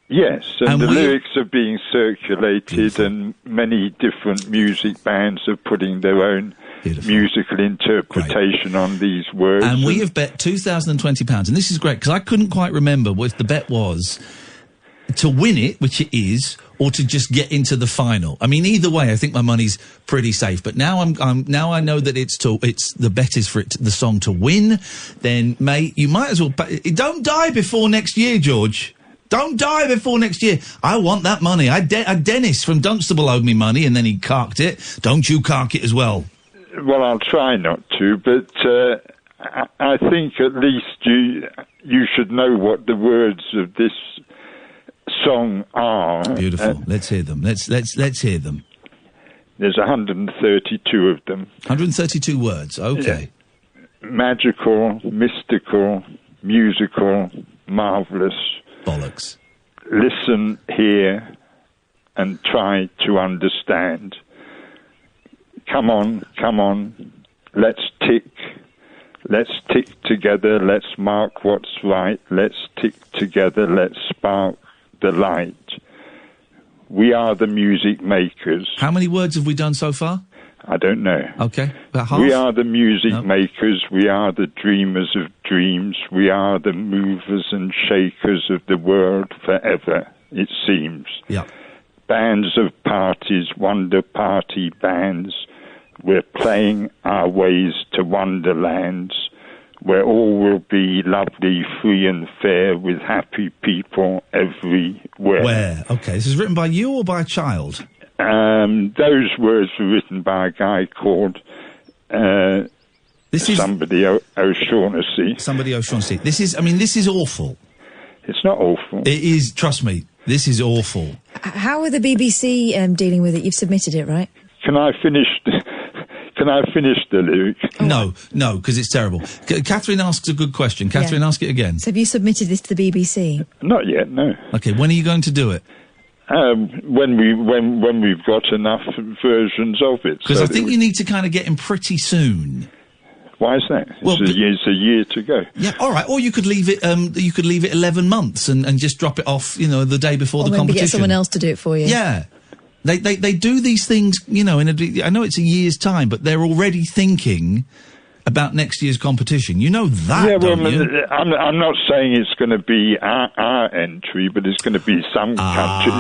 Yes, and the lyrics are being circulated, and many different music bands are putting their own musical interpretation on these words. And we have bet £2,020, and this is great, because I couldn't quite remember what the bet was to win it, which it is, or to just get into the final. I mean, either way, I think my money's pretty safe. But now now I know that it's the bet is for the song to win. Then, mate, you might as well don't die before next year, George. Don't die before next year. I want that money. Dennis from Dunstable owed me money, and then he carked it. Don't you cark it as well? Well, I'll try not to, but I think at least you should know what the words of this song are. Beautiful. Let's hear them. Let's hear them. There's 132 of them. 132 words. Okay. Yeah. Magical, mystical, musical, marvellous. Bollocks. Listen, hear, and try to understand. Come on, let's tick together, let's mark what's right, let's tick together, let's spark the light. We are the music makers. How many words have we done so far? I don't know. Okay, about half? We are the music makers, we are the dreamers of dreams, we are the movers and shakers of the world forever, it seems. Yeah. bands of parties, wonder party bands. We're playing our ways to wonderlands, where all will be lovely, free and fair, with happy people everywhere. Where? Okay, this is written by you or by a child? Those words were written by a guy called somebody O'Shaughnessy. Somebody O'Shaughnessy. This is awful. It's not awful. It is, trust me, this is awful. How are the BBC dealing with it? You've submitted it, right? Can I finish the lyric? No, because it's terrible. Catherine asks a good question. Catherine, ask it again. So have you submitted this to the BBC? Not yet, no. Okay, when are you going to do it? When we've got enough versions of it. Because I think you need to kind of get in pretty soon. Why is that? Well, it's a year to go. Yeah, all right. Or you could leave it. You could leave it 11 months and just drop it off. The day before the competition. Maybe get someone else to do it for you. Yeah, they do these things. I know it's a year's time, but they're already thinking about next year's competition. You know that, yeah, well, don't you? I'm not saying it's going to be our entry, but it's going to be some country.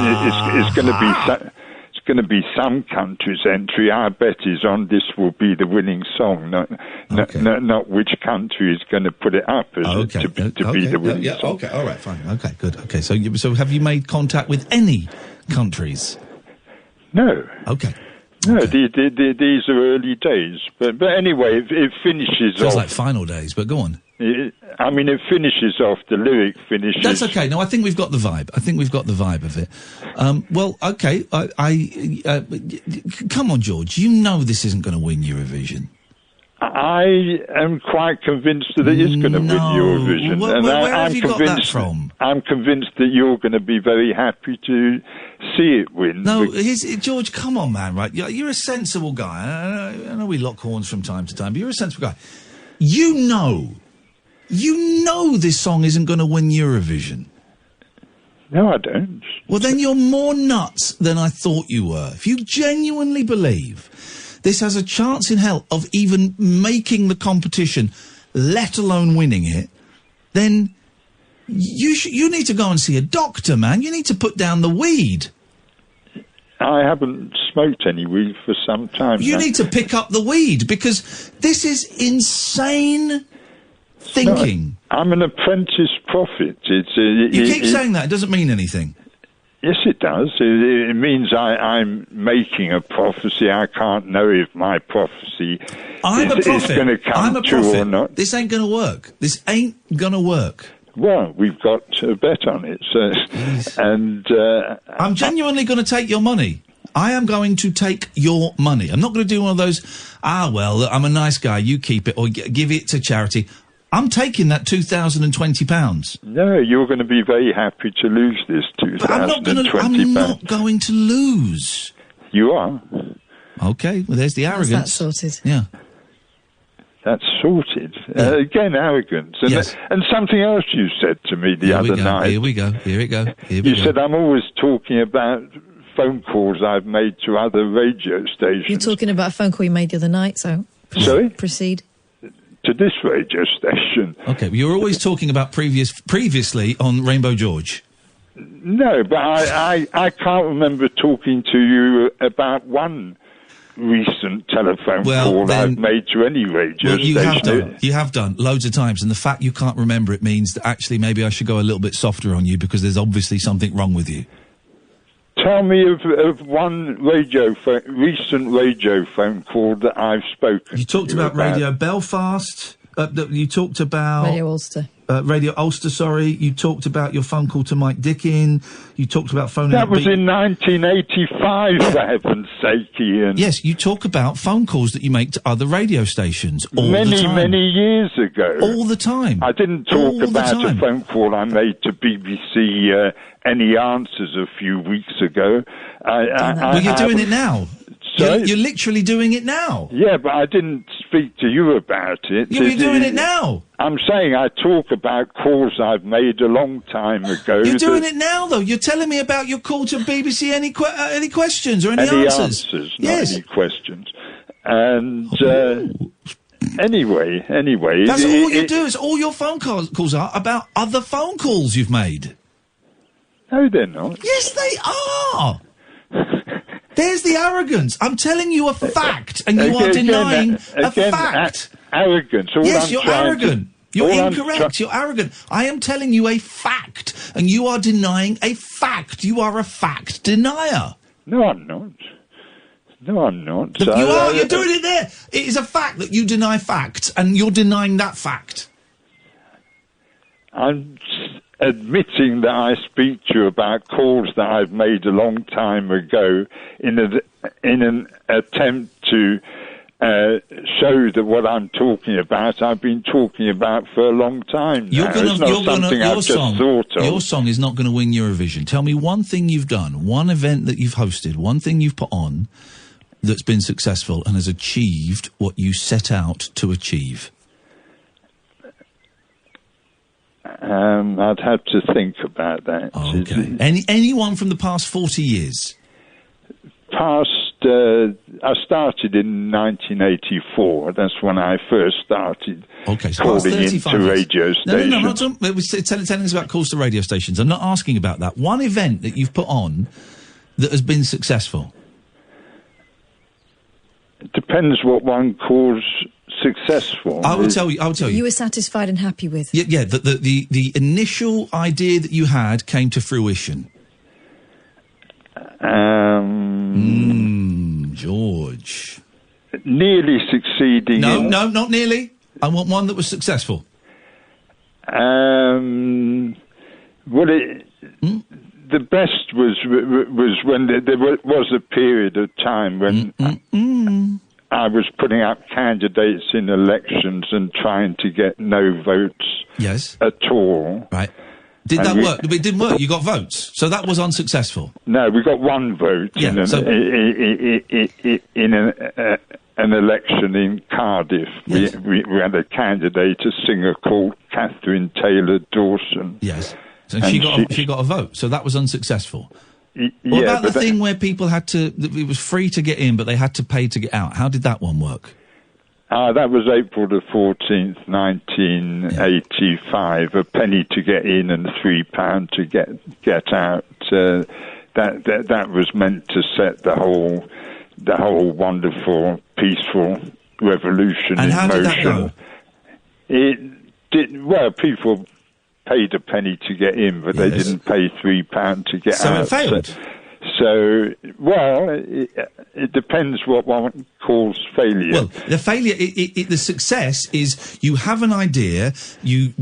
It's going to be. It's going to be some country's entry. Our bet is on this will be the winning song, not which country is going to put it up to be the winning song. Okay, all right, fine. Okay, good. Okay, so have you made contact with any countries? No. Okay. No, these are early days. But anyway, it finishes Feels off. like final days, but go on. It finishes off, the lyric finishes... That's okay. No, I think we've got the vibe. Of it. Well, okay. Come on, George. You know this isn't going to win Eurovision. I am quite convinced that it is going to win Eurovision. Where have you got that from? I'm convinced that you're going to be very happy to see it win. No, George, come on, man, right? You're a sensible guy. I know we lock horns from time to time, but you're a sensible guy. You know this song isn't going to win Eurovision. No, I don't. Well, then you're more nuts than I thought you were. If you genuinely believe this has a chance in hell of even making the competition, let alone winning it, then you need to go and see a doctor, man. You need to put down the weed. I haven't smoked any weed for some time. You need to pick up the weed, because this is insane thinking. No, I'm an apprentice prophet. You keep saying that. It doesn't mean anything. Yes, it does. It means I'm making a prophecy. I can't know if my prophecy is going to come true or not. This ain't going to work. This ain't going to work. Well, we've got a bet on it. I'm genuinely going to take your money. I am going to take your money. I'm not going to do one of those, well, I'm a nice guy, you keep it, or give it to charity. I'm taking that £2,020. No, you're going to be very happy to lose this £2,020. I'm not going to lose. You are. Okay, well, there's the arrogance. That's sorted. Yeah. That's sorted. Yeah. Again, arrogance. And, yes. And something else you said to me the other night. Here we go. You said, I'm always talking about phone calls I've made to other radio stations. You're talking about a phone call you made the other night, so... Sorry? Proceed. To this radio station. Okay, but you're always talking about previously on Rainbow George. No, but I can't remember talking to you about one recent telephone call I've made to any radio station. You have done loads of times, and the fact you can't remember it means that actually maybe I should go a little bit softer on you, because there's obviously something wrong with you. Tell me of one recent radio phone call that I've spoken. You talked about Radio Belfast. You talked about Radio Ulster. Radio Ulster, sorry. You talked about your phone call to Mike Dickin. You talked about phoning... That was in 1985, for heaven's sake, Ian. Yes, you talk about phone calls that you make to other radio stations all the time. Many years ago. All the time. I didn't talk about a phone call I made to BBC Any Answers a few weeks ago. You're doing it now. You're literally doing it now. Yeah, but I didn't speak to you about it. You're doing it now. I'm saying I talk about calls I've made a long time ago. You're doing it now, though. You're telling me about your call to BBC Any Questions or any answers. Yes. Not any questions. And anyway. That's all you do. Is all your phone calls are about other phone calls you've made. No, they're not. Yes, they are. There's the arrogance. I'm telling you a fact, and you are denying a fact. Arrogance. Yes, you're arrogant. You're incorrect. You're arrogant. I am telling you a fact, and you are denying a fact. You are a fact denier. No, I'm not. No, I'm not. You are. You're doing it there. It is a fact that you deny facts, and you're denying that fact. I'm admitting that I speak to you about calls that I've made a long time ago in an attempt to show that what I'm talking about, I've been talking about for a long time now. It's not something I've just thought of. Your song is not going to win Eurovision. Tell me one thing you've done, one event that you've hosted, one thing you've put on that's been successful and has achieved what you set out to achieve. I'd have to think about that. Oh, okay. Anyone from the past 40 years? I started in 1984. That's when I first started calling into radio stations. No, I'm not talking, it was telling us about calls to radio stations. I'm not asking about that. One event that you've put on that has been successful. It depends what one calls successful. I will tell you. You were satisfied and happy with. Yeah. The initial idea that you had came to fruition. George. Nearly succeeding. No, not nearly. I want one that was successful. The best was when there was a period of time when I was putting up candidates in elections and trying to get no votes at all. Right. Did that work? It didn't work. You got votes, so that was unsuccessful. No, we got one vote in an election in Cardiff. Yes. We had a candidate, a singer called Catherine Taylor Dawson. Yes, so she got a vote, so that was unsuccessful. What about the thing where people had to? It was free to get in, but they had to pay to get out. How did that one work? That was April the 14th, 1985. A penny to get in and £3 to get out. That was meant to set the whole wonderful, peaceful revolution in motion. And how did that go? It did well. People paid a penny to get in, but they didn't pay £3 to get out. So it failed. So, it depends what one calls failure. Well, the failure, the success is you have an idea, you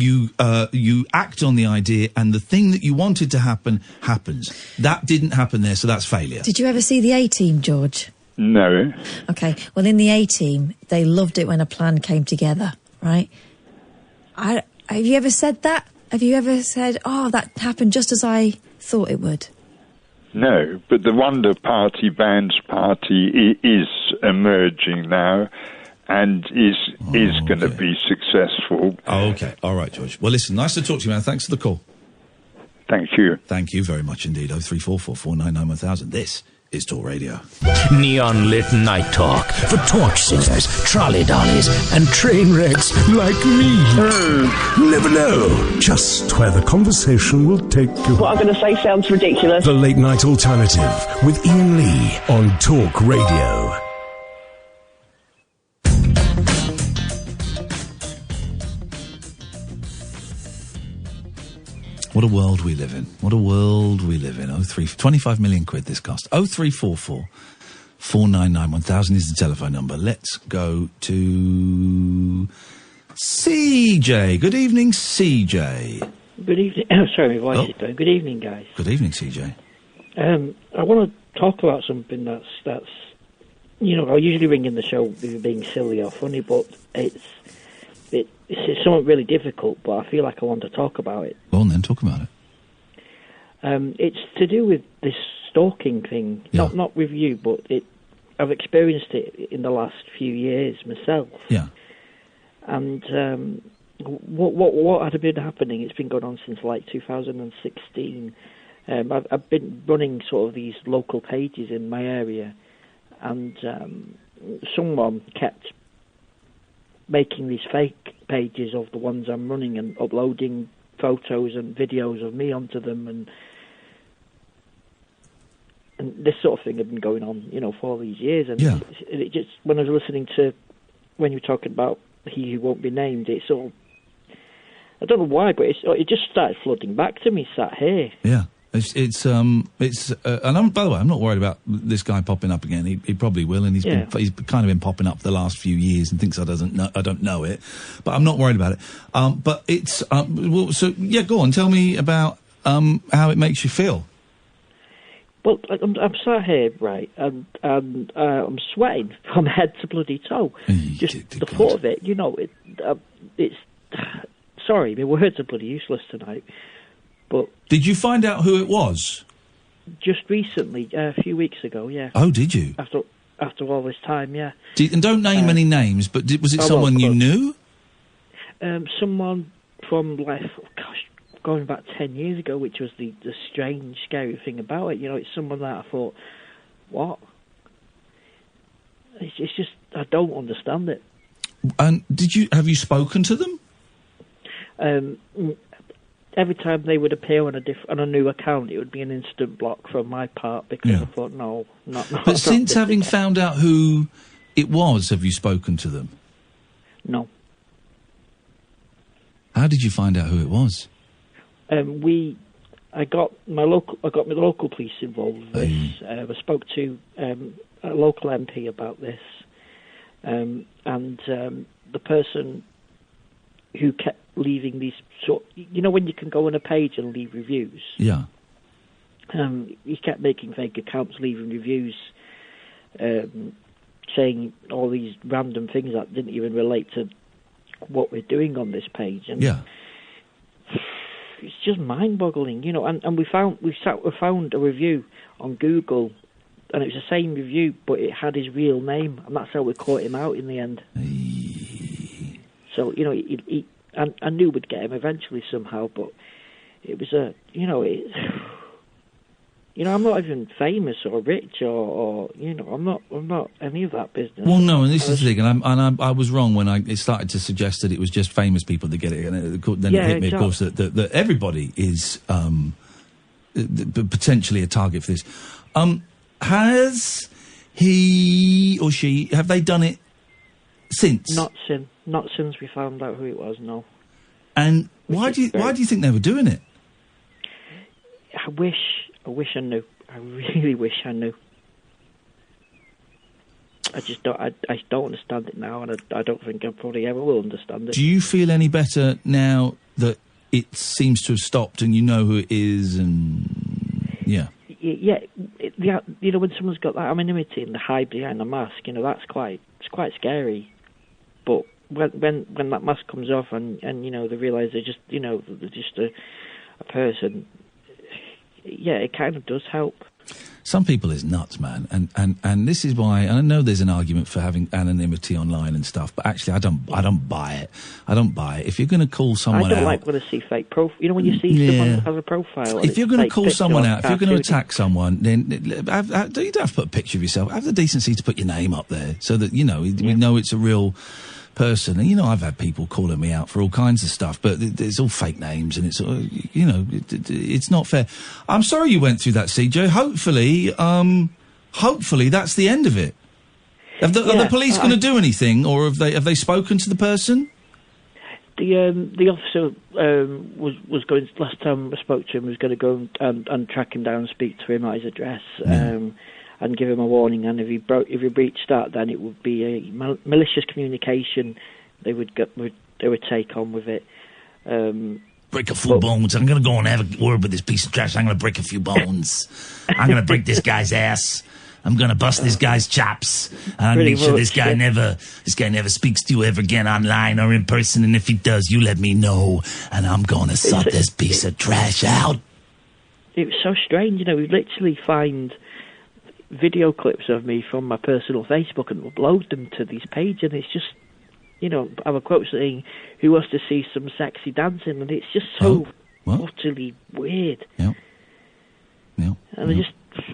act on the idea, and the thing that you wanted to happen happens. That didn't happen there, so that's failure. Did you ever see the A-Team, George? No. Okay, well, in the A-Team, they loved it when a plan came together, right? Have you ever said that? Have you ever said, that happened just as I thought it would? No, but the Wonder Party Bands Party is emerging now and is going to be successful. Oh, okay. All right, George. Well, listen, nice to talk to you, man. Thanks for the call. Thank you. Thank you very much indeed. 0344 499 1000. This is Talk Radio. Neon lit night talk for torch singers, trolley dollies, and train wrecks like me. Never know just where the conversation will take you. What I'm going to say sounds ridiculous. The Late Night Alternative with Iain Lee on Talk Radio. What a world we live in. What a world we live in. 25 million quid this cost. 0344 499 1000 is the telephone number. Let's go to CJ. Good evening, CJ. Good evening. Sorry, my voice is going. Good evening, guys. Good evening, CJ. I want to talk about something that's I usually ring in the show being silly or funny, but it's something really difficult, but I feel like I want to talk about it. Go on then, talk about it. It's to do with this stalking thing. Yeah. Not with you, but I've experienced it in the last few years myself. Yeah. And what had been happening, it's been going on since like 2016. I've been running sort of these local pages in my area, and someone kept making these fake pages of the ones I'm running and uploading photos and videos of me onto them, and this sort of thing had been going on, for all these years. And Yeah. it just, when I was listening to, when you were talking about He Who Won't Be Named, it sort of, I don't know why, but it just started flooding back to me, sat here. Yeah. It's and by the way, I'm not worried about this guy popping up again. He probably will, and he's kind of been popping up for the last few years and thinks I don't know it, but I'm not worried about it. But it's go on, tell me about how it makes you feel. Well, I'm sat here, right, and I'm sweating from head to bloody toe. Just the thought of it, it's. Sorry, my words are bloody useless tonight. But did you find out who it was? Just recently, a few weeks ago, yeah. Oh, did you? After all this time, yeah. And don't name any names, but was it someone you knew? Someone from, going back 10 years ago, which was the strange, scary thing about it. It's someone that I thought, what? It's just, I don't understand it. And have you spoken to them? Every time they would appear on a new account, it would be an instant block from my part because I thought, no, not. But since having found out who it was, have you spoken to them? No. How did you find out who it was? I got my local police involved with this. I spoke to a local MP about this, and the person who kept leaving these when you can go on a page and leave reviews. Yeah. He kept making fake accounts, leaving reviews, saying all these random things that didn't even relate to what we're doing on this page. And it's just mind-boggling, And we found a review on Google, and it was the same review, but it had his real name, and that's how we caught him out in the end. So I knew we'd get him eventually somehow, but it was I'm not even famous or rich or I'm not any of that business. Well, no, and this is the thing, and I was wrong when it started to suggest that it was just famous people that get it, and then it hit me, of course, that everybody is potentially a target for this. Has he or she, have they done it since? Not since we found out who it was, no. And why do you think they were doing it? I wish I knew. I really wish I knew. I just don't. I don't understand it now, and I don't think I probably ever will understand it. Do you feel any better now that it seems to have stopped, and you know who it is, and yeah? Yeah. When someone's got that anonymity and they hide behind a mask, that's it's quite scary. But when that mask comes off and they realise they're just a person, yeah, it kind of does help. Some people is nuts, man, and this is why. And I know there's an argument for having anonymity online and stuff, but actually, I don't buy it. I don't buy it. If you're going to call someone out, I don't like when I see fake profile. When you see someone has a profile. If you're going to call someone out, if you're going to attack someone, then you don't have to put a picture of yourself. Have the decency to put your name up there, so that we know it's a real person. And I've had people calling me out for all kinds of stuff, but it's all fake names, and it's it's not fair. I'm sorry you went through that, CJ. Hopefully that's the end of it. Are the police going to do anything, or have they spoken to the person? The officer was going, last time I spoke to him, was going to go and track him down and speak to him at his address. And give him a warning, and if he breached that, then it would be a malicious communication. They would take on with it. Break a few bones. I'm going to go and have a word with this piece of trash. I'm going to break a few bones. I'm going to break this guy's ass. I'm going to bust this guy's chops. And I'll make sure this guy never speaks to you ever again online or in person. And if he does, you let me know, and I'm going to sort this piece of trash out. It was so strange, we literally find video clips of me from my personal Facebook and upload them to this page, and it's just, I have a quote saying, "Who wants to see some sexy dancing?" And it's just so utterly weird. Yeah. And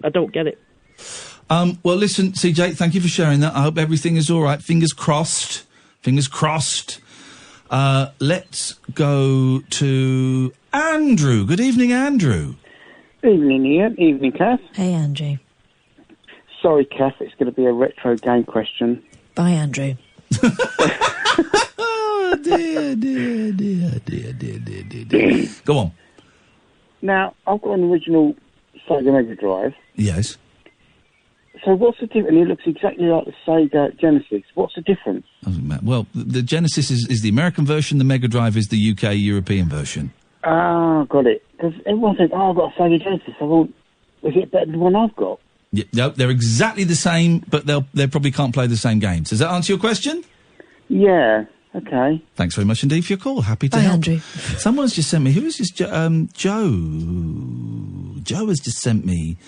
I don't get it. Well, listen, CJ, thank you for sharing that. I hope everything is all right. Fingers crossed. Fingers crossed. Let's go to Andrew. Good evening, Andrew. Evening, Ian. Evening, Kath. Hey, Andrew. sorry, Kath, it's going to be a retro game question. Bye, Andrew. Oh, dear. Go on. Now, I've got an original Sega Mega Drive. Yes. So what's the difference? And it looks exactly like the Sega Genesis. What's the difference? Doesn't matter. Well, the Genesis is the American version, the Mega Drive is the UK European version. Ah, got it. Because everyone says, I've got a Sega Genesis. I thought, is it better than the one I've got? Yeah, no, they're exactly the same, but they probably can't play the same games. Does that answer your question? Yeah, okay. Thanks very much indeed for your call. Happy to Bye, help. Andrew. Someone's just sent me, who is this? Joe. Joe has just sent me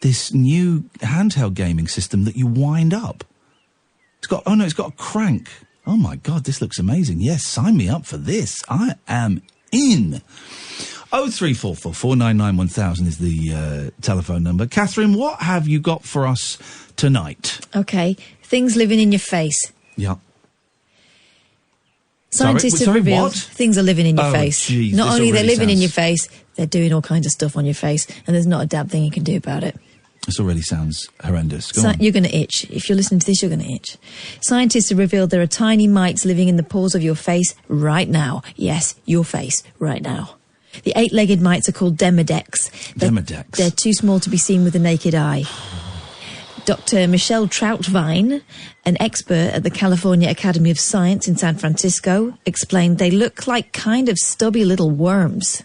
this new handheld gaming system that you wind up. It's got a crank. Oh my God, this looks amazing. Yes, sign me up for this. I am in. 0344 499 1000 is the telephone number. Catherine, what have you got for us tonight? Okay, things living in your face. Yeah. Scientists have Sorry, revealed what? things are living in your face. Geez, not this only they're already living in sounds- your face, they're doing all kinds of stuff on your face, and there's not a damn thing you can do about it. This already sounds horrendous. Go on. You're going to itch. If you're listening to this, you're going to itch. Scientists have revealed there are tiny mites living in the pores of your face right now. Yes, your face right now. The 8-legged mites are called Demodex. Demodex. They're too small to be seen with the naked eye. Dr. Michelle Troutvine, an expert at the California Academy of Science in San Francisco, explained they look like kind of stubby little worms.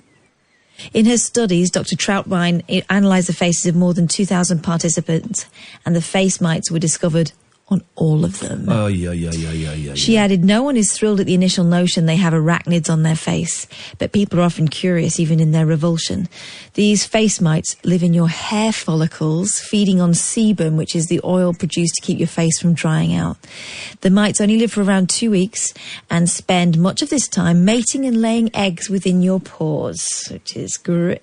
In her studies, Dr. Troutvine analysed the faces of more than 2,000 participants, and the face mites were discovered on all of them. Oh, yeah. She added, no one is thrilled at the initial notion they have arachnids on their face, but people are often curious even in their revulsion. These face mites live in your hair follicles, feeding on sebum, which is the oil produced to keep your face from drying out. The mites only live for around 2 weeks and spend much of this time mating and laying eggs within your pores, which is grim.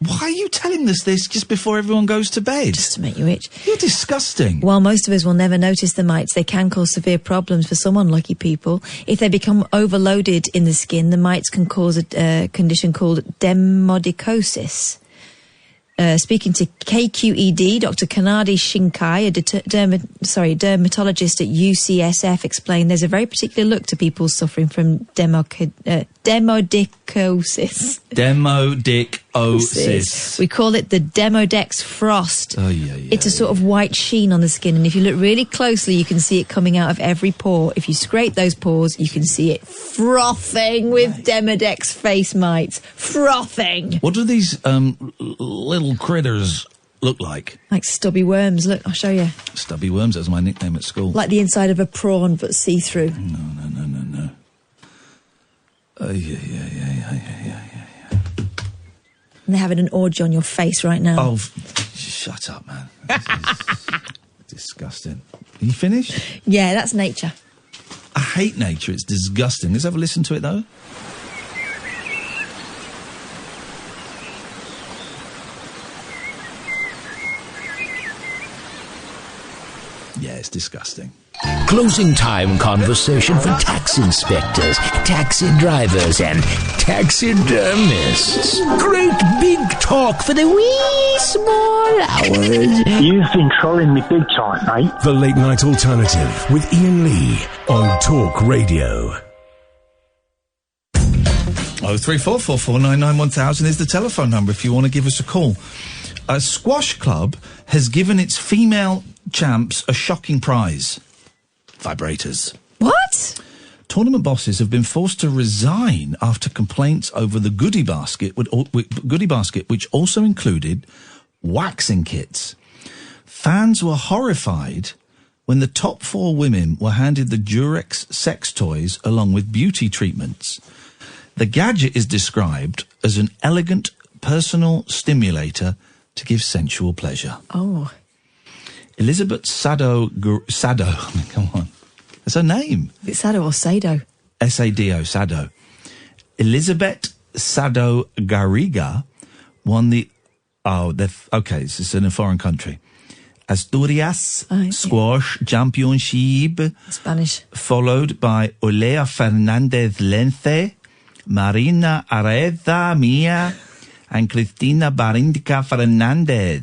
Why are you telling us this just before everyone goes to bed? Just to make you itch. You're disgusting. While most of us will never notice the mites, they can cause severe problems for some unlucky people. If they become overloaded in the skin, the mites can cause a condition called demodicosis. Speaking to KQED, Dr. Kanadi Shinkai, a dermatologist at UCSF, explained there's a very particular look to people suffering from demodicosis. Demodicosis. We call it the Demodex frost. Oh, yeah. It's a sort of white sheen on the skin, and if you look really closely, you can see it coming out of every pore. If you scrape those pores, you can see it frothing with Demodex face mites. Frothing! What do these little critters look like? Like stubby worms. Look, I'll show you. Stubby worms, that was my nickname at school. Like the inside of a prawn, but see-through. No. Yeah. And they're having an orgy on your face right now. Oh, shut up, man. This is disgusting. Are you finished? Yeah, that's nature. I hate nature. It's disgusting. Let's have a listen to it, though. Yeah, it's disgusting. Closing time conversation for tax inspectors, taxi drivers, and taxidermists. Great big talk for the wee small hours. You've been trolling me big time, mate. The Late Night Alternative with Iain Lee on Talk Radio. 0344 499 1000 is the telephone number if you want to give us a call. A squash club has given its female champs a shocking prize. Vibrators. What? Tournament bosses have been forced to resign after complaints over the goodie basket, which also included waxing kits. Fans were horrified when the top 4 women were handed the Durex sex toys along with beauty treatments. The gadget is described as an elegant personal stimulator to give sensual pleasure. Oh. Elizabeth Sado, come on. That's her name. Is it Sado or Sado? S-A-D-O, Sado. Elizabeth Sado Garriga won the... okay, this is in a foreign country. Asturias Squash Championship. Spanish. Followed by Olea Fernandez Lence, Marina Areza Mia, and Cristina Barindica Fernandez.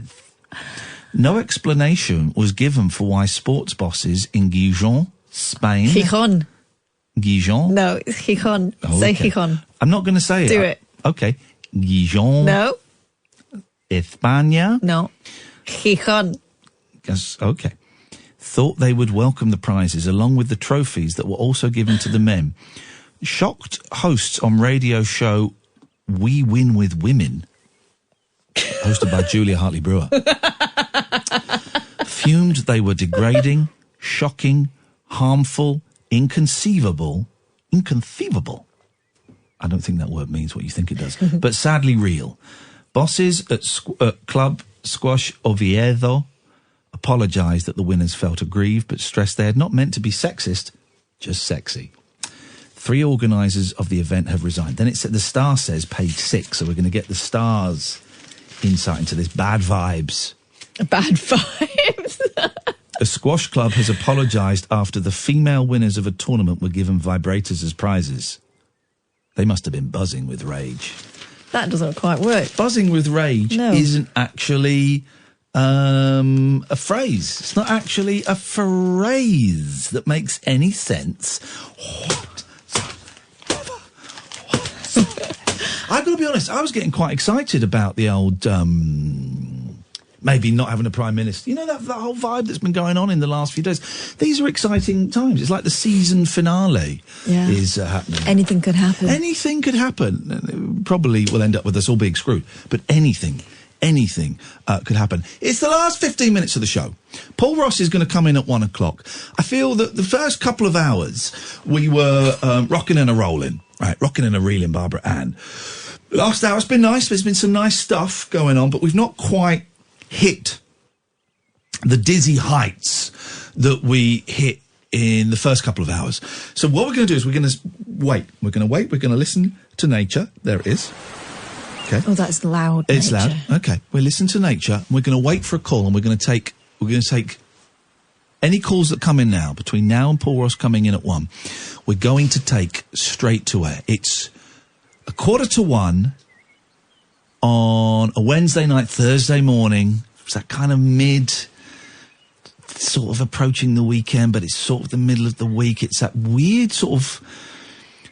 No explanation was given for why sports bosses in Gijón, Spain... Gijón. Gijón? No, it's Gijón. Say Gijón. I'm not going to say it. Do it. Okay. Gijón. No. España. No. Gijón. Yes, okay. Thought they would welcome the prizes along with the trophies that were also given to the men. Shocked hosts on radio show We Win With Women, hosted by Julia Hartley-Brewer, fumed they were degrading, shocking, harmful, inconceivable. I don't think that word means what you think it does, but sadly real. Bosses at Club Squash Oviedo apologised that the winners felt aggrieved, but stressed they had not meant to be sexist, just sexy. 3 organisers of the event have resigned. Then it said, the Star says, page 6, so we're going to get the Star's insight into this. Bad vibes. Bad vibes. A squash club has apologised after the female winners of a tournament were given vibrators as prizes. They must have been buzzing with rage. That doesn't quite work. Buzzing with rage isn't actually a phrase. It's not actually a phrase that makes any sense. I've got to be honest, I was getting quite excited about the old, maybe not having a prime minister. You know, that whole vibe that's been going on in the last few days. These are exciting times. It's like the season finale is happening. Anything could happen. Anything could happen. Probably will end up with us all being screwed. But anything could happen. It's the last 15 minutes of the show. Paul Ross is going to come in at 1 o'clock. I feel that the first couple of hours we were rocking and a rolling. Right, rocking and a reeling, Barbara Ann. Last hour's been nice. There's been some nice stuff going on, but we've not quite hit the dizzy heights that we hit in the first couple of hours. So what we're going to do is we're going to wait. We're going to wait. We're going to listen to nature. There it is. Okay. Oh, that's loud. It's nature. loud. Okay. We'll listen to nature. We're going to wait for a call, and we're going to take any calls that come in now, between now and Paul Ross coming in at 1. We're going to take straight to air. It's 1:45 on a Wednesday night, Thursday morning. It's that kind of sort of approaching the weekend, but it's sort of the middle of the week. It's that weird sort of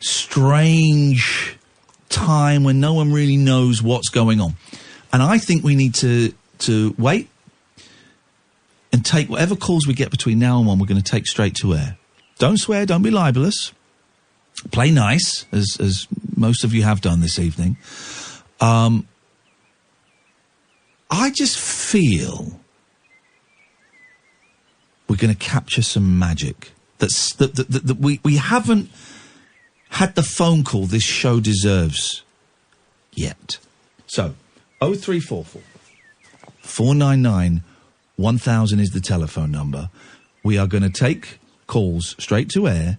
strange time when no one really knows what's going on. And I think we need to wait and take whatever calls we get between now and 1, we're going to take straight to air. Don't swear, don't be libelous. Play nice, as most of you have done this evening. I just feel we're going to capture some magic. That we haven't had the phone call this show deserves yet. So, 0344 499 1000 is the telephone number. We are going to take calls straight to air,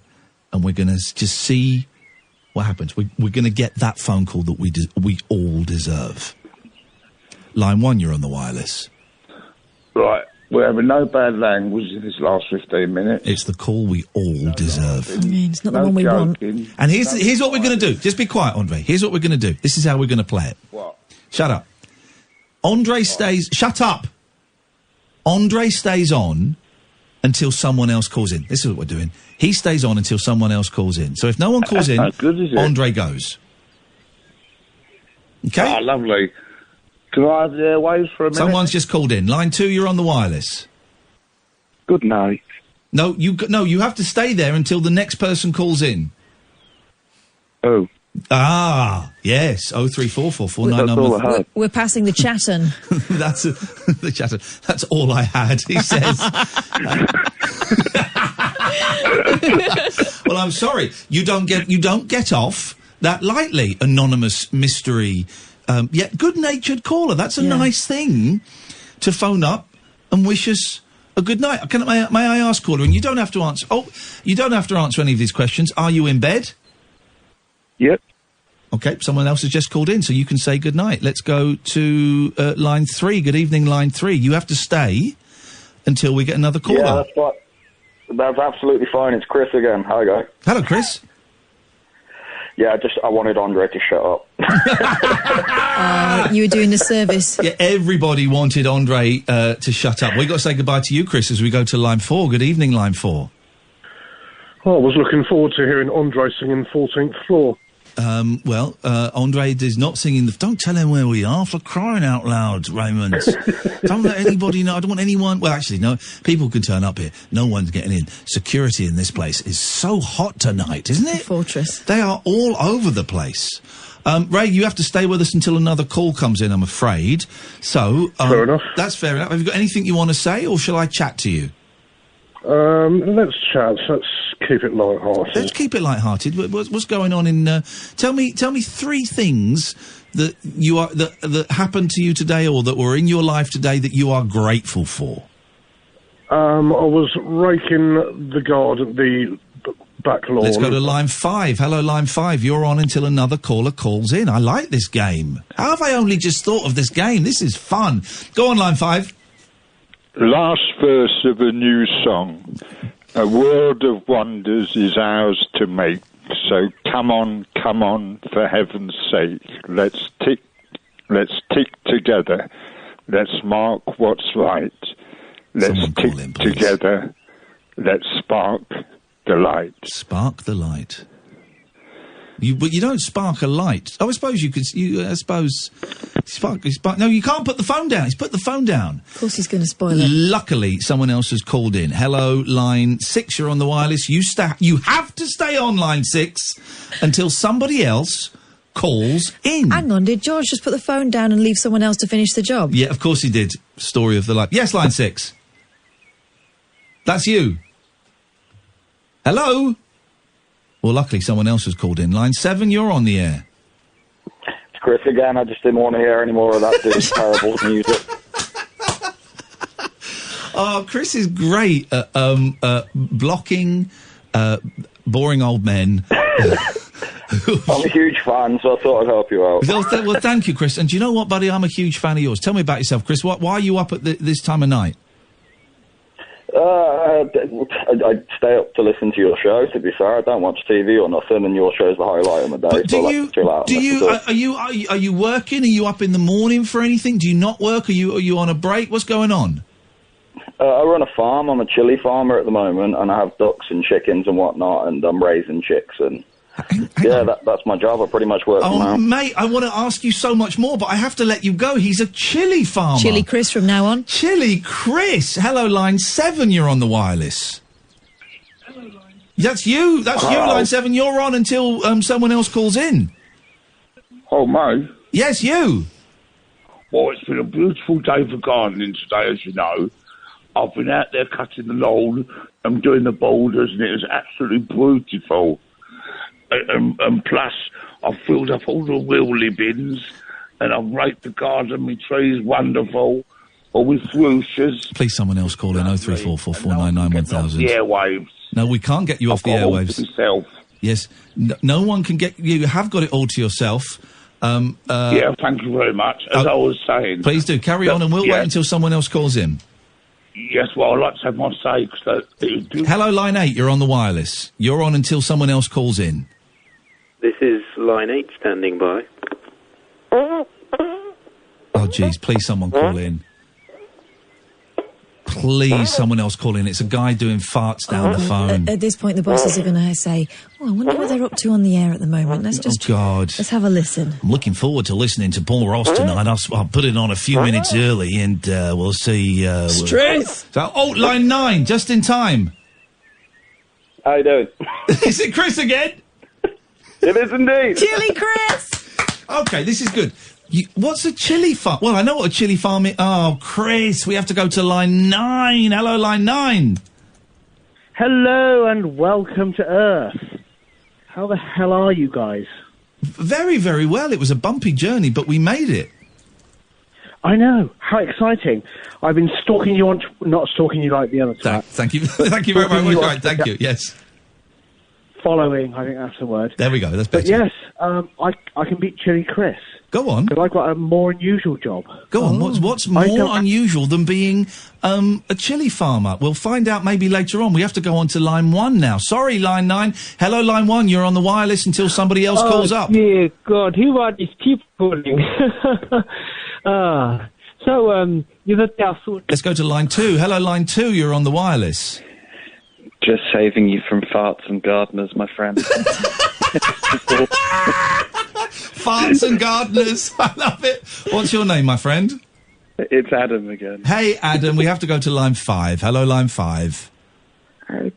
and we're going to just see what happens. We're going to get that phone call that we all deserve. Line 1, you're on the wireless. Right. We're having no bad language in this last 15 minutes. It's the call we all deserve. I mean, it's not the one we want. And here's what we're going to do. Just be quiet, Andre. Here's what we're going to do. This is how we're going to play it. What? Shut up. Andre stays... Shut up! Andre stays on until someone else calls in. This is what we're doing. He stays on until someone else calls in. So if no one calls in, good, is it? Andre goes. Okay? Oh, lovely. Can I have the airwaves for a minute? Someone's just called in. Line 2, you're on the wireless. Good night. No, you have to stay there until the next person calls in. Oh. Ah, yes. 0344499. We're passing the Chatten. That's the Chatten. That's all I had, he says. Well, I'm sorry. You don't get off that lightly, anonymous mystery. Yet good-natured caller. That's a nice thing to phone up and wish us a good night. May I ask, caller? And you don't have to answer. Oh, you don't have to answer any of these questions. Are you in bed? Yep. Okay, someone else has just called in, so you can say good night. Let's go to line 3. Good evening, line 3. You have to stay until we get another caller. Yeah, that's fine. That's absolutely fine. It's Chris again. Hi, guys. Hello, Chris. Yeah, I wanted Andre to shut up. You were doing a service. Yeah, everybody wanted Andre to shut up. We got to say goodbye to you, Chris, as we go to line 4. Good evening, line 4. Oh, I was looking forward to hearing Andre singing 14th Floor. Andre is not singing don't tell him where we are, for crying out loud, Raymond. Don't let anybody know. I don't want anyone... Well, actually, no, people can turn up here. No one's getting in. Security in this place is so hot tonight, isn't it? Fortress. They are all over the place. Ray, you have to stay with us until another call comes in, I'm afraid. So... fair enough. That's fair enough. Have you got anything you want to say, or shall I chat to you? Let's chat. Let's keep it light-hearted. Let's keep it light-hearted. What's going on in... Tell me 3 things that that happened to you today, or that were in your life today, that you are grateful for. I was raking the garden, the back lawn. Let's go to line 5. Hello, line 5. You're on until another caller calls in. I like this game. How have I only just thought of this game? This is fun. Go on, line 5. Last verse of a new song. A world of wonders is ours to make. So come on, for heaven's sake. Let's tick together. Let's mark what's right. Let's tick together. Let's spark the light. Spark the light. But you don't spark a light. Oh, I suppose you could. I suppose spark. No, you can't put the phone down. He's put the phone down. Of course, he's going to spoil it. Luckily, someone else has called in. Hello, line 6. You're on the wireless. You have to stay on line 6 until somebody else calls in. Hang on, did George just put the phone down and leave someone else to finish the job? Yeah, of course he did. Story of the life. Yes, line 6. That's you. Hello. Well, luckily someone else has called in. Line 7, you're on the air. It's Chris again. I just didn't want to hear any more of that dude's terrible music. Oh, Chris is great at blocking boring old men. I'm a huge fan, so I thought I'd help you out. Well, thank you, Chris. And do you know what, buddy? I'm a huge fan of yours. Tell me about yourself, Chris. Why are you up at this time of night? I stay up to listen to your show, to be fair. I don't watch TV or nothing, and your show's the highlight of my day. But so I like to chill out. Are you working? Are you up in the morning for anything? Do you not work? Are you on a break? What's going on? I run a farm. I'm a chili farmer at the moment, and I have ducks and chickens and whatnot, and I'm raising chicks, and that's my job. I pretty much work from home. Mate, I want to ask you so much more, but I have to let you go. He's a chili farmer. Chili Chris from now on. Chili Chris. Hello, line 7, you're on the wireless. That's you. That's you, line 7. You're on until someone else calls in. Oh, Mo? Yes, you. Well, it's been a beautiful day for gardening today, as you know. I've been out there cutting the lawn and doing the boulders, and it was absolutely beautiful. And plus, I've filled up all the wheelie bins, and I've raked the garden. My trees wonderful, all with fuchsias. Please, someone else call in 0344 499 1000. The airwaves. No, we can't get you off the airwaves. Myself. Yes, no one can get you. You have got it all to yourself. Yeah, thank you very much. As I was saying, please do carry on, and we'll wait until someone else calls in. Yes, well, I'd like to have my say. Hello, line 8. You're on the wireless. You're on until someone else calls in. This is line 8 standing by. Oh, jeez, please someone call in. Please someone else call in. It's a guy doing farts down the phone. At this point, the bosses are going to say, I wonder what they're up to on the air at the moment. Let's have a listen. I'm looking forward to listening to Paul Ross tonight. I'll put it on a few minutes early, and we'll see... Strength! Line 9, just in time. How you doing? Is it Chris again? It is indeed. Chili Chris! Okay, this is good. What's a chili farm? Well, I know what a chili farm is. Oh, Chris, we have to go to line 9. Hello, line 9. Hello and welcome to Earth. How the hell are you guys? Very, very well. It was a bumpy journey, but we made it. I know. How exciting. I've been stalking you not stalking you like the other time. Thank you. Thank you very much. Right, thank you. Yes. following, I think that's the word. There we go. That's But better. yes, I can beat Chili Chris. Go on. Because I've got a more unusual job. Go on. What's more unusual than being a chili farmer? We'll find out maybe later on. We have to go on to line 1 now. Sorry, line 9. Hello, line 1. You're on the wireless until somebody else calls up. Dear God, who are these people calling? Let's go to line 2. Hello, line 2. You're on the wireless. Just saving you from farts and gardeners, my friend. Farts and gardeners. I love it. What's your name, my friend? It's Adam again. Hey, Adam. We have to go to line 5. Hello, line 5.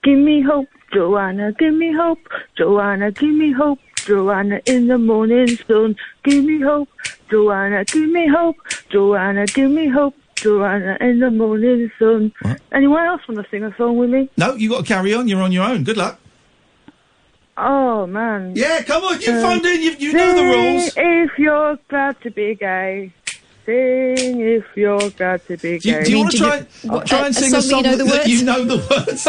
Give me hope, Joanna, give me hope, Joanna, give me hope, Joanna, in the morning sun. Give me hope, Joanna, give me hope, Joanna, give me hope, Joanna, in the morning sun. What? Anyone else want to sing a song with me? No, you got to carry on. You're on your own. Good luck. Oh, man. Yeah, come on. You phoned in. You know the rules. Sing if you're glad to be gay. Sing if you're glad to be gay. Do you want to try and sing a song that you know the words?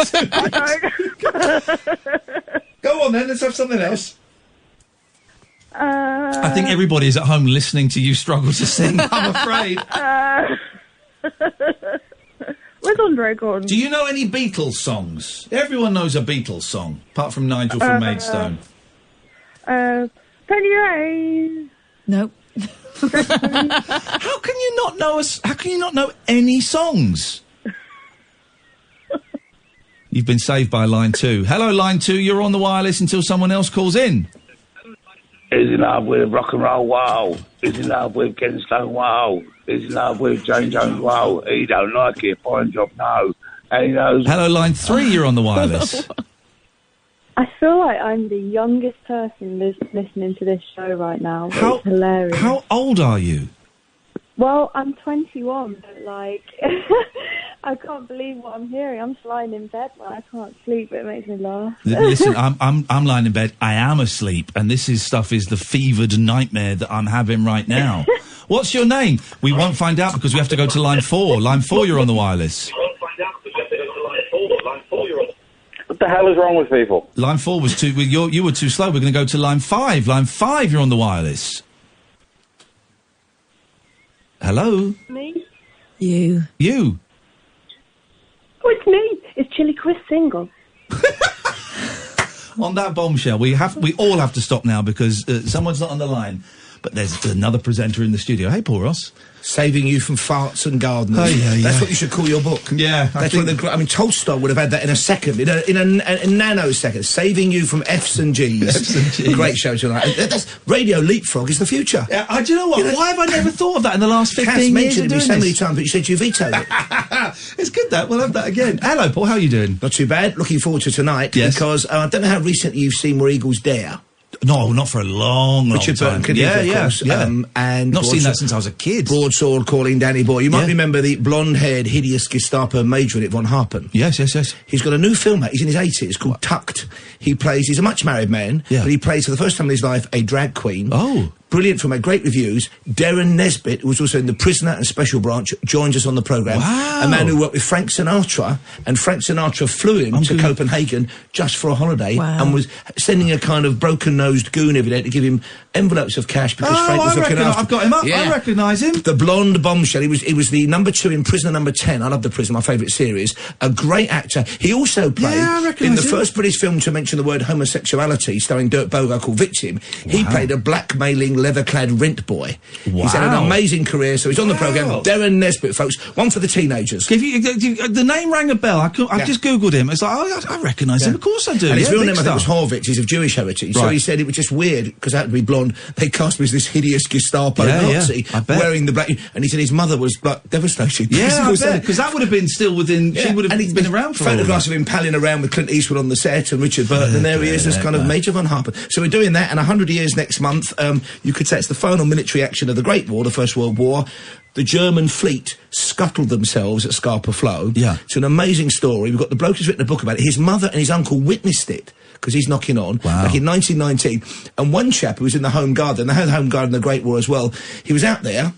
Go on then. Let's have something else. I think everybody is at home listening to you struggle to sing. I'm afraid. Where's Andre gone? Do you know any Beatles songs? Everyone knows a Beatles song, apart from Nigel from Maidstone. Penny Lane. Nope. How can you not know us? How can you not know any songs? You've been saved by line 2. Hello, line 2. You're on the wireless until someone else calls in. Is in love with rock and roll, wow. Is in love with Ken Stone, wow. Is in love with Jane Jones, wow. He don't like it, fine job, no. And he knows... Hello, line 3, you're on the wireless. I feel like I'm the youngest person listening to this show right now. It's hilarious. How old are you? Well, I'm 21, but like, I can't believe what I'm hearing. I'm just lying in bed when I can't sleep, but it makes me laugh. Listen, I'm lying in bed. I am asleep, and this is the fevered nightmare that I'm having right now. What's your name? We won't find out because we have to go to line 4. Line 4, you're on the wireless. What the hell is wrong with people? Line 4 was too... You were too slow. We're going to go to line 5. Line 5, you're on the wireless. Hello? Me? You. You? Oh, it's me. Is Chili Chris single? On that bombshell, we all have to stop now because someone's not on the line. But there's another presenter in the studio. Hey, Paul Ross. Saving you from farts and gardeners. Oh, yeah, That's what you should call your book. Yeah. I mean, Tolstoy would have had that in a second, in a nanosecond. Saving you from F's and G's. F's and G's. Great show tonight. That's Radio Leapfrog is the future. Yeah, do you know what? Why have I never thought of that in the last 15 years? Mentioned it so many times, but you said you vetoed it. It's good that. We'll have that again. Hello, Paul. How are you doing? Not too bad. Looking forward to tonight. Yes. Because I don't know how recently you've seen Where Eagles Dare. No, not for a long Richard time. Burton, of course. And not seen that since I was a kid. Broadsword calling Danny Boy. You might remember the blonde-haired, hideous Gestapo major in it, Von Harpen. Yes. He's got a new film out. He's in his 80s called Tucked. He's a much married man, but he plays for the first time in his life a drag queen. Oh. Brilliant film, had great reviews. Darren Nesbitt, who was also in The Prisoner and Special Branch, joins us on the programme. Wow. A man who worked with Frank Sinatra, and Frank Sinatra flew him to Copenhagen just for a holiday and was sending a kind of broken-nosed goon every day to give him envelopes of cash because Frank was looking after... I've got him up. I recognise him. The blonde bombshell. He was the number 2 in Prisoner number 10. I love The Prisoner, my favourite series. A great actor. He also played in the first British film to mention the word homosexuality, starring Dirk Bogarde, called Victim. He played a blackmailing, leather-clad rent boy. He's had an amazing career, so he's on the programme. Darren Nesbitt, folks. One for the teenagers. The name rang a bell. I just Googled him. It's like, I recognise him. Of course I do. And his real name, I think, was Horvitz. He's of Jewish heritage. So he said it was just weird, because I had to be blonde. They cast me as this hideous Gestapo Nazi wearing the black... And he said his mother was devastated. Yeah, I bet, because that would have been still within... She would have been around for photographs of him palling around with Clint Eastwood on the set and Richard Burton, and there he is as kind of Major Von Harpen. So we're doing that, and 100 years next month, you could say it's the final military action of the Great War, the First World War. The German fleet scuttled themselves at Scapa Flow. Yeah. It's an amazing story. We've got the bloke who's written a book about it. His mother and his uncle witnessed it, because he's knocking on, back in 1919. And one chap who was in the Home Guard, and they had the Home Guard in the Great War as well, he was out there,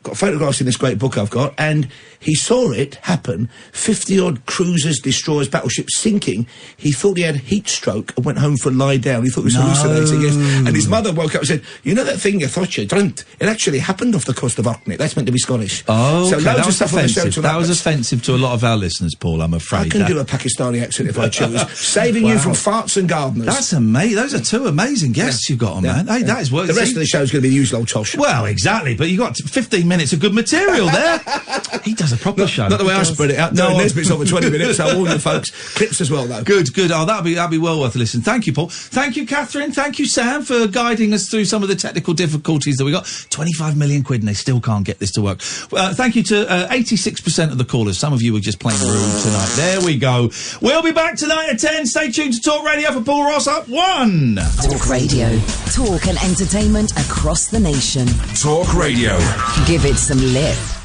got photographs in this great book I've got, and he saw it happen. 50-odd cruisers, destroyers, battleships sinking. He thought he had heat stroke and went home for a lie down. He thought he was hallucinating, yes. And his mother woke up and said, you know that thing you thought you dreamt? It actually happened off the coast of Orkney. That's meant to be Scottish. Oh, so okay. loads That of was stuff on the show offensive. tonight. That was offensive to a lot of our listeners, Paul, I'm afraid. I can do a Pakistani accent if I choose. Saving you from farts and gardeners. That's amazing. Those are two amazing guests you've got on, man. Hey, that is worth. The rest of the show is going to be the usual old tosh. Well, exactly, but you got 15 minutes of good material there. He does a proper show. Not the way I spread it out. No, Nesbitt's over 20 minutes, so all you folks. Clips as well, though. Good. Oh, that'll be well worth a listen. Thank you, Paul. Thank you, Catherine. Thank you, Sam, for guiding us through some of the technical difficulties that we got. 25 million quid and they still can't get this to work. Thank you to 86% of the callers. Some of you were just playing rude tonight. There we go. We'll be back tonight at 10. Stay tuned to Talk Radio for Paul Ross up 1. Talk Radio. Talk and entertainment across the nation. Talk Radio. Give it some lift.